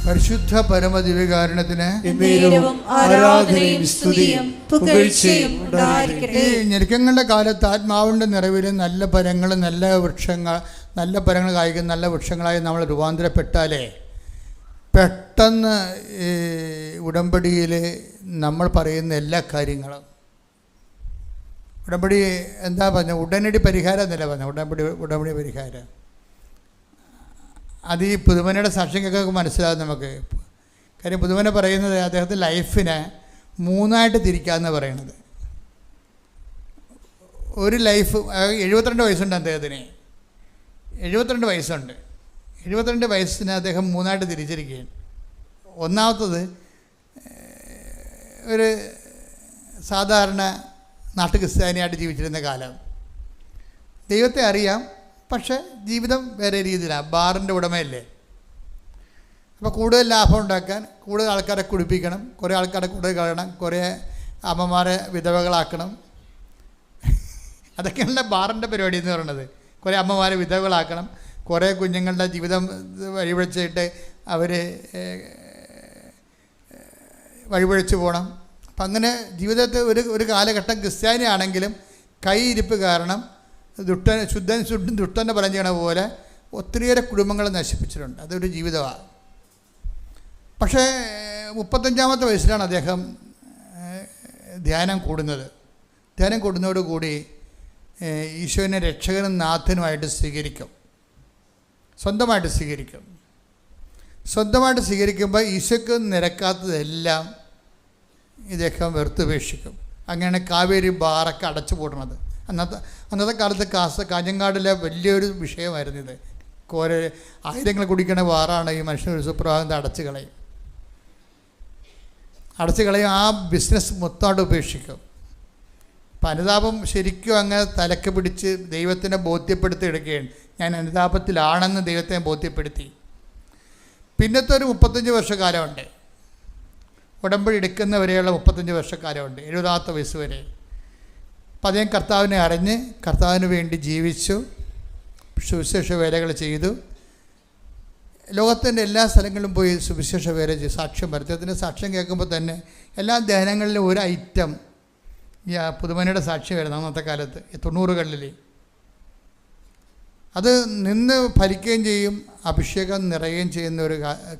പരിശുദ്ധ പരമദിവ്യകാരുണ്യത്തിന് ആരാധനയും സ്തുതിയും പുകഴ്ചയും ഉണ്ടായിരിക്കട്ടെ. ഈ ഞെരുക്കങ്ങളുടെ കാലത്ത് ആത്മാവിൻ്റെ നിറവിൽ നല്ല ഫലങ്ങൾ, നല്ല ഫലങ്ങൾ കായ്ക്കുന്ന നല്ല വൃക്ഷങ്ങളായി നമ്മൾ രൂപാന്തരപ്പെട്ടാലേ പെട്ടെന്ന് ഈ ഉടമ്പടിയിൽ നമ്മൾ പറയുന്ന എല്ലാ കാര്യങ്ങളും, ഉടമ്പടി എന്താ പറഞ്ഞത്, ഉടനടി പരിഹാരം എന്നല്ല പറഞ്ഞത്, ഉടമ്പടി പരിഹാരം. അത് ഈ പുതുമനയുടെ സാക്ഷ്യങ്ങൾക്ക് മനസ്സിലാകും നമുക്ക്. കാര്യം പുതുമന പറയുന്നത് അദ്ദേഹത്തിൻ്റെ ലൈഫിനെ 3ആയിട്ട് തിരിക്കാമെന്ന് പറയുന്നത്. ഒരു ലൈഫ്, 72 വയസ്സുണ്ട് അദ്ദേഹത്തിന്, 72 വയസ്സുണ്ട്. 72 വയസ്സിനെ അദ്ദേഹം 3ആയിട്ട് തിരിച്ചിരിക്കുകയാണ്. ഒന്നാമത്തത് ഒരു സാധാരണ നാട്ടു ക്രിസ്ത്യാനിയായിട്ട് ജീവിച്ചിരുന്ന കാലം. ദൈവത്തെ അറിയാം, പക്ഷേ ജീവിതം വേറെ രീതിയിലാണ്. ബാറിൻ്റെ ഉടമയല്ലേ, അപ്പോൾ കൂടുതൽ ലാഭം ഉണ്ടാക്കാൻ കൂടുതൽ ആൾക്കാരെ കുടിപ്പിക്കണം, കുറേ ആൾക്കാരെ കൂടുതൽ കളയണം, കുറേ അമ്മമാരെ വിധവകളാക്കണം. അതൊക്കെയുള്ള ബാറിൻ്റെ പരിപാടി എന്ന് പറയുന്നത്. കുറേ അമ്മമാരെ വിധവകളാക്കണം, കുറേ കുഞ്ഞുങ്ങളുടെ ജീവിതം വഴിപിഴച്ചിട്ട് അവർ വഴിപിഴച്ച് പോകണം. അപ്പം അങ്ങനെ ജീവിതത്തിൽ ഒരു കാലഘട്ടം ക്രിസ്ത്യാനിയാണെങ്കിലും കൈയിരിപ്പ് കാരണം ദുഷ്ടൻ്റെ ഫലം ചെയ്യണ പോലെ ഒത്തിരിയേറെ കുടുംബങ്ങൾ നശിപ്പിച്ചിട്ടുണ്ട്. അതൊരു ജീവിതമാണ്. പക്ഷേ 35-ാമത്തെ വയസ്സിലാണ് അദ്ദേഹം ധ്യാനം കൂടുന്നത്. ധ്യാനം കൂടുന്നതോടുകൂടി ഈശോനെ രക്ഷകനും നാഥനുമായിട്ട് സ്വീകരിക്കും. സ്വന്തമായിട്ട് സ്വീകരിക്കുമ്പോൾ ഈശോയ്ക്ക് നിരക്കാത്തതെല്ലാം ഇദ്ദേഹം വെറുത്തുപേക്ഷിക്കും. അങ്ങനെയാണ് കാവേരി ബാറൊക്കെ അടച്ചു പൂട്ടണത്. അന്നത്തെ കാലത്ത് കാഞ്ഞങ്ങാടിലെ വലിയൊരു വിഷയമായിരുന്നു ഇത്. ആയിരങ്ങൾ കുടിക്കണ ബാറാണ് ഈ മനുഷ്യനൊരു സുപ്രഭാതം അടച്ചു കളയും. ആ ബിസിനസ് മൊത്തമായിട്ട് ഉപേക്ഷിക്കും. അപ്പം അനുതാപം ശരിക്കും അങ്ങ് തലക്ക് പിടിച്ച് ദൈവത്തിനെ ബോധ്യപ്പെടുത്തി എടുക്കുകയാണ്. ഞാൻ അനുതാപത്തിലാണെന്ന് ദൈവത്തെ ബോധ്യപ്പെടുത്തി. പിന്നത്തെ ഒരു 35 വർഷക്കാലമുണ്ട്. ഉടമ്പടി എടുക്കുന്നവരെയുള്ള 35 വർഷക്കാലമുണ്ട്, 70-ാമത്തെ വയസ്സ് വരെ. അപ്പം അദ്ദേഹം കർത്താവിനെ അറിഞ്ഞ് കർത്താവിന് വേണ്ടി ജീവിച്ചു, സുവിശേഷ വേലകൾ ചെയ്തു. ലോകത്തിൻ്റെ എല്ലാ സ്ഥലങ്ങളിലും പോയി സുവിശേഷ വേല ചെയ്ത് സാക്ഷ്യം പരത്തി. അതിൻ്റെ സാക്ഷ്യം കേൾക്കുമ്പോൾ തന്നെ എല്ലാ ധ്യാനങ്ങളിലും ഒരു ഐറ്റം ഈ പുതുമനയുടെ സാക്ഷ്യം വരുന്നത് അന്നത്തെ കാലത്ത് 90കളിൽ. അത് നിന്ന് ഫലിക്കുകയും ചെയ്യും, അഭിഷേകം നിറയുകയും ചെയ്യുന്ന ഒരു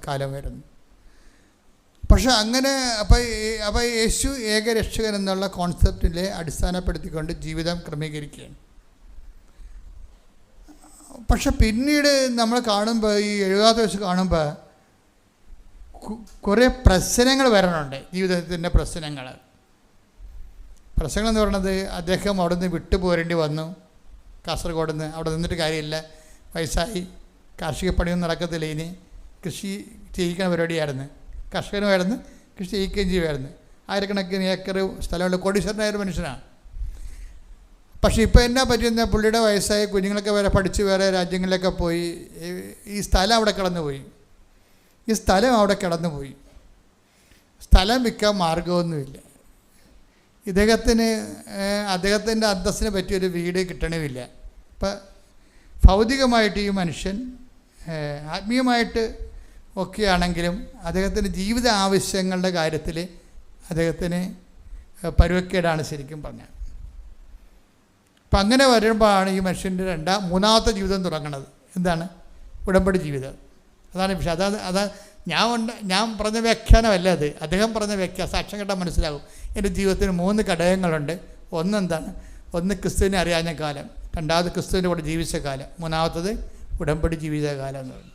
കാലമായിരുന്നു. പക്ഷെ അങ്ങനെ അപ്പോൾ യേശു ഏകരക്ഷകൻ എന്നുള്ള കോൺസെപ്റ്റിലെ അടിസ്ഥാനപ്പെടുത്തിക്കൊണ്ട് ജീവിതം ക്രമീകരിക്കുകയാണ്. പക്ഷെ പിന്നീട് നമ്മൾ കാണുമ്പോൾ ഈ 70-ാമത്തെ വയസ്സ് കാണുമ്പോൾ കുറേ പ്രശ്നങ്ങൾ വരണുണ്ട്. ജീവിതത്തിൻ്റെ പ്രശ്നങ്ങളെന്ന് പറയുന്നത് അദ്ദേഹം അവിടെ നിന്ന് വിട്ടുപോരേണ്ടി വന്നു. കാസർഗോഡ് നിന്ന് അവിടെ നിന്നിട്ട് കാര്യമില്ല, വയസ്സായി, കാർഷിക പണിയൊന്നും നടക്കത്തില്ല. ഇനി കൃഷി ചെയ്യിക്കുന്ന പരിപാടിയായിരുന്നു. കർഷകനുമായിരുന്നു, കൃഷി ചെയ്യിക്കുകയും ചെയ്യുമായിരുന്നു. ആയിരക്കണക്കിന് ഏക്കർ സ്ഥലമുള്ള കോടീശ്വരനായ ഒരു മനുഷ്യനാണ്. പക്ഷേ ഇപ്പോൾ എന്നാ പറ്റിയെന്നാൽ പുള്ളിയുടെ വയസ്സായ കുഞ്ഞുങ്ങളൊക്കെ വേറെ പഠിച്ച് വേറെ രാജ്യങ്ങളിലൊക്കെ പോയി. ഈ സ്ഥലം അവിടെ കിടന്നുപോയി. സ്ഥലം വിൽക്കാൻ മാർഗമൊന്നുമില്ല. അദ്ദേഹത്തിൻ്റെ അന്തസ്സിനെ പറ്റിയൊരു വീട് കിട്ടണമില്ല. ഇപ്പം ഭൗതികമായിട്ട് ഈ മനുഷ്യൻ ആത്മീയമായിട്ട് ഒക്കെയാണെങ്കിലും അദ്ദേഹത്തിൻ്റെ ജീവിത ആവശ്യങ്ങളുടെ കാര്യത്തിൽ അദ്ദേഹത്തിന് പരുവക്കേടാണ് ശരിക്കും പറഞ്ഞാൽ. അപ്പം അങ്ങനെ വരുമ്പോഴാണ് ഈ മനുഷ്യൻ്റെ മൂന്നാമത്തെ ജീവിതം തുടങ്ങുന്നത്. എന്താണ്? ഉടമ്പടി ജീവിതം. അതാണ് വിഷയം. അതാ ഞാൻ പറഞ്ഞ വ്യാഖ്യാനമല്ല അത്, അദ്ദേഹം പറഞ്ഞ സാക്ഷ്യം കേട്ടാൽ മനസ്സിലാകും. എൻ്റെ ജീവിതത്തിന് 3 ഘടകങ്ങളുണ്ട്. ഒന്ന് ക്രിസ്തുവിനെ അറിയാഞ്ഞ കാലം, രണ്ടാമത് ക്രിസ്തുവിൻ്റെ കൂടെ ജീവിച്ച കാലം, മൂന്നാമത്തത് ഉടമ്പടി ജീവിതകാലം എന്ന് പറഞ്ഞു.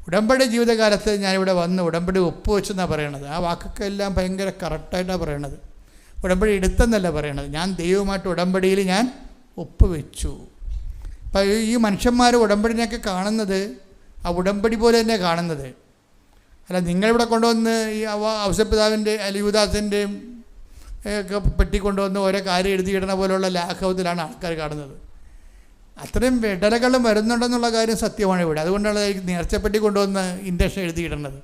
ഉടമ്പടി ജീവിതകാലത്ത് ഞാനിവിടെ വന്ന് ഉടമ്പടി ഒപ്പുവെച്ചെന്നാണ് പറയണത്. ആ വാക്കൊക്കെ എല്ലാം ഭയങ്കര കറക്റ്റായിട്ടാണ് പറയണത്. ഉടമ്പടി എടുത്തെന്നല്ല പറയണത്. ഞാൻ ദൈവമായിട്ട് ഉടമ്പടിയിൽ ഞാൻ ഒപ്പുവെച്ചു. അപ്പം ഈ മനുഷ്യന്മാർ ഉടമ്പടിനെയൊക്കെ കാണുന്നത് ആ ഉടമ്പടി പോലെ തന്നെ കാണുന്നത്. അല്ല, നിങ്ങളിവിടെ കൊണ്ടുവന്ന് ഈ ഔസപിതാവിൻ്റെ യൂദാസിൻ്റെയും ഒക്കെ പെട്ടി കൊണ്ടുവന്ന് ഓരോ കാര്യം എഴുതിയിടണ പോലുള്ള ലാഘവത്തിലാണ് ആൾക്കാർ കാണുന്നത്. അത്രയും ഇടലകളും വരുന്നുണ്ടെന്നുള്ള കാര്യം സത്യമാണ് ഇവിടെ. അതുകൊണ്ടാണ് നേർച്ചപ്പെട്ടി കൊണ്ടുവന്ന് ഇൻഡക്ഷൻ എഴുതിയിടുന്നത്.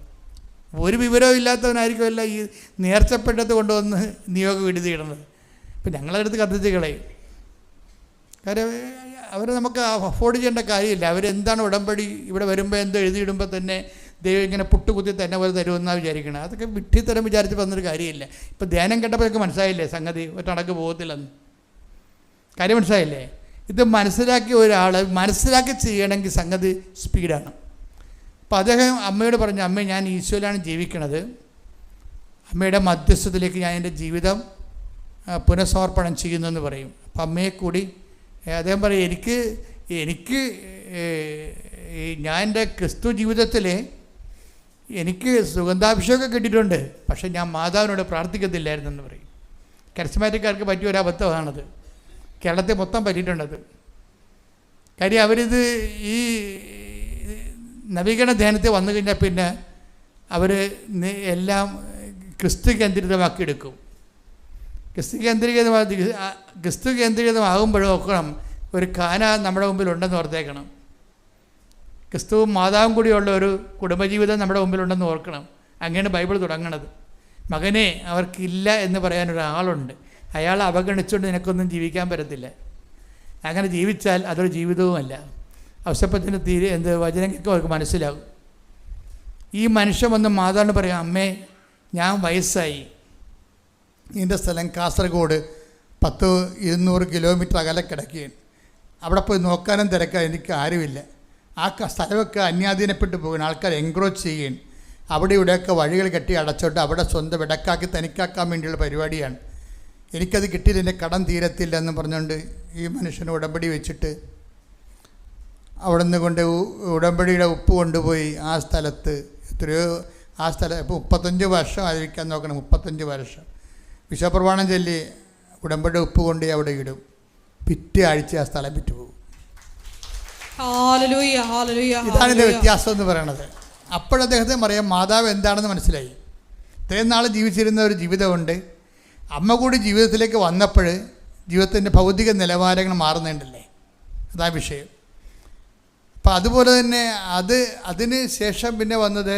ഒരു വിവരവും ഇല്ലാത്തവനായിരിക്കുമല്ല ഈ നേർച്ചപ്പെട്ടത് കൊണ്ടുവന്ന് നിയോഗം എഴുതിയിടുന്നത്. ഇപ്പം ഞങ്ങളടുത്ത് കത്തിച്ച് കളയും. കാര്യം അവർ നമുക്ക് അഫോർഡ് ചെയ്യേണ്ട കാര്യമില്ല. അവരെന്താണ് ഉടമ്പടി ഇവിടെ വരുമ്പോൾ എന്തോ എഴുതിയിടുമ്പോൾ തന്നെ ദൈവം ഇങ്ങനെ പുട്ടുകുത്തി തന്നെ പോലെ തരുമെന്നാണ് വിചാരിക്കണം. അതൊക്കെ വിഡ്ഢിത്തരം വിചാരിച്ച് വന്നൊരു കാര്യമില്ല. ഇപ്പം ധ്യാനം കേട്ടപ്പോഴൊക്കെ മനസ്സിലായില്ലേ സംഗതി ഒറ്റടക്ക് പോകത്തില്ലെന്ന്. കാര്യം മനസ്സിലായില്ലേ? ഇത് മനസ്സിലാക്കിയ ഒരാൾ മനസ്സിലാക്കി ചെയ്യണമെങ്കിൽ സംഗതി സ്പീഡാണ്. അപ്പോൾ അദ്ദേഹം അമ്മയോട് പറഞ്ഞു, അമ്മ ഞാൻ ഈശോയിലാണ് ജീവിക്കണത്, അമ്മയുടെ മധ്യസ്ഥത്തിലേക്ക് ഞാൻ എൻ്റെ ജീവിതം പുനഃസമർപ്പണം ചെയ്യുന്നെന്ന് പറയും. അപ്പം അമ്മയെ കൂടി അദ്ദേഹം പറയും, എനിക്ക് ഞാൻ എൻ്റെ ക്രിസ്തു ജീവിതത്തിൽ എനിക്ക് സുഗന്ധാഭിഷേകം കിട്ടിയിട്ടുണ്ട്, പക്ഷേ ഞാൻ മാതാവിനോട് പ്രാർത്ഥിക്കത്തില്ലായിരുന്നെന്ന് പറയും. കരിസ്മാറ്റിക്കാർക്ക് പറ്റിയ ഒരു അബദ്ധമാണത്. കേരളത്തെ മൊത്തം പറ്റിയിട്ടുണ്ടത്. കാര്യം അവരിത് ഈ നവീകരണ ധ്യാനത്തിൽ വന്നു കഴിഞ്ഞാൽ പിന്നെ അവർ എല്ലാം ക്രിസ്തു കേന്ദ്രീകൃതമാക്കി എടുക്കും. ക്രിസ്തു കേന്ദ്രീകൃതമാകുമ്പോഴും നോക്കണം, ഒരു കാന നമ്മുടെ മുമ്പിൽ ഉണ്ടെന്ന് ഓർത്തേക്കണം. ക്രിസ്തുവും മാതാവും കൂടിയുള്ള ഒരു കുടുംബജീവിതം നമ്മുടെ മുമ്പിലുണ്ടെന്ന് ഓർക്കണം. അങ്ങനെയാണ് ബൈബിൾ തുടങ്ങണത്. മകനെ അവർക്കില്ല എന്ന് പറയാനൊരാളുണ്ട്, അയാളെ അവഗണിച്ചുകൊണ്ട് നിനക്കൊന്നും ജീവിക്കാൻ പറ്റത്തില്ല. അങ്ങനെ ജീവിച്ചാൽ അതൊരു ജീവിതവുമല്ല. ഔസേപ്പച്ചന് വചനം കേൾക്കുമ്പോൾ അവർക്ക് മനസ്സിലാകും. ഈ മനുഷ്യൻ വന്ന് മാതാവിന് പറയാം, അമ്മേ ഞാൻ വയസ്സായി, എൻ്റെ സ്ഥലം കാസർഗോഡ് 100-200 കിലോമീറ്റർ അകലെ കിടക്കുകയാണ്, അവിടെ പോയി നോക്കാനും തിരക്കാൻ എനിക്ക് ആരുമില്ല, ആ സ്ഥലമൊക്കെ അന്യാധീനപ്പെട്ടു പോകുകയാണ്, ആൾക്കാർ എൻക്രോച്ച് ചെയ്യുകയാണ്, അവിടെ ഇവിടെയൊക്കെ വഴികൾ കെട്ടി അടച്ചോട്ട് അവിടെ സ്വന്തം ഇടക്കാക്കി തനിക്കാക്കാൻ വേണ്ടിയുള്ള പരിപാടിയാണ്, എനിക്കത് കിട്ടിയില്ല, എൻ്റെ കടം തീരത്തില്ല എന്ന് പറഞ്ഞുകൊണ്ട് ഈ മനുഷ്യന് ഉടമ്പടി വെച്ചിട്ട് അവിടെ നിന്ന് കൊണ്ട് ഉടമ്പടിയുടെ ഉപ്പ് കൊണ്ടുപോയി ആ സ്ഥലത്ത് എത്രയോ ആ സ്ഥലം ഇപ്പോൾ 35 വർഷം ആയിരിക്കാൻ നോക്കണം, 35 വർഷം വിശ്വപ്രമാണം ചൊല്ലി ഉടമ്പടി ഉപ്പ് കൊണ്ട് അവിടെ ഇടും, പിറ്റേ ആഴ്ച ആ സ്ഥലം വിറ്റുപോകും. ഇതാണ് ഇതിൻ്റെ വ്യത്യാസം എന്ന് പറയണത്. അപ്പോഴദ്ദേഹത്തിന് പറയാം മാതാവ് എന്താണെന്ന് മനസ്സിലായി. ഇത്രയും നാൾ ജീവിച്ചിരുന്ന ഒരു ജീവിതമുണ്ട്, അമ്മ കൂടി ജീവിതത്തിലേക്ക് വന്നപ്പോൾ ജീവിതത്തിൻ്റെ ഭൗതിക നിലവാരങ്ങൾ മാറുന്നുണ്ടല്ലേ, അതാ വിഷയം. അപ്പം അതുപോലെ തന്നെ അതിന് ശേഷം പിന്നെ വന്നത്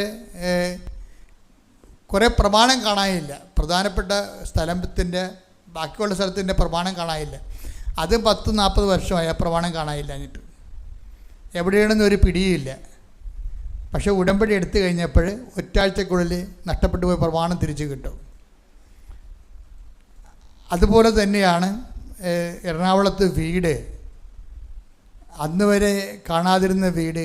കുറേ പ്രമാണം കാണാനില്ല, പ്രധാനപ്പെട്ട സ്ഥലത്തിൻ്റെ ബാക്കിയുള്ള സ്ഥലത്തിൻ്റെ പ്രമാണം കാണാനില്ല, അത് 10-40 വർഷമായി ആ പ്രമാണം കാണാനില്ല. എന്നിട്ട് എവിടെയാണെന്ന് ഒരു പിടിയില്ല. പക്ഷേ ഉടമ്പടി എടുത്തു കഴിഞ്ഞപ്പോൾ ഒറ്റാഴ്ചക്കുള്ളിൽ നഷ്ടപ്പെട്ടു പോയ പ്രമാണം തിരിച്ചു കിട്ടും. അതുപോലെ തന്നെയാണ് എറണാകുളത്ത് വീട്, അന്ന് വരെ കാണാതിരുന്ന വീട്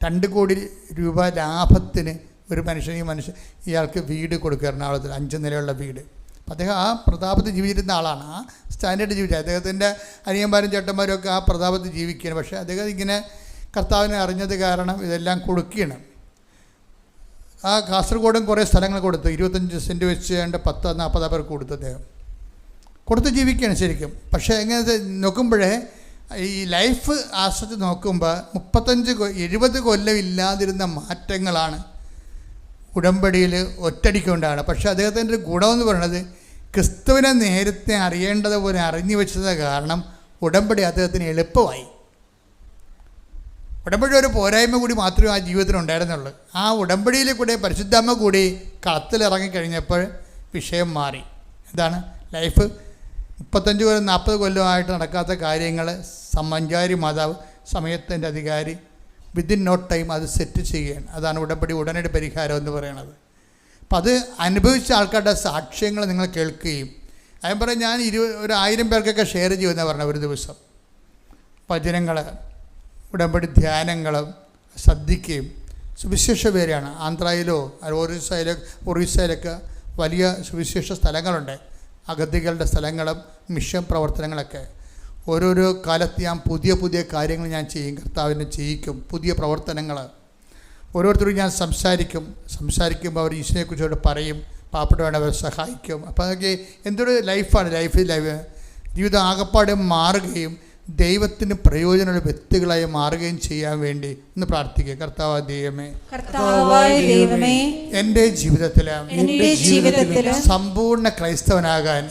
2 കോടി രൂപ ലാഭത്തിന് ഒരു ഇയാൾക്ക് വീട് കൊടുക്കുക, എറണാകുളത്തിൽ 5 നിലയുള്ള വീട്. അപ്പം അദ്ദേഹം ആ പ്രതാപത്തിൽ ജീവിച്ചിരുന്ന ആളാണ്, ആ സ്റ്റാൻഡേർഡ് ജീവിച്ചത്. അദ്ദേഹത്തിൻ്റെ അനിയന്മാരും ചേട്ടന്മാരും ഒക്കെ ആ പ്രതാപത്തിൽ ജീവിക്കുകയാണ്. പക്ഷേ അദ്ദേഹം ഇങ്ങനെ കർത്താവിനെ അറിഞ്ഞത് കാരണം ഇതെല്ലാം കൊടുക്കുകയാണ്. ആ കാസർഗോഡും കുറേ സ്ഥലങ്ങൾ കൊടുത്തു, 25 സെൻറ്റ് വെച്ച് 10-40 പേർക്ക് കൊടുത്തു, അദ്ദേഹം കൊടുത്ത് ജീവിക്കുകയാണ് ശരിക്കും. പക്ഷേ എങ്ങനെ നോക്കുമ്പോഴേ ഈ ലൈഫ് ആസ്വദിച്ച് നോക്കുമ്പോൾ 35-70 കൊല്ലം ഇല്ലാതിരുന്ന മാറ്റങ്ങളാണ് ഉടമ്പടിയിൽ ഒറ്റടിക്കൊണ്ടാണ്. പക്ഷേ അദ്ദേഹത്തിൻ്റെ ഒരു ഗുണമെന്ന് പറയുന്നത് ക്രിസ്തുവിനെ നേരത്തെ അറിയേണ്ടതുപോലെ അറിഞ്ഞു വെച്ചത് കാരണം ഉടമ്പടി അദ്ദേഹത്തിന് എളുപ്പമായി. ഉടമ്പടി ഒരു പോരായ്മ കൂടി മാത്രമേ ആ ജീവിതത്തിൽ ഉണ്ടായിരുന്നുള്ളൂ. ആ ഉടമ്പടിയിൽ കൂടെ പരിശുദ്ധാമ്മ കൂടി കളത്തിലിറങ്ങിക്കഴിഞ്ഞപ്പോൾ വിഷയം മാറി. എന്താണ് ലൈഫ് 35-40 കൊല്ലമായിട്ട് നടക്കാത്ത കാര്യങ്ങൾ സമ്മഞ്ചാരി മാതാവ് സമയത്തിൻ്റെ അധികാരി വിത്തിൻ നോ ടൈം അത് സെറ്റ് ചെയ്യുകയാണ്. അതാണ് ഉടമ്പടി ഉടനടി പരിഹാരം എന്ന് പറയുന്നത്. അപ്പം അത് അനുഭവിച്ച ആൾക്കാരുടെ സാക്ഷ്യങ്ങൾ നിങ്ങൾ കേൾക്കുകയും ഞാൻ പറയും, ഞാൻ 1000 പേർക്കൊക്കെ ഷെയർ ചെയ്യുമെന്നാണ് പറഞ്ഞത്. ഒരു ദിവസം വചനങ്ങൾ ഉടമ്പടി ധ്യാനങ്ങളും ശ്രദ്ധിക്കുകയും സുവിശേഷ പേരാണ്. ആന്ധ്രയിലോ ഒറീസയിലൊക്കെ വലിയ സുവിശേഷ സ്ഥലങ്ങളുണ്ട്, അഗതികളുടെ സ്ഥലങ്ങളും മിഷൻ പ്രവർത്തനങ്ങളൊക്കെ. ഓരോരോ കാലത്ത് ഞാൻ പുതിയ കാര്യങ്ങൾ ഞാൻ ചെയ്യും, കർത്താവിനെ ചെയ്യിക്കും, പുതിയ പ്രവർത്തനങ്ങൾ. ഓരോരുത്തരും ഞാൻ സംസാരിക്കുമ്പോൾ അവർ ഈശോയെക്കുറിച്ചോട് പറയും, പാവപ്പെട്ടവരെ സഹായിക്കും. അപ്പോൾ അതൊക്കെ എന്തൊരു ലൈഫാണ്. ലൈഫ് ജീവിതം ആകപ്പാടെ മാറുകയും ദൈവത്തിന് പ്രയോജനമുള്ള വ്യക്തികളായി മാറുകയും ചെയ്യാൻ വേണ്ടി ഒന്ന് പ്രാർത്ഥിക്കുക. കർത്താവായ ദൈവമേ, എൻ്റെ ജീവിതത്തിൽ സമ്പൂർണ്ണ ക്രൈസ്തവനാകാൻ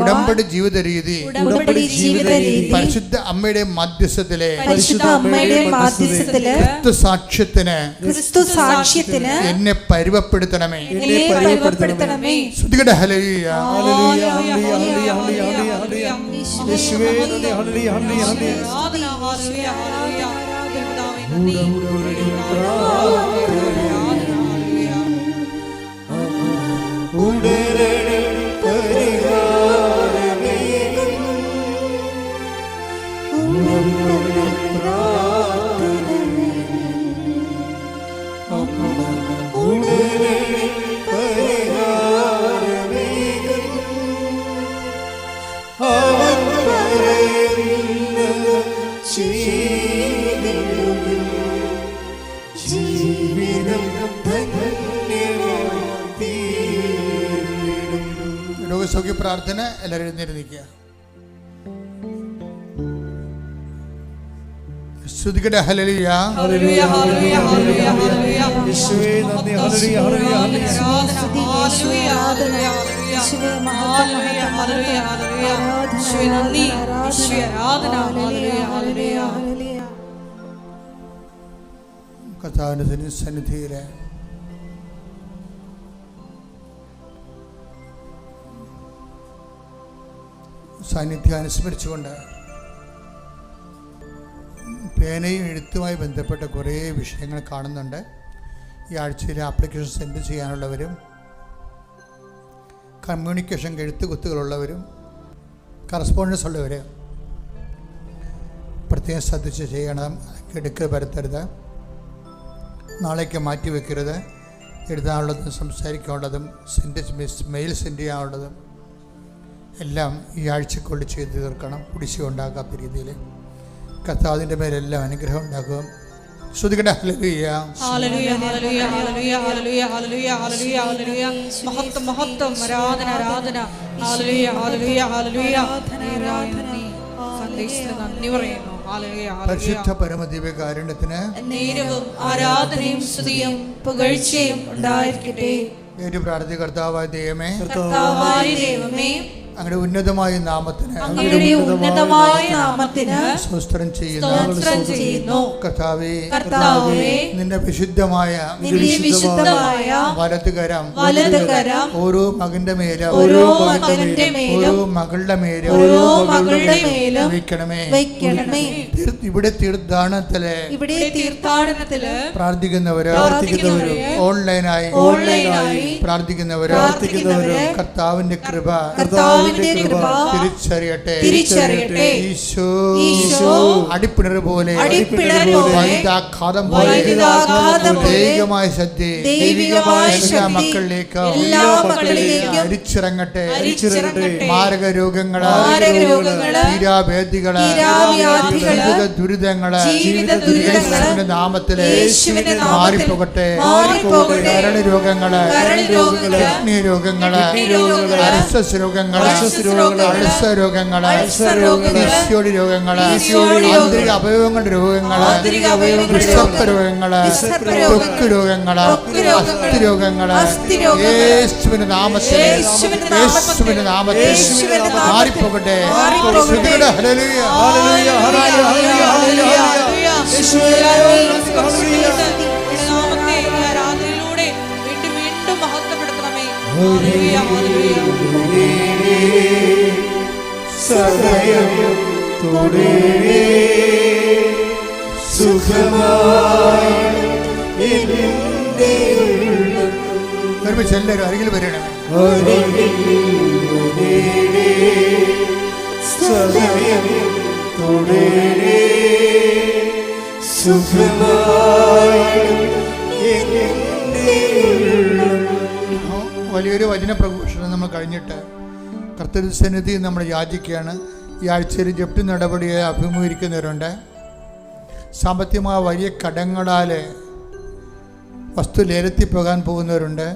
ഉടമ്പടി ജീവിത രീതി പരിശുദ്ധ അമ്മയുടെ മധ്യസ്ഥത്തിലെ ക്രിസ്തുസാക്ഷ്യത്തിന് എന്നെ പരുവപ്പെടുത്തണമേ. ശ്രുതികട ഹല്ലേലൂയ. യേശുവേ നന്ദി, ഹല്ലേലൂയ, ഹല്ലേലൂയ, രോഗസൗഖ്യ പ്രാർത്ഥന. എല്ലാവരും എഴുന്നേൽക്കുക. ശ്രുതികട ഹല്ലേലൂയ, ഹല്ലേലൂയ, ഹല്ലേലൂയ, ഹല്ലേലൂയ, ഹല്ലേലൂയ. യേശുവേ നന്ദി, ഹല്ലേലൂയ, ഹല്ലേലൂയ, ഹല്ലേലൂയ. ഹല്ലേലൂയ, ഹല്ലേലൂയ, യേശുവേ ഹല്ലേലൂയ, ഹല്ലേലൂയ, ഹല്ലേലൂയ. യേശുവേ നന്ദി, യേശുവേ ആരാധന. ഹല്ലേലൂയ, ഹല്ലേലൂയ, ഹല്ലേലൂയ. കർത്താവിന്റെ സന്നിധിയിലെ സാന്നിധ്യം അനുസ്മരിച്ചുകൊണ്ട് പേനയും എഴുത്തുമായി ബന്ധപ്പെട്ട കുറേ വിഷയങ്ങൾ കാണുന്നുണ്ട്. ഈ ആഴ്ചയിൽ ആപ്ലിക്കേഷൻ സെൻഡ് ചെയ്യാനുള്ളവരും കമ്മ്യൂണിക്കേഷൻ എഴുത്തുകുത്തുകളുള്ളവരും കറസ്പോണ്ടൻസ് ഉള്ളവർ പ്രത്യേകം ശ്രദ്ധിച്ച് ചെയ്യണം. എടുക്കൽ വരുത്തരുത്, നാളേക്ക് മാറ്റി വയ്ക്കരുത്. എഴുതാനുള്ളതും സംസാരിക്കാനുള്ളതും മെയിൽ സെൻഡ് ചെയ്യാനുള്ളതും എല്ലാം ഈ ആഴ്ചക്കുള്ളിൽ ചെയ്തു തീർക്കണം. കുടിശ്ശിക ഉണ്ടാകാത്ത രീതിയിൽ കർത്താവിൻ്റെ മേലെല്ലാം അനുഗ്രഹം ഉണ്ടാകും. ശ്രുതികട ഹല്ലേലൂയ ഹല്ലേലൂയ ഹല്ലേലൂയ ഹല്ലേലൂയ ഹല്ലേലൂയ ഹല്ലേലൂയ ഹല്ലേലൂയ ഹല്ലേലൂയ മഹത്വം മഹത്വം ആരാധന ആരാധന ഹല്ലേലൂയ ഹല്ലേലൂയ ഹല്ലേലൂയ സന്ദേശത്തിന് നന്ദി പറയുന്നു. ഹല്ലേലൂയ പരിശുദ്ധ പരമദിവ്യകാരുണ്യത്തിന് നേരവും ആരാധനയും സ്തുതിയും പുകഴ്ചയും ഉണ്ടായിരിക്കട്ടെ. ഏറ്റവും പ്രാർത്ഥി കർത്താവായ ദൈവമേ, കർത്താവായ ദൈവമേ, അങ്ങയുടെ ഉന്നതമായ നാമത്തിന് സ്തോത്രം ചെയ്യുന്നു. കർത്താവേ, നിന്റെ വിശുദ്ധമായ വലതുകരം ഓരോ മകന്റെ മേലും ഓരോ മകളുടെ മേലും വയ്ക്കണമേ. ഇവിടെ തീർത്ഥാടനത്തില് പ്രാർത്ഥിക്കുന്നവരോ ഓൺലൈനായി പ്രാർത്ഥിക്കുന്നവരോ കർത്താവിന്റെ കൃപ തിരിച്ചറിയട്ടെ. ഈശോ അടിപ്പിണർ പോലെ വൈദ്യാഘാതം പോലെ ദൈവികമായ ശ്രദ്ധ എല്ലാ മക്കളിലേക്കും അരിച്ചിറങ്ങട്ടെ. മാരക രോഗങ്ങള്, തീരാവേദികള്, ദുരിതങ്ങള് നാമത്തില് മാറിപ്പോകട്ടെ. കരള് രോഗങ്ങള്, കിഡ്നി രോഗങ്ങള്, അർശസ് രോഗങ്ങള്, അൾസർ രോഗങ്ങള്, ഈശോടി രോഗങ്ങള്, ആന്തരിക അവയവങ്ങളുടെ രോഗങ്ങള്, വിഷപ്പ് രോഗങ്ങള്, ത്വക്ക് രോഗങ്ങള്, അസ്ഥി രോഗങ്ങള് യേശുവിന്റെ നാമത്തിൽ മാറിപ്പോകട്ടെ. ഹല്ലേലൂയ ഹല്ലേലൂയ ഹല്ലേലൂയ ആരാധനയിലൂടെ വീണ്ടും വീണ്ടും മഹത്വപ്പെടുത്തണമേ. ഹല്ലേലൂയ ഹല്ലേലൂയ സദയം തുടരേ സുഖമായി ഒരുമിച്ച് എല്ലാവരും അരികിൽ വരണം. സദയം തുടരേ സുഖമായി വലിയൊരു വചന പ്രഘോഷണം നമ്മൾ കഴിഞ്ഞിട്ട് കർത്തൃസന്നിധി നമ്മൾ യാചിക്കുകയാണ്. ഈ ആഴ്ചയിൽ ജപ്തി നടപടിയെ അഭിമുഖീകരിക്കുന്നവരുണ്ട്. സാമ്പത്തികമായ വലിയ കടങ്ങളാൽ വസ്തു ലേലത്തിൽ പോകാൻ പോകുന്നവരുണ്ട്.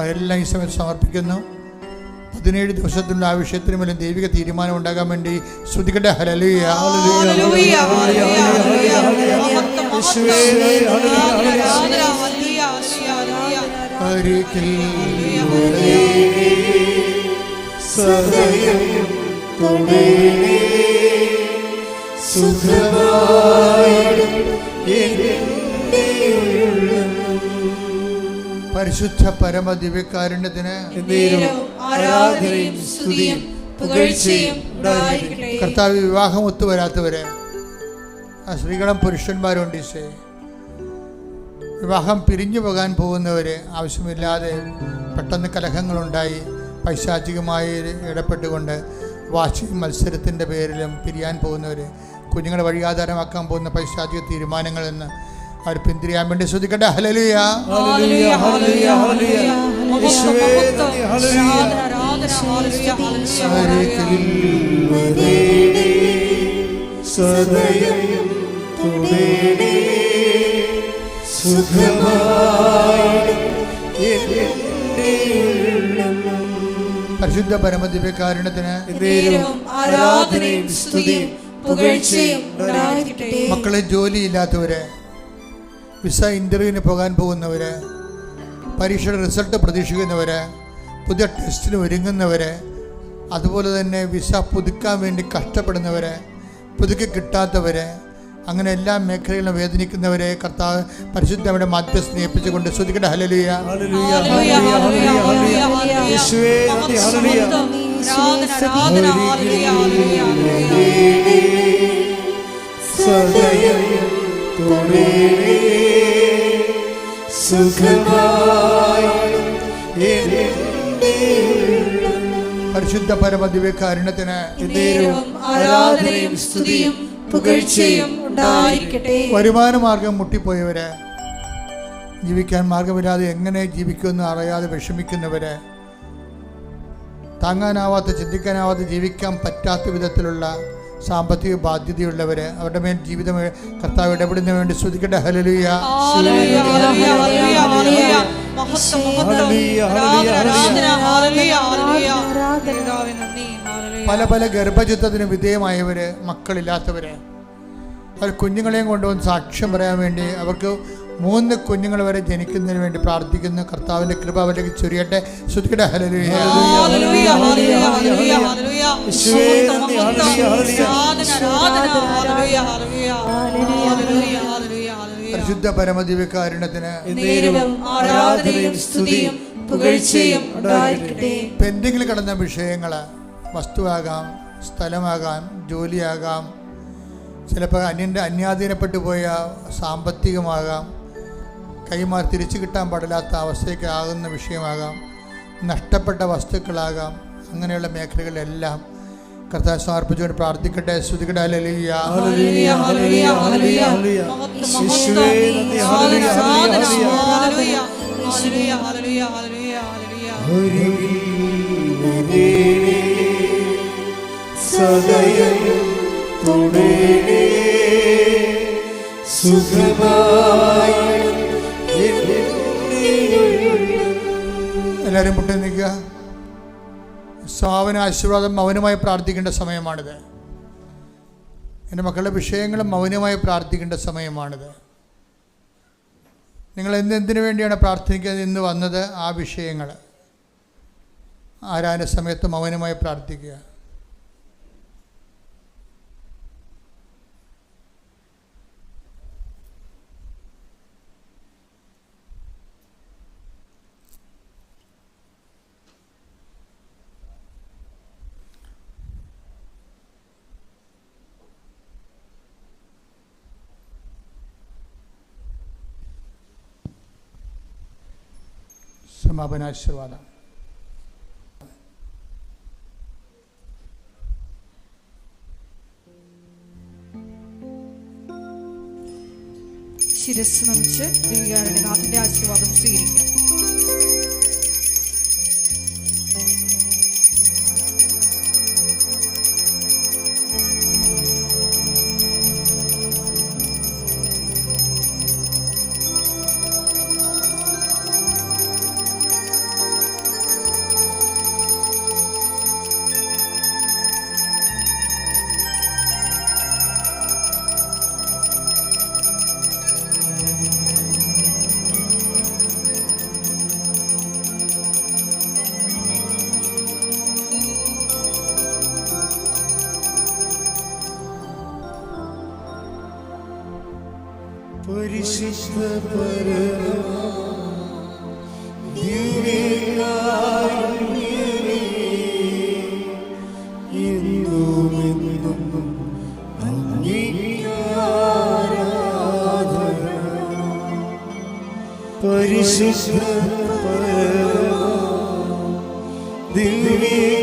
അതെല്ലാം ഈ സമയത്ത് സമർപ്പിക്കുന്നു. 17 ദിവസത്തിനുള്ള ആ വിഷയത്തിന് മേലും ദൈവിക തീരുമാനം ഉണ്ടാകാൻ വേണ്ടി ശ്രുതികട്ടെ. ഹല്ലേലൂയ ഹല്ലേലൂയ ഹല്ലേലൂയ ഒരിക്കൽ സദയം തുടരേ സുഖമായി പരിശുദ്ധ പരമ ദിവ്യകാരുണ്യത്തിന് ആരാധനയും സ്തുതിയും പുകഴ്ചയും ഉണ്ടായിരിക്കട്ടെ. കർത്താവ് വിവാഹം ഒത്തുവരാത്തവര്, ആ സ്ത്രീകളും പുരുഷന്മാരുണ്ട്. ഈശോ വിവാഹം പിരിഞ്ഞു പോകാൻ പോകുന്നവര്, ആവശ്യമില്ലാതെ പെട്ടെന്ന് കലഹങ്ങളുണ്ടായി പൈശാചികമായി ഇടപെട്ടുകൊണ്ട് വാശിയും മത്സരത്തിൻ്റെ പേരിലും പിരിയാൻ പോകുന്നവർ, കുഞ്ഞുങ്ങളെ വഴിയാധാരമാക്കാൻ പോകുന്ന പൈശാചിക തീരുമാനങ്ങളിൽ നിന്ന് അവർ പിന്തിരിയാൻ വേണ്ടി ശ്രദ്ധിക്കട്ടെ. ഹല്ലേലൂയ ഹല്ലേലൂയ ഹല്ലേലൂയ ഹല്ലേലൂയ യേശുവേ നന്ദി. ഹല്ലേലൂയ സദയം തുടരേ സുഖമായി പരിശുദ്ധ പരമദിവ്യകാരുണ്യത്തിന് ആരാധനയും സ്തുതിയും പുകഴ്ചയും ഉണ്ടായിരിക്കട്ടെ. മക്കളെ ജോലിയില്ലാത്തവര്, വിസ ഇൻ്റർവ്യൂവിന് പോകാൻ പോകുന്നവര്, പരീക്ഷയുടെ റിസൾട്ട് പ്രതീക്ഷിക്കുന്നവര്, പുതിയ ടെസ്റ്റിന് ഒരുങ്ങുന്നവര്, അതുപോലെ തന്നെ വിസ പുതുക്കാൻ വേണ്ടി കഷ്ടപ്പെടുന്നവര്, പുതുക്കി കിട്ടാത്തവര്, അങ്ങനെ എല്ലാ മേഖലകളിലും വേദനിക്കുന്നവരെ കർത്താവ് പരിശുദ്ധയുടെ മധ്യസ്ഥ ഏൽപ്പിച്ചുകൊണ്ട് ശ്രുതിക്കട്ടെ. ഹല്ലേലൂയ ഹല്ലേലൂയ ഹല്ലേലൂയ ഹല്ലേലൂയ യേശുവേ നന്ദി. ഹല്ലേലൂയ സദയം തുടരണേ സുഖമായി പരിശുദ്ധ പരമദിവ്യകാരുണ്യത്തിന് ആരാധനയും സ്തുതിയും പുകഴ്ചയും ഉണ്ടായിരിക്കട്ടെ. വരുമാനമാർഗം മുട്ടിപ്പോയവര്, ജീവിക്കാൻ മാർഗമില്ലാതെ എങ്ങനെ ജീവിക്കുമെന്ന് അറിയാതെ വിഷമിക്കുന്നവര്, താങ്ങാനാവാത്ത ചിന്തിക്കാനാവാത്ത ജീവിക്കാൻ പറ്റാത്ത വിധത്തിലുള്ള സാമ്പത്തിക ബാധ്യതയുള്ളവര്, അവരുടെ മേൽ ജീവിതം കർത്താവ് ഇടപെടുന്നതിന് വേണ്ടി സ്തുതിക്കട്ടെ. ഹല്ലേലൂയ. പല പല ഗർഭചിത്രത്തിന് വിധേയമായവര്, മക്കളില്ലാത്തവര്, അവർ കുഞ്ഞുങ്ങളെയും കൊണ്ടുവന്ന് സാക്ഷ്യം പറയാൻ വേണ്ടി അവർക്ക് 3 കുഞ്ഞുങ്ങൾ വരെ ജനിക്കുന്നതിന് വേണ്ടി പ്രാർത്ഥിക്കുന്നു. കർത്താവിന്റെ കൃപ അവരിലേക്ക് ചൊരിയട്ടെ. സ്തുതിക്കട്ടെ. ഹല്ലേലൂയ. പരിശുദ്ധ പരമദിവ്യകാരുണ്യത്തിന് ആരാധനയും സ്തുതിയും പുകഴ്ചയും ഉണ്ടായിരിക്കട്ടെ. പെൻഡിങ്ങിൽ കിടന്ന വിഷയങ്ങള്, വസ്തുവാകാം, സ്ഥലമാകാം, ജോലിയാകാം, ചിലപ്പോൾ അന്യാധീനപ്പെട്ടു പോയ സാമ്പത്തികമാകാം, കൈമാറി തിരിച്ചു കിട്ടാൻ പാടില്ലാത്ത അവസ്ഥയ്ക്ക് ആകുന്ന വിഷയമാകാം, നഷ്ടപ്പെട്ട വസ്തുക്കളാകാം, അങ്ങനെയുള്ള മേഖലകളിലെല്ലാം കർത്താവ് സമർപ്പിച്ചുകൊണ്ട് പ്രാർത്ഥിക്കട്ടെ. സ്തുതിക്കട്ടെ. ഹല്ലേലൂയ. സദയം തുടരണേ സുഖമായി. എല്ലാവരും മുട്ടി നിൽക്കുക. സ്വാമിന് ആശീർവാദം മൗനമായി പ്രാർത്ഥിക്കേണ്ട സമയമാണിത്. എൻ്റെ മക്കളുടെ വിഷയങ്ങളും മൗനമായി പ്രാർത്ഥിക്കേണ്ട സമയമാണിത്. നിങ്ങൾ എന്തിനു വേണ്ടിയാണ് പ്രാർത്ഥിക്കുന്നത് ഇന്ന് വന്നത്? ആ വിഷയങ്ങൾ ആരാധന സമയത്ത് മൗനമായി പ്രാർത്ഥിക്കുക. സമാപനാശീർവാദം. ശിരസ് നമിച്ച് ദിവ്യകാരുണ്യനാഥന്റെ ആശീർവാദം സ്വീകരിക്കാം. പരിശുദ്ധ പരമ ദിവ്യകാരുണ്യമേ, എന്നുമെന്നും അങ്ങേക്ക് ആരാധന. പരിശുദ്ധ പരമ ദിവ്യ